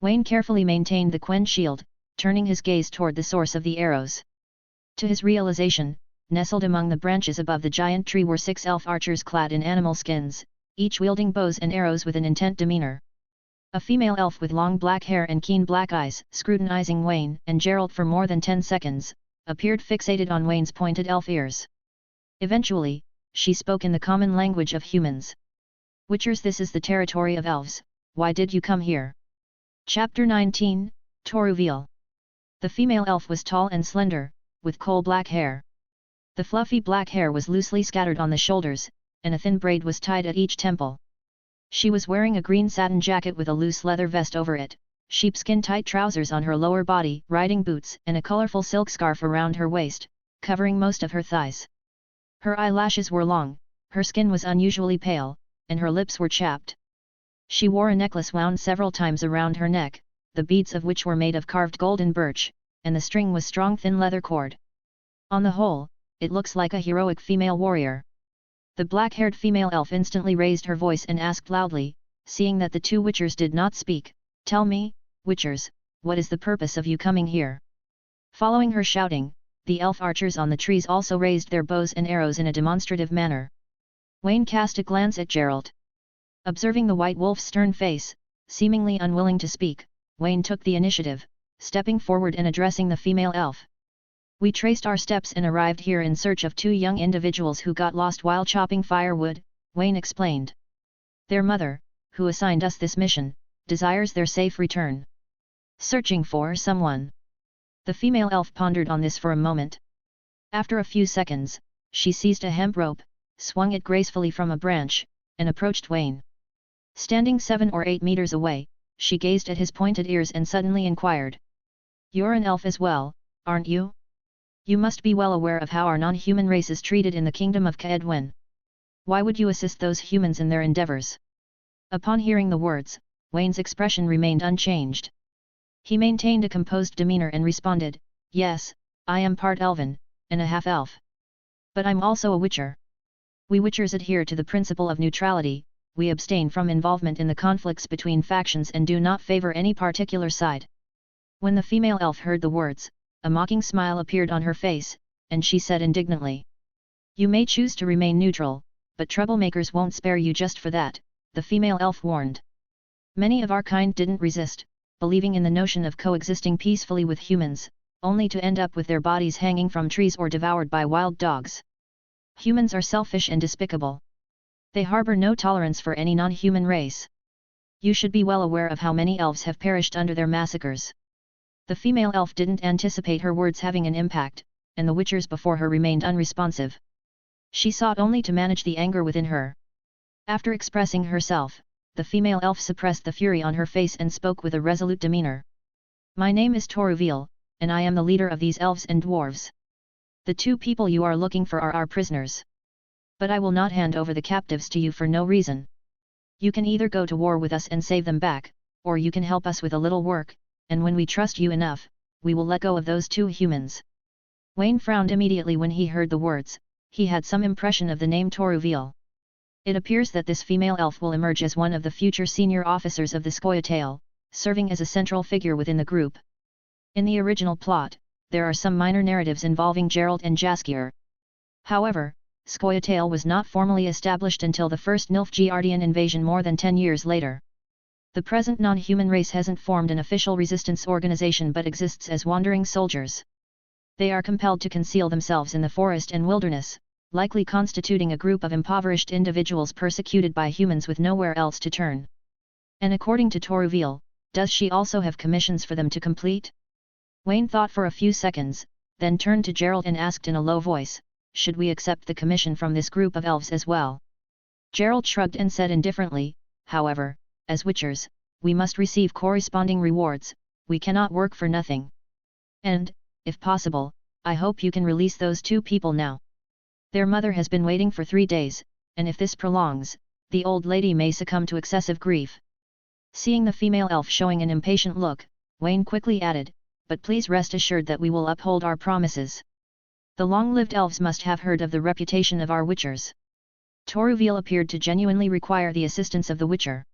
Wayne carefully maintained the Quen shield, turning his gaze toward the source of the arrows. To his realization, nestled among the branches above the giant tree were 6 elf archers clad in animal skins, each wielding bows and arrows with an intent demeanor. A female elf with long black hair and keen black eyes, scrutinizing Wayne and Geralt for more than 10 seconds, appeared fixated on Wayne's pointed elf ears. Eventually, she spoke in the common language of humans. "Witchers, this is the territory of elves, why did you come here?" Chapter 19, Toruviel. The female elf was tall and slender, with coal-black hair. The fluffy black hair was loosely scattered on the shoulders, and a thin braid was tied at each temple. She was wearing a green satin jacket with a loose leather vest over it, sheepskin-tight trousers on her lower body, riding boots, and a colorful silk scarf around her waist, covering most of her thighs. Her eyelashes were long, her skin was unusually pale, and her lips were chapped. She wore a necklace wound several times around her neck, the beads of which were made of carved gold and birch, and the string was strong thin leather cord. On the whole, it looks like a heroic female warrior. The black-haired female elf instantly raised her voice and asked loudly, seeing that the 2 witchers did not speak, "Tell me, witchers, what is the purpose of you coming here?" Following her shouting, the elf archers on the trees also raised their bows and arrows in a demonstrative manner. Wayne cast a glance at Geralt. Observing the white wolf's stern face, seemingly unwilling to speak, Wayne took the initiative, stepping forward and addressing the female elf. "We traced our steps and arrived here in search of 2 young individuals who got lost while chopping firewood," Wayne explained. "Their mother, who assigned us this mission, desires their safe return." "Searching for someone?" The female elf pondered on this for a moment. After a few seconds, she seized a hemp rope, swung it gracefully from a branch, and approached Wayne. Standing 7 or 8 meters away, she gazed at his pointed ears and suddenly inquired. "You're an elf as well, aren't you? You must be well aware of how our non-human race is treated in the kingdom of Quen. Why would you assist those humans in their endeavors?" Upon hearing the words, Wayne's expression remained unchanged. He maintained a composed demeanor and responded, "Yes, I am part Elven, and a half-elf. But I'm also a witcher. We witchers adhere to the principle of neutrality, we abstain from involvement in the conflicts between factions and do not favor any particular side." When the female elf heard the words, a mocking smile appeared on her face, and she said indignantly, "You may choose to remain neutral, but troublemakers won't spare you just for that," the female elf warned. "Many of our kind didn't resist, believing in the notion of coexisting peacefully with humans, only to end up with their bodies hanging from trees or devoured by wild dogs. Humans are selfish and despicable. They harbor no tolerance for any non-human race. You should be well aware of how many elves have perished under their massacres." The female elf didn't anticipate her words having an impact, and the witchers before her remained unresponsive. She sought only to manage the anger within her. After expressing herself, the female elf suppressed the fury on her face and spoke with a resolute demeanor. "My name is Toruviel, and I am the leader of these elves and dwarves. The 2 people you are looking for are our prisoners. But I will not hand over the captives to you for no reason. You can either go to war with us and save them back, or you can help us with a little work, and when we trust you enough, we will let go of those 2 humans." Wayne frowned immediately when he heard the words. He had some impression of the name Toruviel. It appears that this female elf will emerge as one of the future senior officers of the Scoia'tael, serving as a central figure within the group. In the original plot, there are some minor narratives involving Geralt and Jaskier. However, Scoia'tael was not formally established until the first Nilfgaardian invasion more than 10 years later. The present non-human race hasn't formed an official resistance organization but exists as wandering soldiers. They are compelled to conceal themselves in the forest and wilderness, likely constituting a group of impoverished individuals persecuted by humans with nowhere else to turn. And according to Toruviel, does she also have commissions for them to complete? Wayne thought for a few seconds, then turned to Geralt and asked in a low voice, "Should we accept the commission from this group of elves as well?" Geralt shrugged and said indifferently, "However, as witchers, we must receive corresponding rewards, we cannot work for nothing." And, if possible, I hope you can release those 2 people now. Their mother has been waiting for 3 days, and if this prolongs, the old lady may succumb to excessive grief." Seeing the female elf showing an impatient look, Wayne quickly added, "But please rest assured that we will uphold our promises. The long-lived elves must have heard of the reputation of our witchers." Toruviel appeared to genuinely require the assistance of the witcher.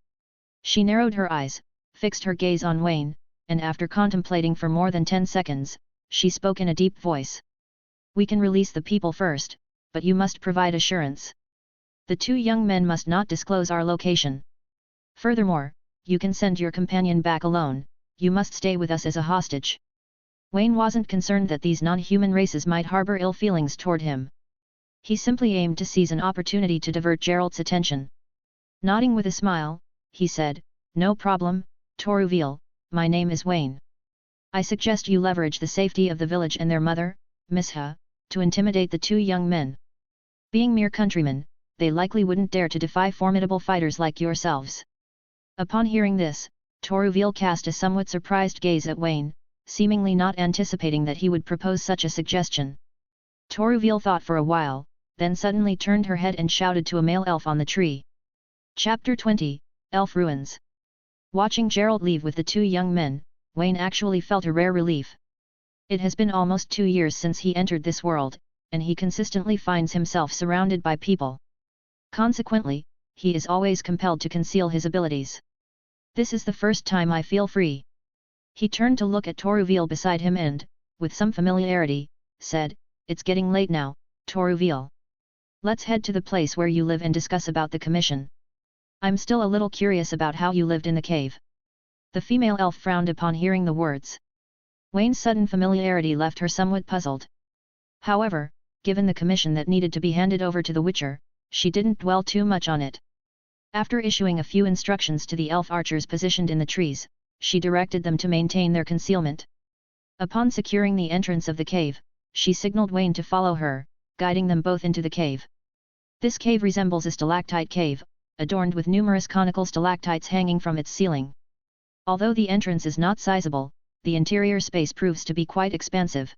She narrowed her eyes, fixed her gaze on Wayne, and after contemplating for more than 10 seconds, she spoke in a deep voice. "We can release the people first, but you must provide assurance. The 2 young men must not disclose our location. Furthermore, you can send your companion back alone, you must stay with us as a hostage." Wayne wasn't concerned that these non-human races might harbor ill feelings toward him. He simply aimed to seize an opportunity to divert Geralt's attention. Nodding with a smile, he said, "No problem, Toruviel, my name is Wayne. I suggest you leverage the safety of the village and their mother, Miss Ha, to intimidate the 2 young men. Being mere countrymen, they likely wouldn't dare to defy formidable fighters like yourselves." Upon hearing this, Toruviel cast a somewhat surprised gaze at Wayne, seemingly not anticipating that he would propose such a suggestion. Toruviel thought for a while, then suddenly turned her head and shouted to a male elf on the tree. Chapter 20, Elf Ruins. Watching Geralt leave with the 2 young men, Wayne actually felt a rare relief. It has been almost 2 years since he entered this world, and he consistently finds himself surrounded by people. Consequently, he is always compelled to conceal his abilities. "This is the first time I feel free." He turned to look at Toruviel beside him and, with some familiarity, said, "It's getting late now, Toruviel. Let's head to the place where you live and discuss about the commission. I'm still a little curious about how you lived in the cave." The female elf frowned upon hearing the words. Wayne's sudden familiarity left her somewhat puzzled. However, given the commission that needed to be handed over to the Witcher, she didn't dwell too much on it. After issuing a few instructions to the elf archers positioned in the trees, she directed them to maintain their concealment. Upon securing the entrance of the cave, she signaled Wayne to follow her, guiding them both into the cave. This cave resembles a stalactite cave, adorned with numerous conical stalactites hanging from its ceiling. Although the entrance is not sizable, the interior space proves to be quite expansive.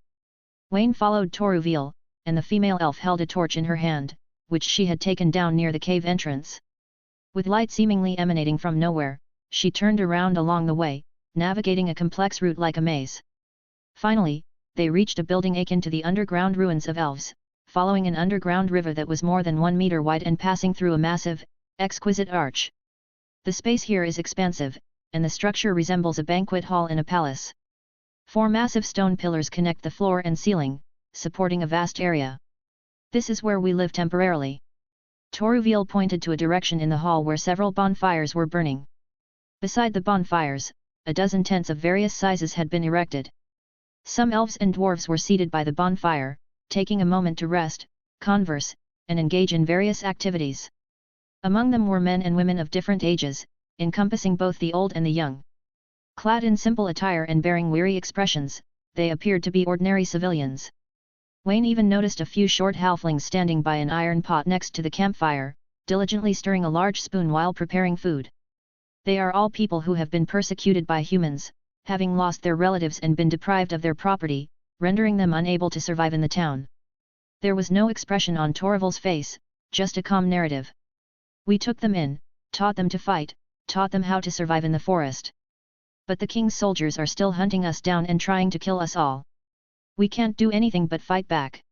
Wayne followed Toruviel, and the female elf held a torch in her hand, which she had taken down near the cave entrance. With light seemingly emanating from nowhere, she turned around along the way, navigating a complex route like a maze. Finally, they reached a building akin to the underground ruins of elves, following an underground river that was more than 1 meter wide and passing through a massive, exquisite arch. The space here is expansive, and the structure resembles a banquet hall in a palace. 4 massive stone pillars connect the floor and ceiling, supporting a vast area. "This is where we live temporarily." Toruviel pointed to a direction in the hall where several bonfires were burning. Beside the bonfires, a dozen tents of various sizes had been erected. Some elves and dwarves were seated by the bonfire, taking a moment to rest, converse, and engage in various activities. Among them were men and women of different ages, encompassing both the old and the young. Clad in simple attire and bearing weary expressions, they appeared to be ordinary civilians. Wayne even noticed a few short halflings standing by an iron pot next to the campfire, diligently stirring a large spoon while preparing food. They are all people who have been persecuted by humans, having lost their relatives and been deprived of their property, rendering them unable to survive in the town. There was no expression on Toruviel's face, just a calm narrative. "We took them in, taught them to fight, taught them how to survive in the forest. But the king's soldiers are still hunting us down and trying to kill us all. We can't do anything but fight back."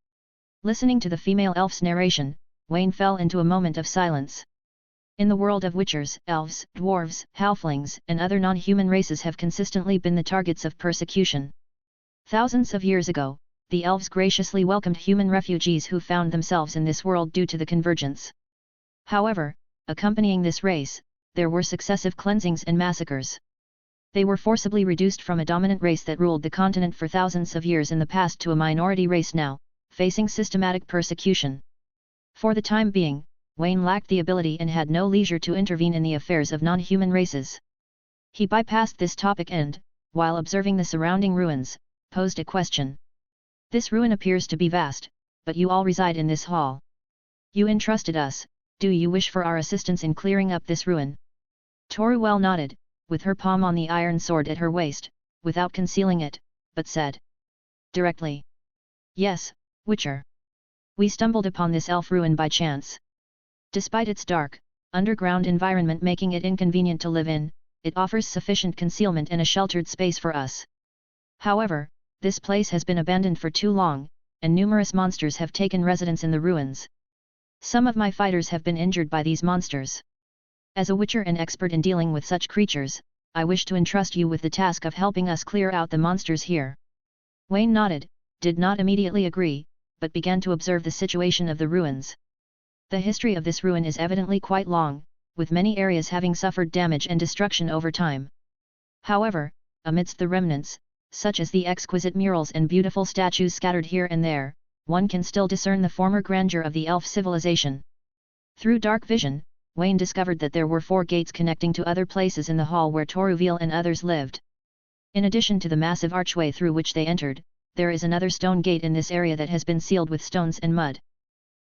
Listening to the female elf's narration, Wayne fell into a moment of silence. In the world of witchers, elves, dwarves, halflings, and other non-human races have consistently been the targets of persecution. Thousands of years ago, the elves graciously welcomed human refugees who found themselves in this world due to the convergence. However, accompanying this race, there were successive cleansings and massacres. They were forcibly reduced from a dominant race that ruled the continent for thousands of years in the past to a minority race now, facing systematic persecution. For the time being, Wayne lacked the ability and had no leisure to intervene in the affairs of non-human races. He bypassed this topic and, while observing the surrounding ruins, posed a question. "This ruin appears to be vast, but you all reside in this hall. You entrusted us, do you wish for our assistance in clearing up this ruin?" Toruviel nodded, with her palm on the iron sword at her waist, without concealing it, but said, Directly. Yes, Witcher. We stumbled upon this elf ruin by chance. Despite its dark, underground environment making it inconvenient to live in, it offers sufficient concealment and a sheltered space for us. However, this place has been abandoned for too long, and numerous monsters have taken residence in the ruins. Some of my fighters have been injured by these monsters. As a Witcher and expert in dealing with such creatures, I wish to entrust you with the task of helping us clear out the monsters here. Wayne nodded, did not immediately agree, but began to observe the situation of the ruins. The history of this ruin is evidently quite long, with many areas having suffered damage and destruction over time. However, amidst the remnants, such as the exquisite murals and beautiful statues scattered here and there, one can still discern the former grandeur of the elf civilization. Through dark vision, Wayne discovered that there were 4 gates connecting to other places in the hall where Toruviel and others lived. In addition to the massive archway through which they entered, there is another stone gate in this area that has been sealed with stones and mud.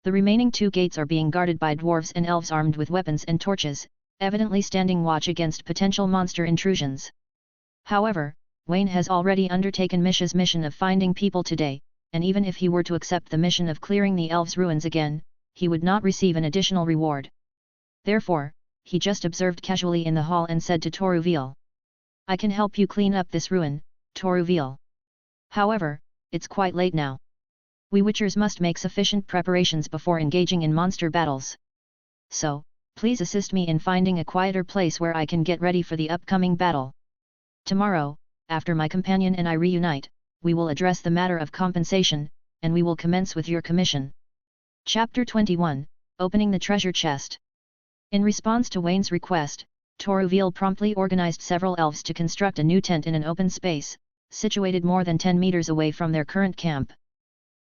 The remaining 2 gates are being guarded by dwarves and elves armed with weapons and torches, evidently standing watch against potential monster intrusions. However, Wayne has already undertaken Misha's mission of finding people today, and even if he were to accept the mission of clearing the elves' ruins again, he would not receive an additional reward. Therefore, he just observed casually in the hall and said to Toruviel, "I can help you clean up this ruin, Toruviel. However, it's quite late now. We Witchers must make sufficient preparations before engaging in monster battles. So, please assist me in finding a quieter place where I can get ready for the upcoming battle. Tomorrow, after my companion and I reunite, we will address the matter of compensation, and we will commence with your commission." Chapter 21, Opening the Treasure Chest. In response to Wayne's request, Toruviel promptly organized several elves to construct a new tent in an open space, situated more than 10 meters away from their current camp.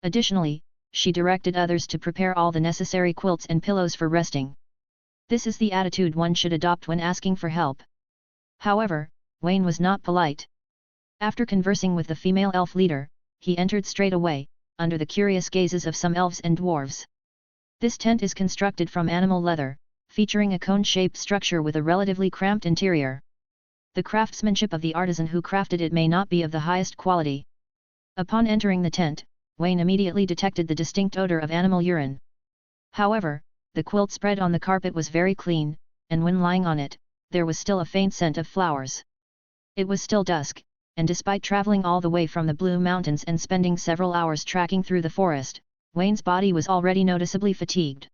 Additionally, she directed others to prepare all the necessary quilts and pillows for resting. This is the attitude one should adopt when asking for help. However, Wayne was not polite. After conversing with the female elf leader, he entered straight away, under the curious gazes of some elves and dwarves. This tent is constructed from animal leather, featuring a cone-shaped structure with a relatively cramped interior. The craftsmanship of the artisan who crafted it may not be of the highest quality. Upon entering the tent, Wayne immediately detected the distinct odor of animal urine. However, the quilt spread on the carpet was very clean, and when lying on it, there was still a faint scent of flowers. It was still dusk, and despite traveling all the way from the Blue Mountains and spending several hours trekking through the forest, Wayne's body was already noticeably fatigued.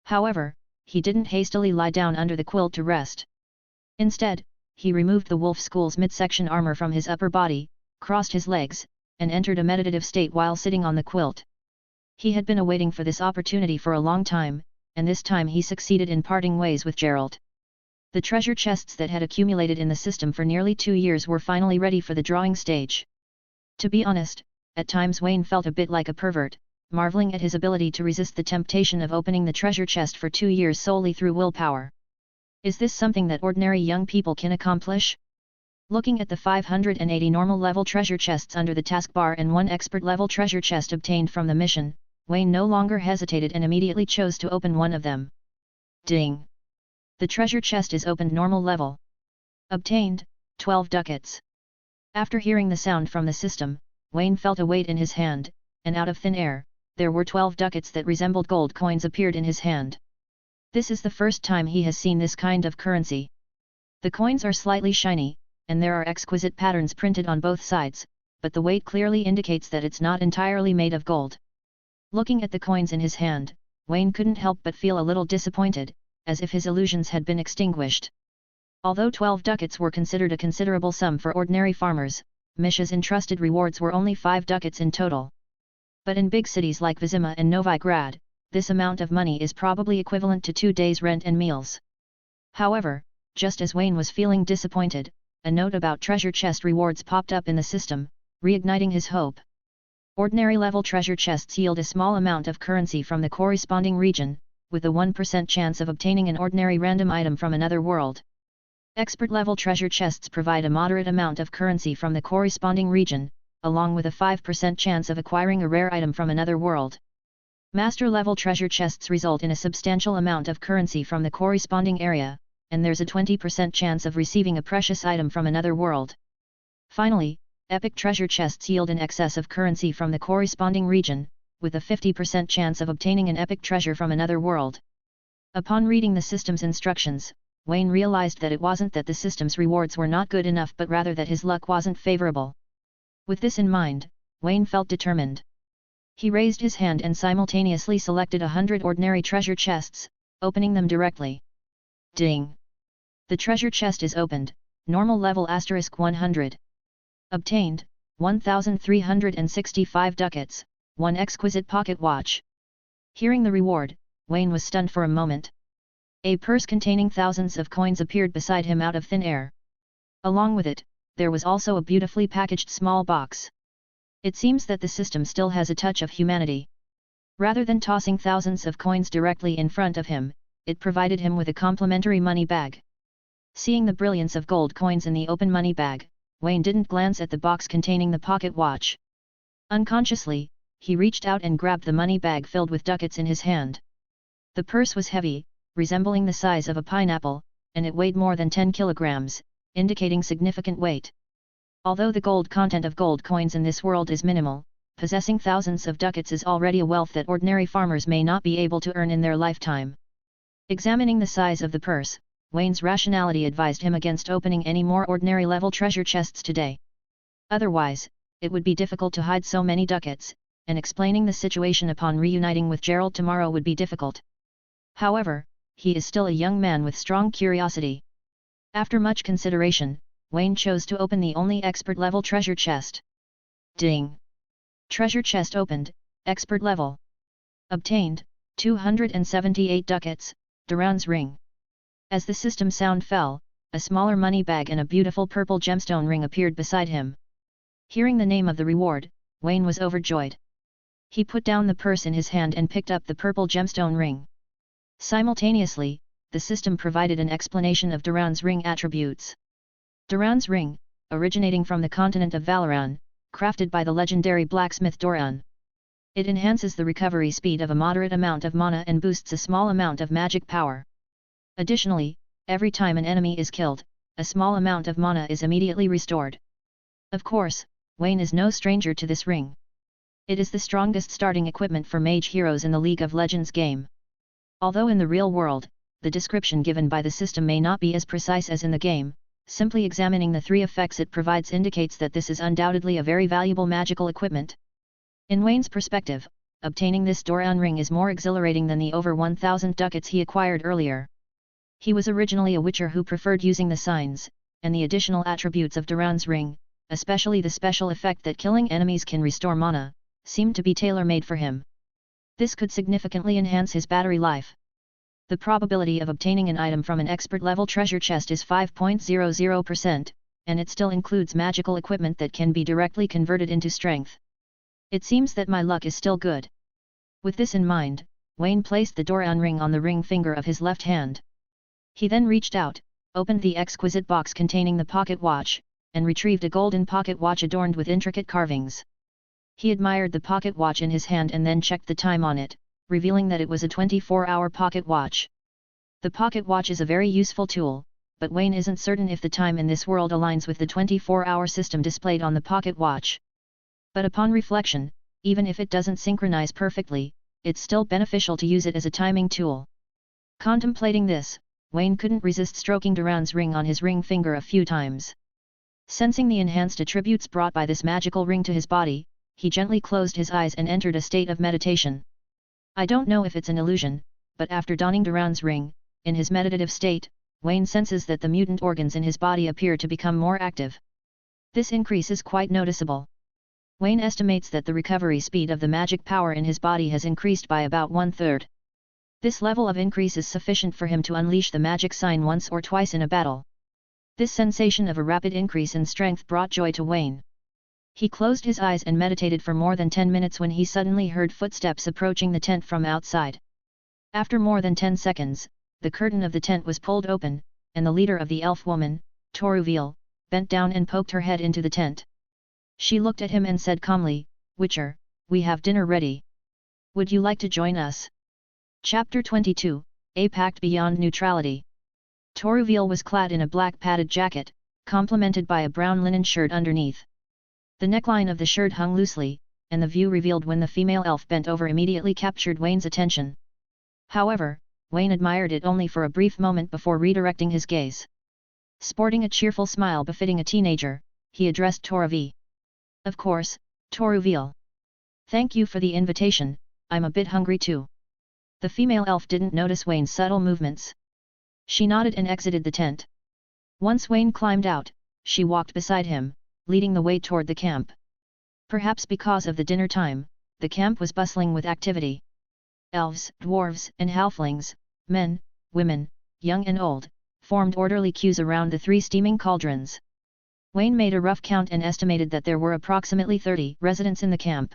However, he didn't hastily lie down under the quilt to rest. Instead, he removed the wolf school's midsection armor from his upper body, crossed his legs, and entered a meditative state while sitting on the quilt. He had been awaiting for this opportunity for a long time, and this time he succeeded in parting ways with Geralt. The treasure chests that had accumulated in the system for nearly 2 years were finally ready for the drawing stage. To be honest, at times Wayne felt a bit like a pervert, marveling at his ability to resist the temptation of opening the treasure chest for 2 years solely through willpower. Is this something that ordinary young people can accomplish? Looking at the 580 normal level treasure chests under the taskbar and 1 expert level treasure chest obtained from the mission, Wayne no longer hesitated and immediately chose to open one of them. Ding! The treasure chest is opened normal level. Obtained, 12 ducats. After hearing the sound from the system, Wayne felt a weight in his hand, and out of thin air, there were 12 ducats that resembled gold coins appeared in his hand. This is the first time he has seen this kind of currency. The coins are slightly shiny, and there are exquisite patterns printed on both sides, but the weight clearly indicates that it's not entirely made of gold. Looking at the coins in his hand, Wayne couldn't help but feel a little disappointed, as if his illusions had been extinguished. Although 12 ducats were considered a considerable sum for ordinary farmers, Misha's entrusted rewards were only 5 ducats in total. But in big cities like Vizima and Novigrad, this amount of money is probably equivalent to 2 days' rent and meals. However, just as Wayne was feeling disappointed, a note about treasure chest rewards popped up in the system, reigniting his hope. Ordinary level treasure chests yield a small amount of currency from the corresponding region, with a 1% chance of obtaining an ordinary random item from another world. Expert level treasure chests provide a moderate amount of currency from the corresponding region, along with a 5% chance of acquiring a rare item from another world. Master level treasure chests result in a substantial amount of currency from the corresponding area, and there's a 20% chance of receiving a precious item from another world. Finally, epic treasure chests yield in excess of currency from the corresponding region, with a 50% chance of obtaining an epic treasure from another world. Upon reading the system's instructions, Wayne realized that it wasn't that the system's rewards were not good enough but rather that his luck wasn't favorable. With this in mind, Wayne felt determined. He raised his hand and simultaneously selected 100 ordinary treasure chests, opening them directly. Ding! The treasure chest is opened, normal level *100. Obtained, 1,365 ducats, 1 exquisite pocket watch. Hearing the reward, Wayne was stunned for a moment. A purse containing thousands of coins appeared beside him out of thin air. Along with it, there was also a beautifully packaged small box. It seems that the system still has a touch of humanity. Rather than tossing thousands of coins directly in front of him, it provided him with a complimentary money bag. Seeing the brilliance of gold coins in the open money bag, Wayne didn't glance at the box containing the pocket watch. Unconsciously, he reached out and grabbed the money bag filled with ducats in his hand. The purse was heavy, resembling the size of a pineapple, and it weighed more than 10 kilograms, indicating significant weight. Although the gold content of gold coins in this world is minimal, possessing thousands of ducats is already a wealth that ordinary farmers may not be able to earn in their lifetime. Examining the size of the purse, Wayne's rationality advised him against opening any more ordinary level treasure chests today. Otherwise, it would be difficult to hide so many ducats, and explaining the situation upon reuniting with Geralt tomorrow would be difficult. However, he is still a young man with strong curiosity. After much consideration, Wayne chose to open the only expert-level treasure chest. Ding! Treasure chest opened, expert level. Obtained, 278 ducats, Duran's ring. As the system sound fell, a smaller money bag and a beautiful purple gemstone ring appeared beside him. Hearing the name of the reward, Wayne was overjoyed. He put down the purse in his hand and picked up the purple gemstone ring. Simultaneously, the system provided an explanation of Duran's ring attributes. Duran's ring, originating from the continent of Valoran, crafted by the legendary blacksmith Duran. It enhances the recovery speed of a moderate amount of mana and boosts a small amount of magic power. Additionally, every time an enemy is killed, a small amount of mana is immediately restored. Of course, Wayne is no stranger to this ring. It is the strongest starting equipment for mage heroes in the League of Legends game. Although in the real world, the description given by the system may not be as precise as in the game, simply examining the 3 effects it provides indicates that this is undoubtedly a very valuable magical equipment. In Wayne's perspective, obtaining this Duran ring is more exhilarating than the over 1,000 ducats he acquired earlier. He was originally a witcher who preferred using the signs, and the additional attributes of Duran's ring, especially the special effect that killing enemies can restore mana, seemed to be tailor-made for him. This could significantly enhance his battery life. The probability of obtaining an item from an expert-level treasure chest is 5.00%, and it still includes magical equipment that can be directly converted into strength. It seems that my luck is still good. With this in mind, Wayne placed the Duran ring on the ring finger of his left hand. He then reached out, opened the exquisite box containing the pocket watch, and retrieved a golden pocket watch adorned with intricate carvings. He admired the pocket watch in his hand and then checked the time on it, revealing that it was a 24-hour pocket watch. The pocket watch is a very useful tool, but Wayne isn't certain if the time in this world aligns with the 24-hour system displayed on the pocket watch. But upon reflection, even if it doesn't synchronize perfectly, it's still beneficial to use it as a timing tool. Contemplating this, Wayne couldn't resist stroking Duran's ring on his ring finger a few times. Sensing the enhanced attributes brought by this magical ring to his body, he gently closed his eyes and entered a state of meditation. I don't know if it's an illusion, but after donning Duran's ring, in his meditative state, Wayne senses that the mutant organs in his body appear to become more active. This increase is quite noticeable. Wayne estimates that the recovery speed of the magic power in his body has increased by about 1/3. This level of increase is sufficient for him to unleash the magic sign once or twice in a battle. This sensation of a rapid increase in strength brought joy to Wayne. He closed his eyes and meditated for more than 10 minutes when he suddenly heard footsteps approaching the tent from outside. After more than 10 seconds, the curtain of the tent was pulled open, and the leader of the elf woman, Toruviel, bent down and poked her head into the tent. She looked at him and said calmly, "Witcher, we have dinner ready. Would you like to join us?" Chapter 22, A Pact Beyond Neutrality. Toruviel was clad in a black padded jacket, complemented by a brown linen shirt underneath. The neckline of the shirt hung loosely, and the view revealed when the female elf bent over immediately captured Wayne's attention. However, Wayne admired it only for a brief moment before redirecting his gaze. Sporting a cheerful smile befitting a teenager, he addressed Toruviel. Of course, Toruviel. Thank you for the invitation, I'm a bit hungry too. The female elf didn't notice Wayne's subtle movements. She nodded and exited the tent. Once Wayne climbed out, she walked beside him, leading the way toward the camp. Perhaps because of the dinner time, the camp was bustling with activity. Elves, dwarves, and halflings, men, women, young and old, formed orderly queues around the 3 steaming cauldrons. Wayne made a rough count and estimated that there were approximately 30 residents in the camp.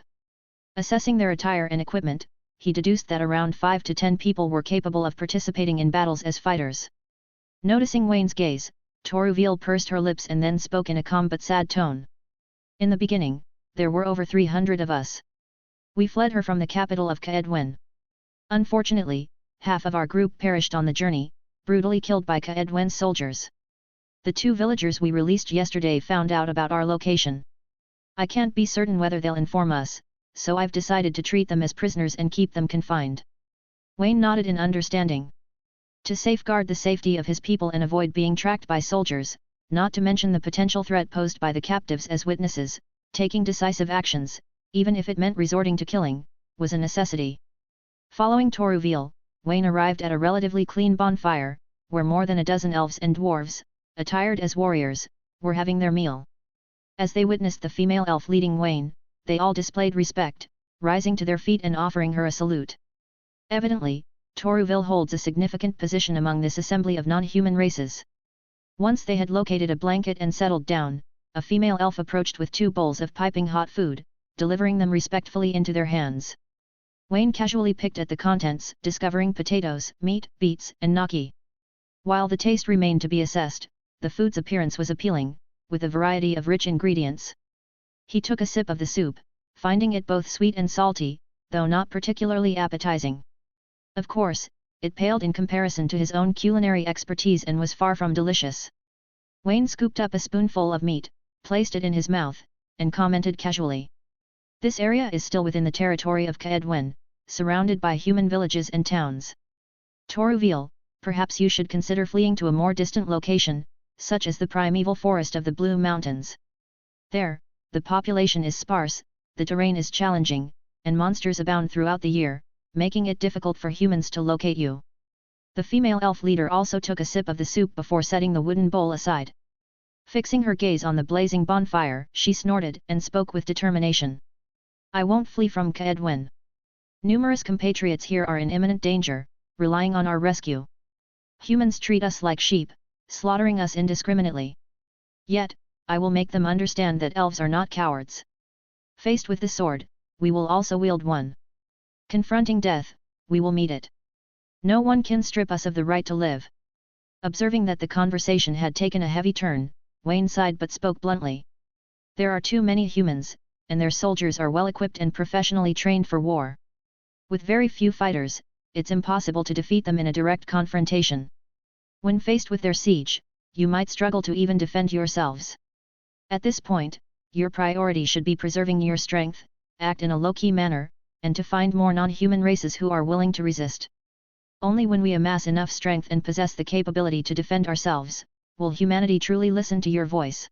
Assessing their attire and equipment, he deduced that around 5 to 10 people were capable of participating in battles as fighters. Noticing Wayne's gaze, Toruviel pursed her lips and then spoke in a calm but sad tone. In the beginning, there were over 300 of us. We fled her from the capital of Quen. Unfortunately, half of our group perished on the journey, brutally killed by Quen soldiers. The 2 villagers we released yesterday found out about our location. I can't be certain whether they'll inform us, so I've decided to treat them as prisoners and keep them confined. Wayne nodded in understanding. To safeguard the safety of his people and avoid being tracked by soldiers, not to mention the potential threat posed by the captives as witnesses, taking decisive actions, even if it meant resorting to killing, was a necessity. Following Toruviel, Wayne arrived at a relatively clean bonfire, where more than a dozen elves and dwarves, attired as warriors, were having their meal. As they witnessed the female elf leading Wayne, they all displayed respect, rising to their feet and offering her a salute. Evidently, Toruviel holds a significant position among this assembly of non-human races. Once they had located a blanket and settled down, a female elf approached with 2 bowls of piping hot food, delivering them respectfully into their hands. Wayne casually picked at the contents, discovering potatoes, meat, beets, and gnocchi. While the taste remained to be assessed, the food's appearance was appealing, with a variety of rich ingredients. He took a sip of the soup, finding it both sweet and salty, though not particularly appetizing. Of course, it paled in comparison to his own culinary expertise and was far from delicious. Wayne scooped up a spoonful of meat, placed it in his mouth, and commented casually. This area is still within the territory of Quen, surrounded by human villages and towns. Toruviel, perhaps you should consider fleeing to a more distant location, such as the primeval forest of the Blue Mountains. There, the population is sparse, the terrain is challenging, and monsters abound throughout the year, making it difficult for humans to locate you. The female elf leader also took a sip of the soup before setting the wooden bowl aside. Fixing her gaze on the blazing bonfire, she snorted and spoke with determination. I won't flee from Quen. Numerous compatriots here are in imminent danger, relying on our rescue. Humans treat us like sheep, slaughtering us indiscriminately. Yet, I will make them understand that elves are not cowards. Faced with the sword, we will also wield one. Confronting death, we will meet it. No one can strip us of the right to live. Observing that the conversation had taken a heavy turn, Wayne sighed but spoke bluntly. There are too many humans, and their soldiers are well equipped and professionally trained for war. With very few fighters, it's impossible to defeat them in a direct confrontation. When faced with their siege, you might struggle to even defend yourselves. At this point, your priority should be preserving your strength, act in a low-key manner, and to find more non-human races who are willing to resist. Only when we amass enough strength and possess the capability to defend ourselves, will humanity truly listen to your voice.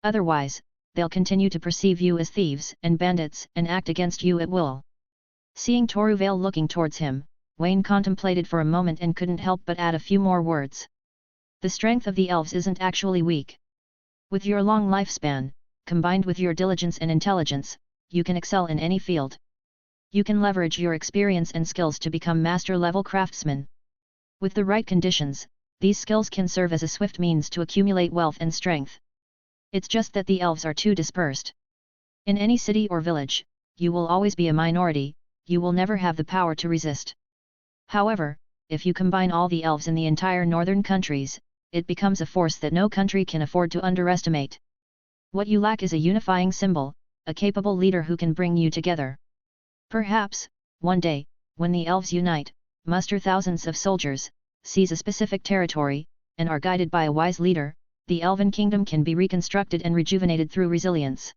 Otherwise, they'll continue to perceive you as thieves and bandits and act against you at will. Seeing Toruviel looking towards him, Wayne contemplated for a moment and couldn't help but add a few more words. The strength of the elves isn't actually weak. With your long lifespan, combined with your diligence and intelligence, you can excel in any field. You can leverage your experience and skills to become master-level craftsmen. With the right conditions, these skills can serve as a swift means to accumulate wealth and strength. It's just that the elves are too dispersed. In any city or village, you will always be a minority, you will never have the power to resist. However, if you combine all the elves in the entire northern countries, it becomes a force that no country can afford to underestimate. What you lack is a unifying symbol, a capable leader who can bring you together. Perhaps, one day, when the elves unite, muster thousands of soldiers, seize a specific territory, and are guided by a wise leader, the Elven kingdom can be reconstructed and rejuvenated through resilience.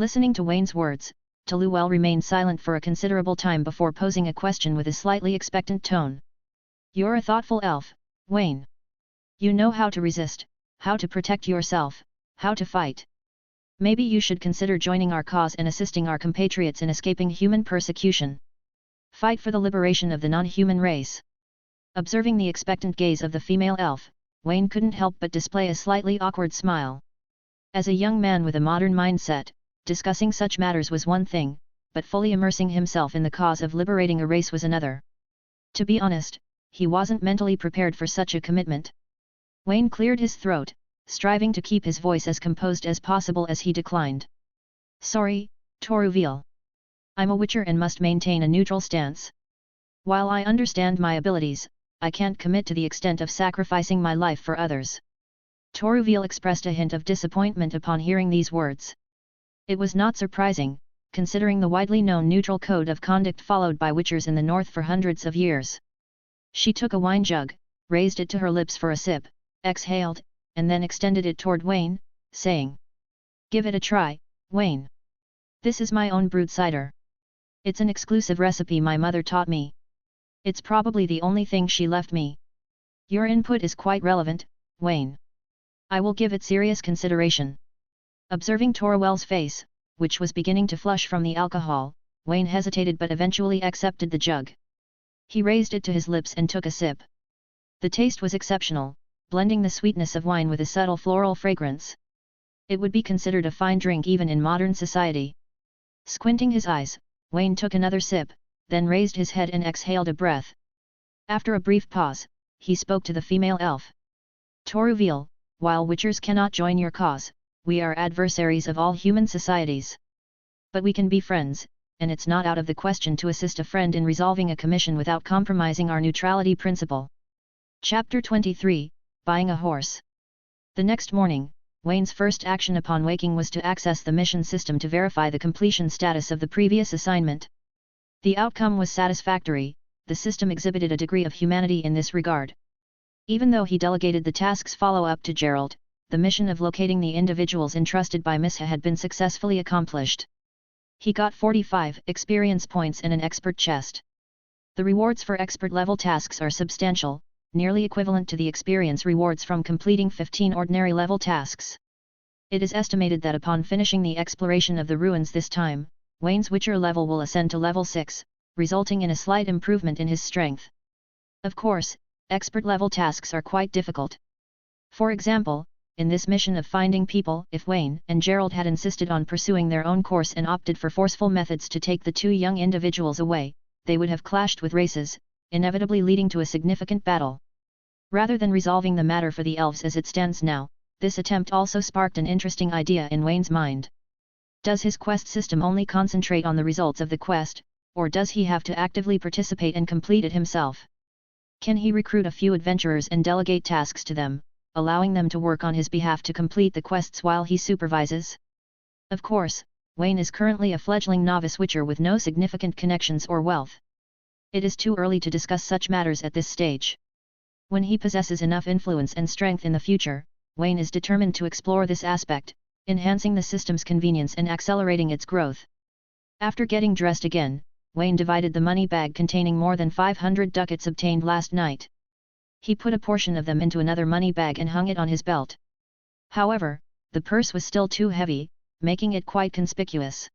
Listening to Wayne's words, Toruviel remained silent for a considerable time before posing a question with a slightly expectant tone. "You're a thoughtful elf, Wayne. You know how to resist, how to protect yourself, how to fight. Maybe you should consider joining our cause and assisting our compatriots in escaping human persecution. Fight for the liberation of the non-human race." Observing the expectant gaze of the female elf, Wayne couldn't help but display a slightly awkward smile. As a young man with a modern mindset, discussing such matters was one thing, but fully immersing himself in the cause of liberating a race was another. To be honest, he wasn't mentally prepared for such a commitment. Wayne cleared his throat, striving to keep his voice as composed as possible as he declined. "Sorry, Toruviel. I'm a witcher and must maintain a neutral stance. While I understand my abilities, I can't commit to the extent of sacrificing my life for others." Toruviel expressed a hint of disappointment upon hearing these words. It was not surprising, considering the widely known neutral code of conduct followed by witchers in the north for hundreds of years. She took a wine jug, raised it to her lips for a sip, exhaled, and then extended it toward Wayne, saying, "Give it a try, Wayne. This is my own brewed cider. It's an exclusive recipe my mother taught me. It's probably the only thing she left me. Your input is quite relevant, Wayne. I will give it serious consideration." Observing Toruviel's face, which was beginning to flush from the alcohol, Wayne hesitated but eventually accepted the jug. He raised it to his lips and took a sip. The taste was exceptional, blending the sweetness of wine with a subtle floral fragrance. It would be considered a fine drink even in modern society. Squinting his eyes, Wayne took another sip, then raised his head and exhaled a breath. After a brief pause, he spoke to the female elf. "Toruviel, while witchers cannot join your cause, we are adversaries of all human societies. But we can be friends, and it's not out of the question to assist a friend in resolving a commission without compromising our neutrality principle." Chapter 23, Buying a Horse. The next morning, Wayne's first action upon waking was to access the mission system to verify the completion status of the previous assignment. The outcome was satisfactory. The system exhibited a degree of humanity in this regard. Even though he delegated the task's follow-up to Geralt, the mission of locating the individuals entrusted by Misha had been successfully accomplished. He got 45 experience points and an expert chest. The rewards for expert-level tasks are substantial, nearly equivalent to the experience rewards from completing 15 ordinary-level tasks. It is estimated that upon finishing the exploration of the ruins this time, Wayne's Witcher level will ascend to level 6, resulting in a slight improvement in his strength. Of course, expert-level tasks are quite difficult. For example, in this mission of finding people, if Wayne and Geralt had insisted on pursuing their own course and opted for forceful methods to take the two young individuals away, they would have clashed with races, inevitably leading to a significant battle. Rather than resolving the matter for the elves as it stands now, this attempt also sparked an interesting idea in Wayne's mind. Does his quest system only concentrate on the results of the quest, or does he have to actively participate and complete it himself? Can he recruit a few adventurers and delegate tasks to them, allowing them to work on his behalf to complete the quests while he supervises? Of course, Wayne is currently a fledgling novice witcher with no significant connections or wealth. It is too early to discuss such matters at this stage. When he possesses enough influence and strength in the future, Wayne is determined to explore this aspect, enhancing the system's convenience and accelerating its growth. After getting dressed again, Wayne divided the money bag containing more than 500 ducats obtained last night. He put a portion of them into another money bag and hung it on his belt. However, the purse was still too heavy, making it quite conspicuous.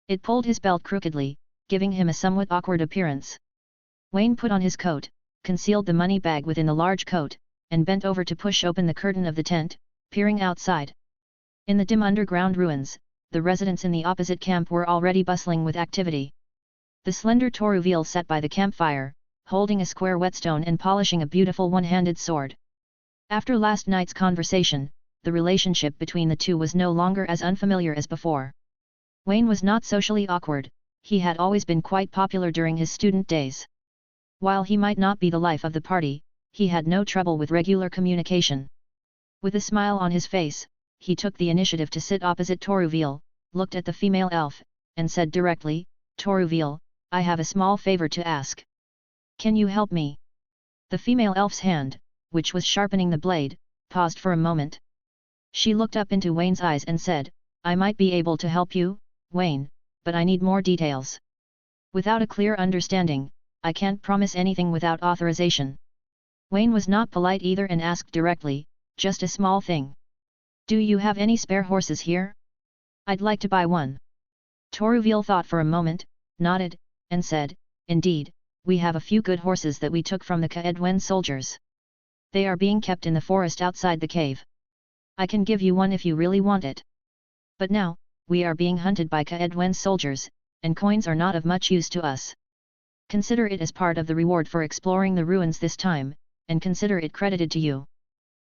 It pulled his belt crookedly, giving him a somewhat awkward appearance. Wayne put on his coat, concealed the money bag within the large coat, and bent over to push open the curtain of the tent, peering outside. In the dim underground ruins, the residents in the opposite camp were already bustling with activity. The slender Toruviel sat by the campfire, holding a square whetstone and polishing a beautiful one-handed sword. After last night's conversation, the relationship between the two was no longer as unfamiliar as before. Wayne was not socially awkward, he had always been quite popular during his student days. While he might not be the life of the party, he had no trouble with regular communication. With a smile on his face, he took the initiative to sit opposite Toruviel, looked at the female elf, and said directly, "Toruviel, I have a small favor to ask. Can you help me?" The female elf's hand, which was sharpening the blade, paused for a moment. She looked up into Wayne's eyes and said, I might be able to help you, Wayne, but I need more details. Without a clear understanding, I can't promise anything without authorization. Wayne was not polite either and asked directly, just a small thing. Do you have any spare horses here? I'd like to buy one. Toruviel thought for a moment, nodded, and said, indeed, we have a few good horses that we took from the Kaer Morhen soldiers. They are being kept in the forest outside the cave. I can give you one if you really want it. But now, we are being hunted by Kaer Morhen soldiers, and coins are not of much use to us. Consider it as part of the reward for exploring the ruins this time, and consider it credited to you.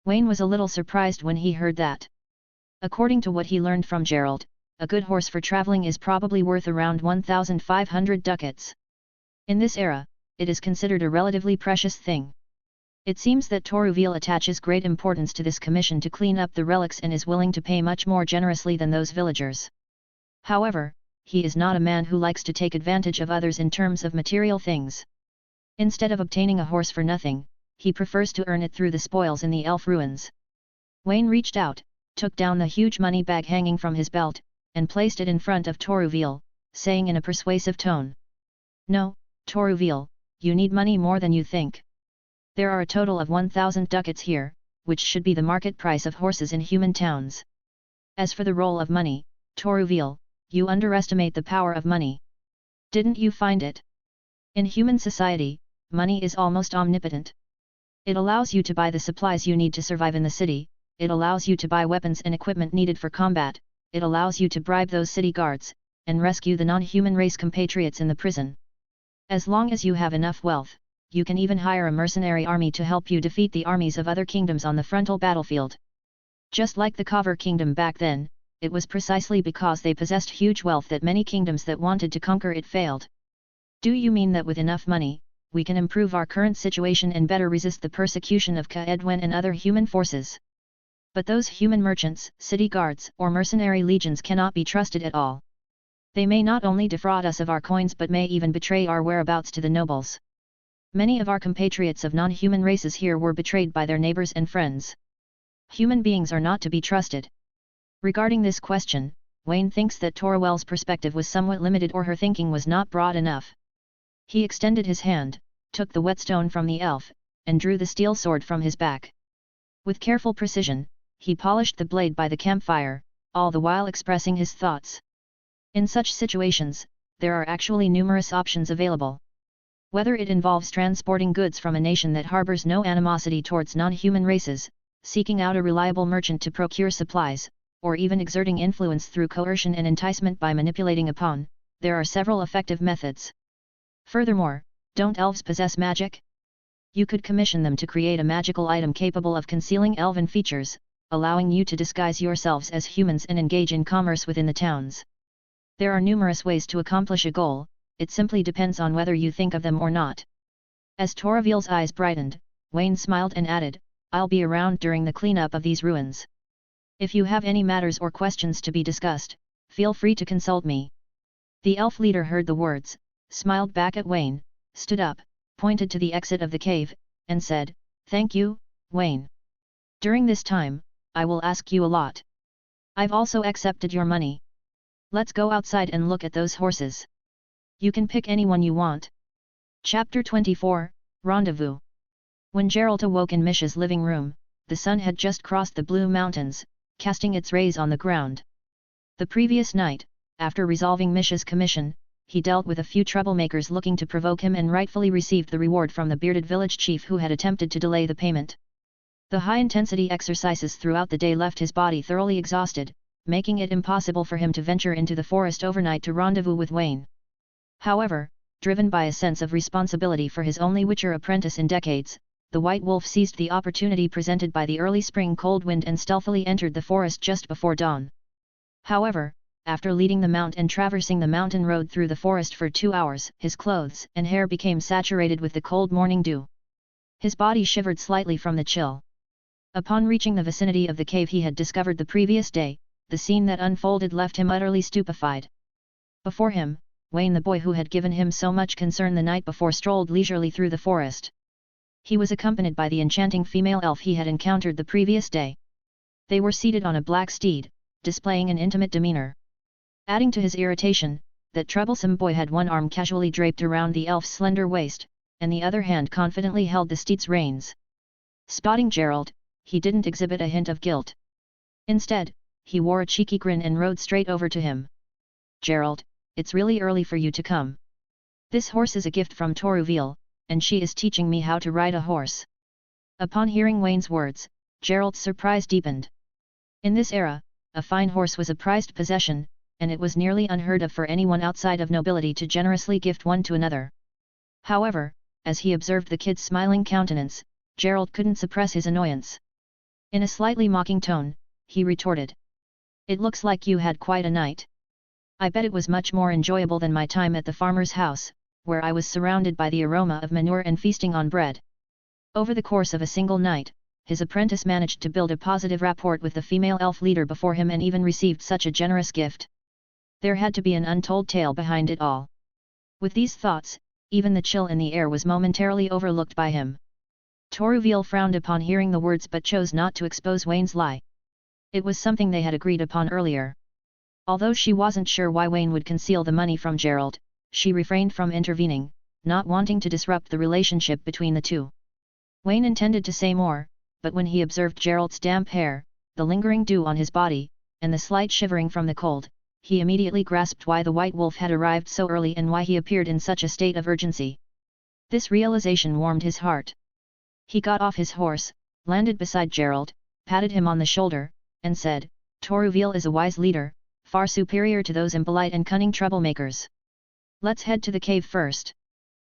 Wayne was a little surprised when he heard that. According to what he learned from Geralt, a good horse for traveling is probably worth around 1,500 ducats. In this era, it is considered a relatively precious thing. It seems that Toruviel attaches great importance to this commission to clean up the relics and is willing to pay much more generously than those villagers. However, he is not a man who likes to take advantage of others in terms of material things. Instead of obtaining a horse for nothing, he prefers to earn it through the spoils in the elf ruins. Wayne reached out, took down the huge money bag hanging from his belt, and placed it in front of Toruviel, saying in a persuasive tone. No, Toruviel, you need money more than you think. There are a total of 1,000 ducats here, which should be the market price of horses in human towns. As for the role of money, Toruviel, you underestimate the power of money. Didn't you find it? In human society, money is almost omnipotent. It allows you to buy the supplies you need to survive in the city, it allows you to buy weapons and equipment needed for combat, it allows you to bribe those city guards, and rescue the non-human race compatriots in the prison. As long as you have enough wealth, you can even hire a mercenary army to help you defeat the armies of other kingdoms on the frontal battlefield. Just like the Kaer kingdom back then, it was precisely because they possessed huge wealth that many kingdoms that wanted to conquer it failed. Do you mean that with enough money, we can improve our current situation and better resist the persecution of Kaer Morhen and other human forces? But those human merchants, city guards, or mercenary legions cannot be trusted at all. They may not only defraud us of our coins but may even betray our whereabouts to the nobles. Many of our compatriots of non-human races here were betrayed by their neighbors and friends. Human beings are not to be trusted. Regarding this question, Wayne thinks that Toruviel's perspective was somewhat limited or her thinking was not broad enough. He extended his hand, took the whetstone from the elf, and drew the steel sword from his back. With careful precision, he polished the blade by the campfire, all the while expressing his thoughts. In such situations, there are actually numerous options available. Whether it involves transporting goods from a nation that harbors no animosity towards non-human races, seeking out a reliable merchant to procure supplies, or even exerting influence through coercion and enticement by manipulating a pawn, there are several effective methods. Furthermore, don't elves possess magic? You could commission them to create a magical item capable of concealing elven features, allowing you to disguise yourselves as humans and engage in commerce within the towns. There are numerous ways to accomplish a goal, it simply depends on whether you think of them or not. As Toruviel's eyes brightened, Wayne smiled and added, I'll be around during the cleanup of these ruins. If you have any matters or questions to be discussed, feel free to consult me. The elf leader heard the words, smiled back at Wayne, stood up, pointed to the exit of the cave, and said, Thank you, Wayne. During this time, I will ask you a lot. I've also accepted your money. Let's go outside and look at those horses. You can pick anyone you want. Chapter 24, Rendezvous. When Geralt awoke in Misha's living room, the sun had just crossed the Blue Mountains, casting its rays on the ground. The previous night, after resolving Misha's commission, he dealt with a few troublemakers looking to provoke him and rightfully received the reward from the bearded village chief who had attempted to delay the payment. The high-intensity exercises throughout the day left his body thoroughly exhausted, making it impossible for him to venture into the forest overnight to rendezvous with Wayne. However, driven by a sense of responsibility for his only Witcher apprentice in decades, the White Wolf seized the opportunity presented by the early spring cold wind and stealthily entered the forest just before dawn. However, after leading the mount and traversing the mountain road through the forest for 2 hours, his clothes and hair became saturated with the cold morning dew. His body shivered slightly from the chill. Upon reaching the vicinity of the cave he had discovered the previous day, the scene that unfolded left him utterly stupefied. Before him, Wayne, the boy who had given him so much concern the night before, strolled leisurely through the forest. He was accompanied by the enchanting female elf he had encountered the previous day. They were seated on a black steed, displaying an intimate demeanor. Adding to his irritation, that troublesome boy had one arm casually draped around the elf's slender waist, and the other hand confidently held the steed's reins. Spotting Geralt, he didn't exhibit a hint of guilt. Instead, he wore a cheeky grin and rode straight over to him. "Geralt, it's really early for you to come. This horse is a gift from Toruviel, and she is teaching me how to ride a horse." Upon hearing Wayne's words, Geralt's surprise deepened. In this era, a fine horse was a prized possession, and it was nearly unheard of for anyone outside of nobility to generously gift one to another. However, as he observed the kid's smiling countenance, Geralt couldn't suppress his annoyance. In a slightly mocking tone, he retorted. "It looks like you had quite a night. I bet it was much more enjoyable than my time at the farmer's house, where I was surrounded by the aroma of manure and feasting on bread." Over the course of a single night, his apprentice managed to build a positive rapport with the female elf leader before him and even received such a generous gift. There had to be an untold tale behind it all. With these thoughts, even the chill in the air was momentarily overlooked by him. Toruviel frowned upon hearing the words but chose not to expose Wayne's lie. It was something they had agreed upon earlier. Although she wasn't sure why Wayne would conceal the money from Geralt, she refrained from intervening, not wanting to disrupt the relationship between the two. Wayne intended to say more, but when he observed Geralt's damp hair, the lingering dew on his body, and the slight shivering from the cold, he immediately grasped why the White Wolf had arrived so early and why he appeared in such a state of urgency. This realization warmed his heart. He got off his horse, landed beside Geralt, patted him on the shoulder, and said, "Toruviel is a wise leader, far superior to those impolite and cunning troublemakers. Let's head to the cave first.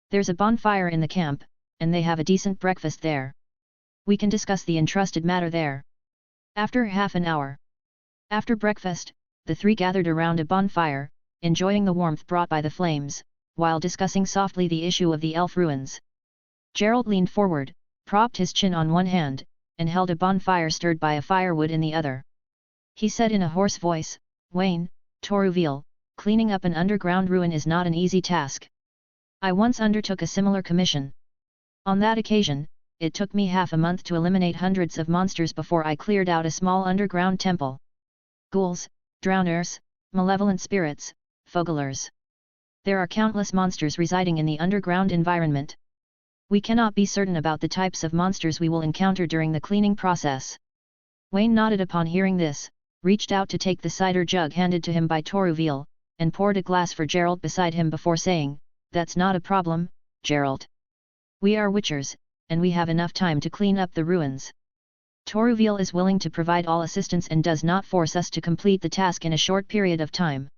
There's a bonfire in the camp, and they have a decent breakfast there. We can discuss the entrusted matter there." After half an hour. After breakfast, the three gathered around a bonfire, enjoying the warmth brought by the flames, while discussing softly the issue of the elf ruins. Geralt leaned forward, propped his chin on one hand, and held a bonfire stirred by a firewood in the other. He said in a hoarse voice, "Wayne, Toruviel, cleaning up an underground ruin is not an easy task. I once undertook a similar commission. On that occasion, it took me half a month to eliminate hundreds of monsters before I cleared out a small underground temple. Ghouls, drowners, malevolent spirits, fogelers. There are countless monsters residing in the underground environment. We cannot be certain about the types of monsters we will encounter during the cleaning process." Wayne nodded upon hearing this, reached out to take the cider jug handed to him by Toruviel, and poured a glass for Geralt beside him before saying, "That's not a problem, Geralt. We are witchers, and we have enough time to clean up the ruins. Toruviel is willing to provide all assistance and does not force us to complete the task in a short period of time.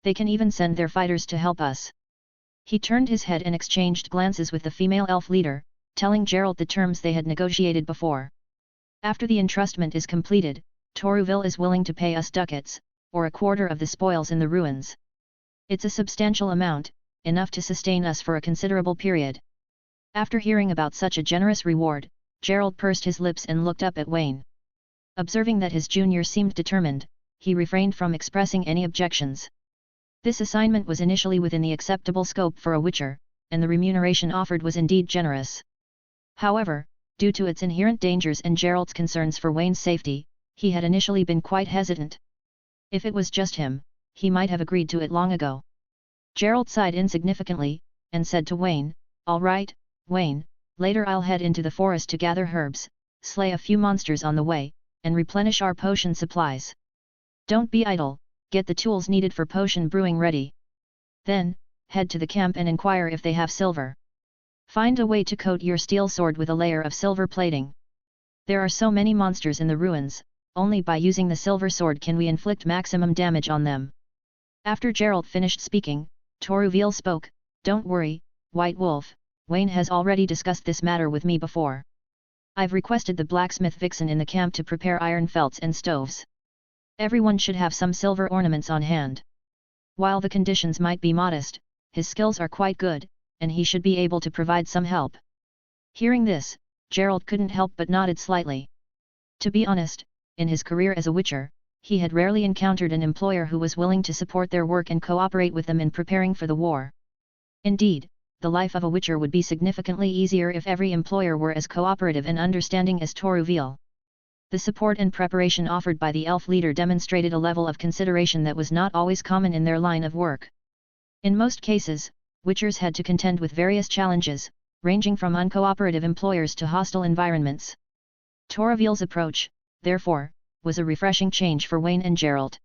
They can even send their fighters to help us." He turned his head and exchanged glances with the female elf leader, telling Geralt the terms they had negotiated before. "After the entrustment is completed, Toruviel is willing to pay us ducats, or a quarter of the spoils in the ruins. It's a substantial amount, enough to sustain us for a considerable period." After hearing about such a generous reward, Geralt pursed his lips and looked up at Wayne. Observing that his junior seemed determined, he refrained from expressing any objections. This assignment was initially within the acceptable scope for a witcher, and the remuneration offered was indeed generous. However, due to its inherent dangers and Geralt's concerns for Wayne's safety, he had initially been quite hesitant. If it was just him, he might have agreed to it long ago. Geralt sighed insignificantly, and said to Wayne, "All right, Wayne, later I'll head into the forest to gather herbs, slay a few monsters on the way, and replenish our potion supplies. Don't be idle, get the tools needed for potion brewing ready. Then, head to the camp and inquire if they have silver. Find a way to coat your steel sword with a layer of silver plating. There are so many monsters in the ruins, only by using the silver sword can we inflict maximum damage on them." After Geralt finished speaking, Toruviel spoke, "Don't worry, White Wolf, Wayne has already discussed this matter with me before. I've requested the blacksmith vixen in the camp to prepare iron felts and stoves. Everyone should have some silver ornaments on hand. While the conditions might be modest, his skills are quite good, and he should be able to provide some help." Hearing this, Geralt couldn't help but nodded slightly. To be honest, in his career as a witcher, he had rarely encountered an employer who was willing to support their work and cooperate with them in preparing for the war. Indeed, the life of a witcher would be significantly easier if every employer were as cooperative and understanding as Toruviel. The support and preparation offered by the elf leader demonstrated a level of consideration that was not always common in their line of work. In most cases, witchers had to contend with various challenges, ranging from uncooperative employers to hostile environments. Toruviel's approach, therefore, was a refreshing change for Wayne and Geralt.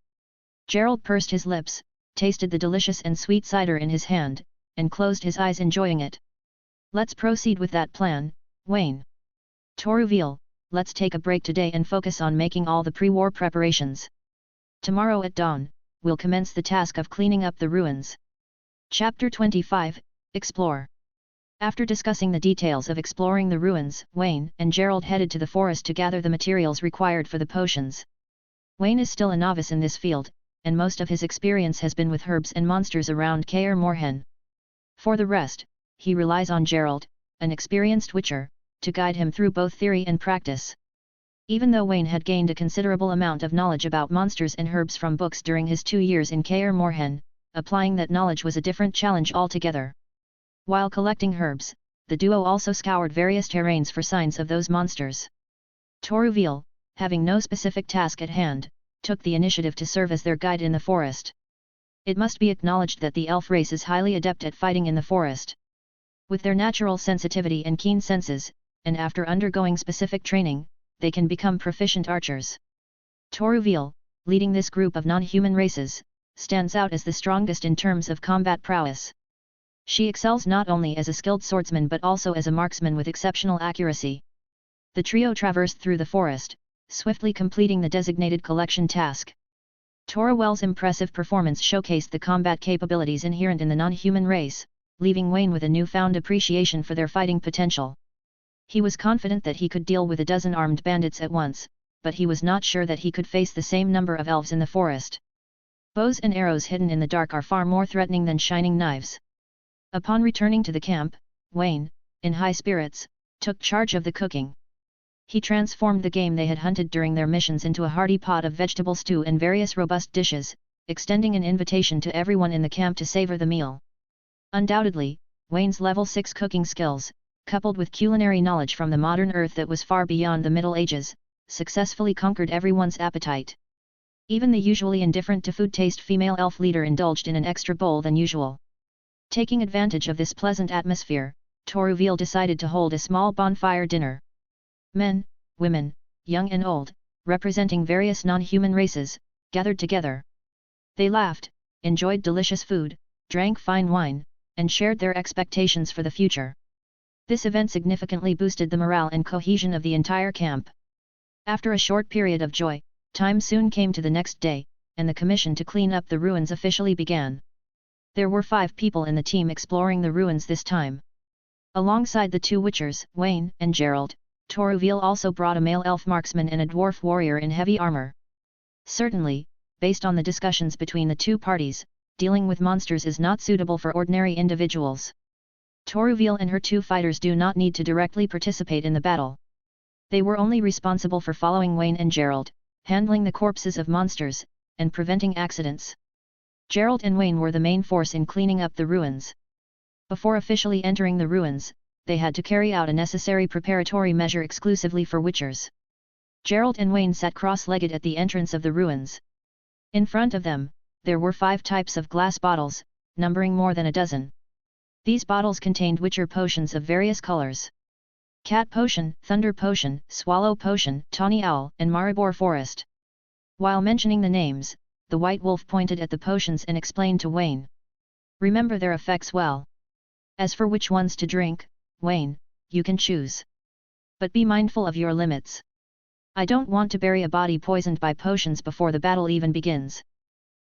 Geralt pursed his lips, tasted the delicious and sweet cider in his hand, and closed his eyes enjoying it. "Let's proceed with that plan, Wayne. Toruviel, let's take a break today and focus on making all the pre-war preparations. Tomorrow at dawn, we'll commence the task of cleaning up the ruins." Chapter 25, Explore. After discussing the details of exploring the ruins, Wayne and Geralt headed to the forest to gather the materials required for the potions. Wayne is still a novice in this field, and most of his experience has been with herbs and monsters around Kaer Morhen. For the rest, he relies on Geralt, an experienced witcher, to guide him through both theory and practice. Even though Wayne had gained a considerable amount of knowledge about monsters and herbs from books during his 2 years in Kaer Morhen, applying that knowledge was a different challenge altogether. While collecting herbs, the duo also scoured various terrains for signs of those monsters. Toruviel, having no specific task at hand, took the initiative to serve as their guide in the forest. It must be acknowledged that the elf race is highly adept at fighting in the forest. With their natural sensitivity and keen senses, and after undergoing specific training, they can become proficient archers. Toruviel, leading this group of non-human races, stands out as the strongest in terms of combat prowess. She excels not only as a skilled swordsman but also as a marksman with exceptional accuracy. The trio traversed through the forest, swiftly completing the designated collection task. Toruviel's impressive performance showcased the combat capabilities inherent in the non-human race, leaving Wayne with a newfound appreciation for their fighting potential. He was confident that he could deal with a dozen armed bandits at once, but he was not sure that he could face the same number of elves in the forest. Bows and arrows hidden in the dark are far more threatening than shining knives. Upon returning to the camp, Wayne, in high spirits, took charge of the cooking. He transformed the game they had hunted during their missions into a hearty pot of vegetable stew and various robust dishes, extending an invitation to everyone in the camp to savor the meal. Undoubtedly, Wayne's level 6 cooking skills, coupled with culinary knowledge from the modern Earth that was far beyond the Middle Ages, successfully conquered everyone's appetite. Even the usually indifferent to food taste female elf leader indulged in an extra bowl than usual. Taking advantage of this pleasant atmosphere, Toruviel decided to hold a small bonfire dinner. Men, women, young and old, representing various non-human races, gathered together. They laughed, enjoyed delicious food, drank fine wine, and shared their expectations for the future. This event significantly boosted the morale and cohesion of the entire camp. After a short period of joy, time soon came to the next day, and the commission to clean up the ruins officially began. There were 5 people in the team exploring the ruins this time. Alongside the 2 witchers, Wayne and Geralt, Toruviel also brought a male elf marksman and a dwarf warrior in heavy armor. Certainly, based on the discussions between the 2 parties, dealing with monsters is not suitable for ordinary individuals. Toruviel and her 2 fighters do not need to directly participate in the battle. They were only responsible for following Wayne and Geralt, handling the corpses of monsters, and preventing accidents. Geralt and Wayne were the main force in cleaning up the ruins. Before officially entering the ruins, they had to carry out a necessary preparatory measure exclusively for witchers. Geralt and Wayne sat cross-legged at the entrance of the ruins. In front of them, there were 5 types of glass bottles, numbering more than a dozen. These bottles contained witcher potions of various colors. Cat potion, thunder potion, swallow potion, tawny owl, and maribor forest. While mentioning the names, the white wolf pointed at the potions and explained to Wayne. "Remember their effects well. As for which ones to drink, Wayne, you can choose. But be mindful of your limits. I don't want to bury a body poisoned by potions before the battle even begins."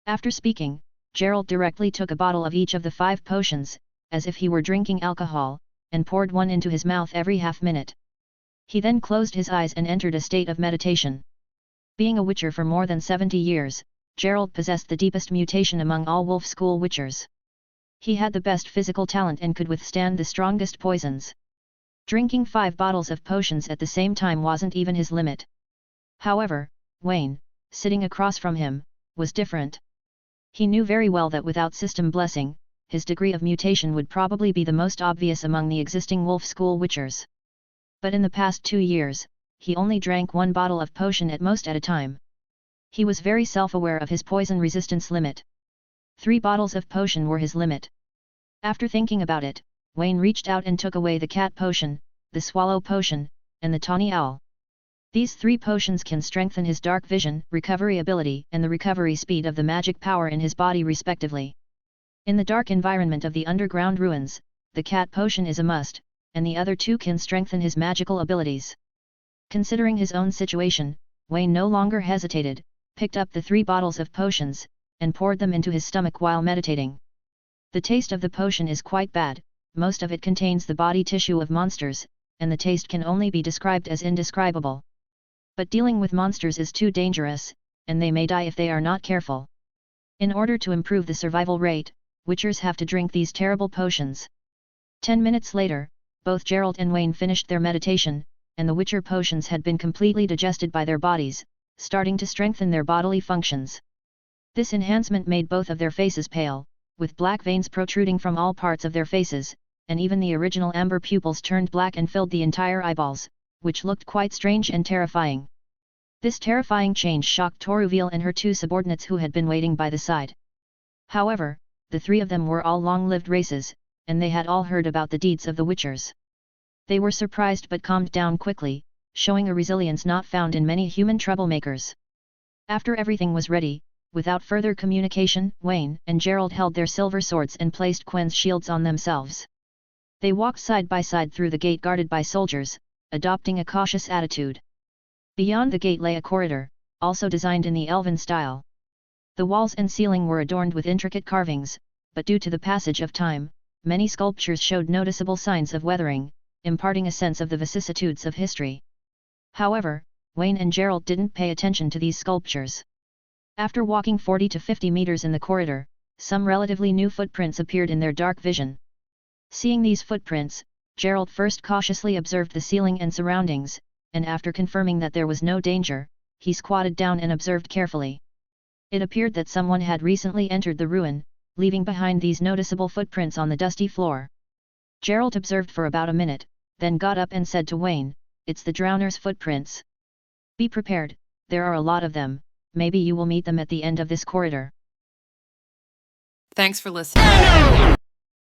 After speaking, Geralt directly took a bottle of each of the 5 potions, as if he were drinking alcohol, and poured one into his mouth every half-minute. He then closed his eyes and entered a state of meditation. Being a witcher for more than 70 years, Geralt possessed the deepest mutation among all Wolf School witchers. He had the best physical talent and could withstand the strongest poisons. Drinking 5 bottles of potions at the same time wasn't even his limit. However, Wayne, sitting across from him, was different. He knew very well that without system blessing, his degree of mutation would probably be the most obvious among the existing Wolf School witchers. But in the past 2 years, he only drank 1 bottle of potion at most at a time. He was very self-aware of his poison resistance limit. 3 bottles of potion were his limit. After thinking about it, Wayne reached out and took away the cat potion, the swallow potion, and the tawny owl. These 3 potions can strengthen his dark vision, recovery ability, and the recovery speed of the magic power in his body respectively. In the dark environment of the underground ruins, the cat potion is a must, and the other 2 can strengthen his magical abilities. Considering his own situation, Wayne no longer hesitated, picked up the 3 bottles of potions, and poured them into his stomach while meditating. The taste of the potion is quite bad, most of it contains the body tissue of monsters, and the taste can only be described as indescribable. But dealing with monsters is too dangerous, and they may die if they are not careful. In order to improve the survival rate, witchers have to drink these terrible potions. 10 minutes later, both Geralt and Wayne finished their meditation, and the witcher potions had been completely digested by their bodies, starting to strengthen their bodily functions. This enhancement made both of their faces pale, with black veins protruding from all parts of their faces, and even the original amber pupils turned black and filled the entire eyeballs, which looked quite strange and terrifying. This terrifying change shocked Toruviel and her 2 subordinates who had been waiting by the side. However, the 3 of them were all long-lived races, and they had all heard about the deeds of the witchers. They were surprised but calmed down quickly, showing a resilience not found in many human troublemakers. After everything was ready, without further communication, Wayne and Geralt held their silver swords and placed Quen's shields on themselves. They walked side by side through the gate guarded by soldiers, adopting a cautious attitude. Beyond the gate lay a corridor, also designed in the Elven style. The walls and ceiling were adorned with intricate carvings, but due to the passage of time, many sculptures showed noticeable signs of weathering, imparting a sense of the vicissitudes of history. However, Wayne and Geralt didn't pay attention to these sculptures. After walking 40 to 50 meters in the corridor, some relatively new footprints appeared in their dark vision. Seeing these footprints, Geralt first cautiously observed the ceiling and surroundings, and after confirming that there was no danger, he squatted down and observed carefully. It appeared that someone had recently entered the ruin, leaving behind these noticeable footprints on the dusty floor. Geralt observed for about a minute, then got up and said to Wayne, "It's the drowner's footprints. Be prepared, there are a lot of them, maybe you will meet them at the end of this corridor." Thanks for listening.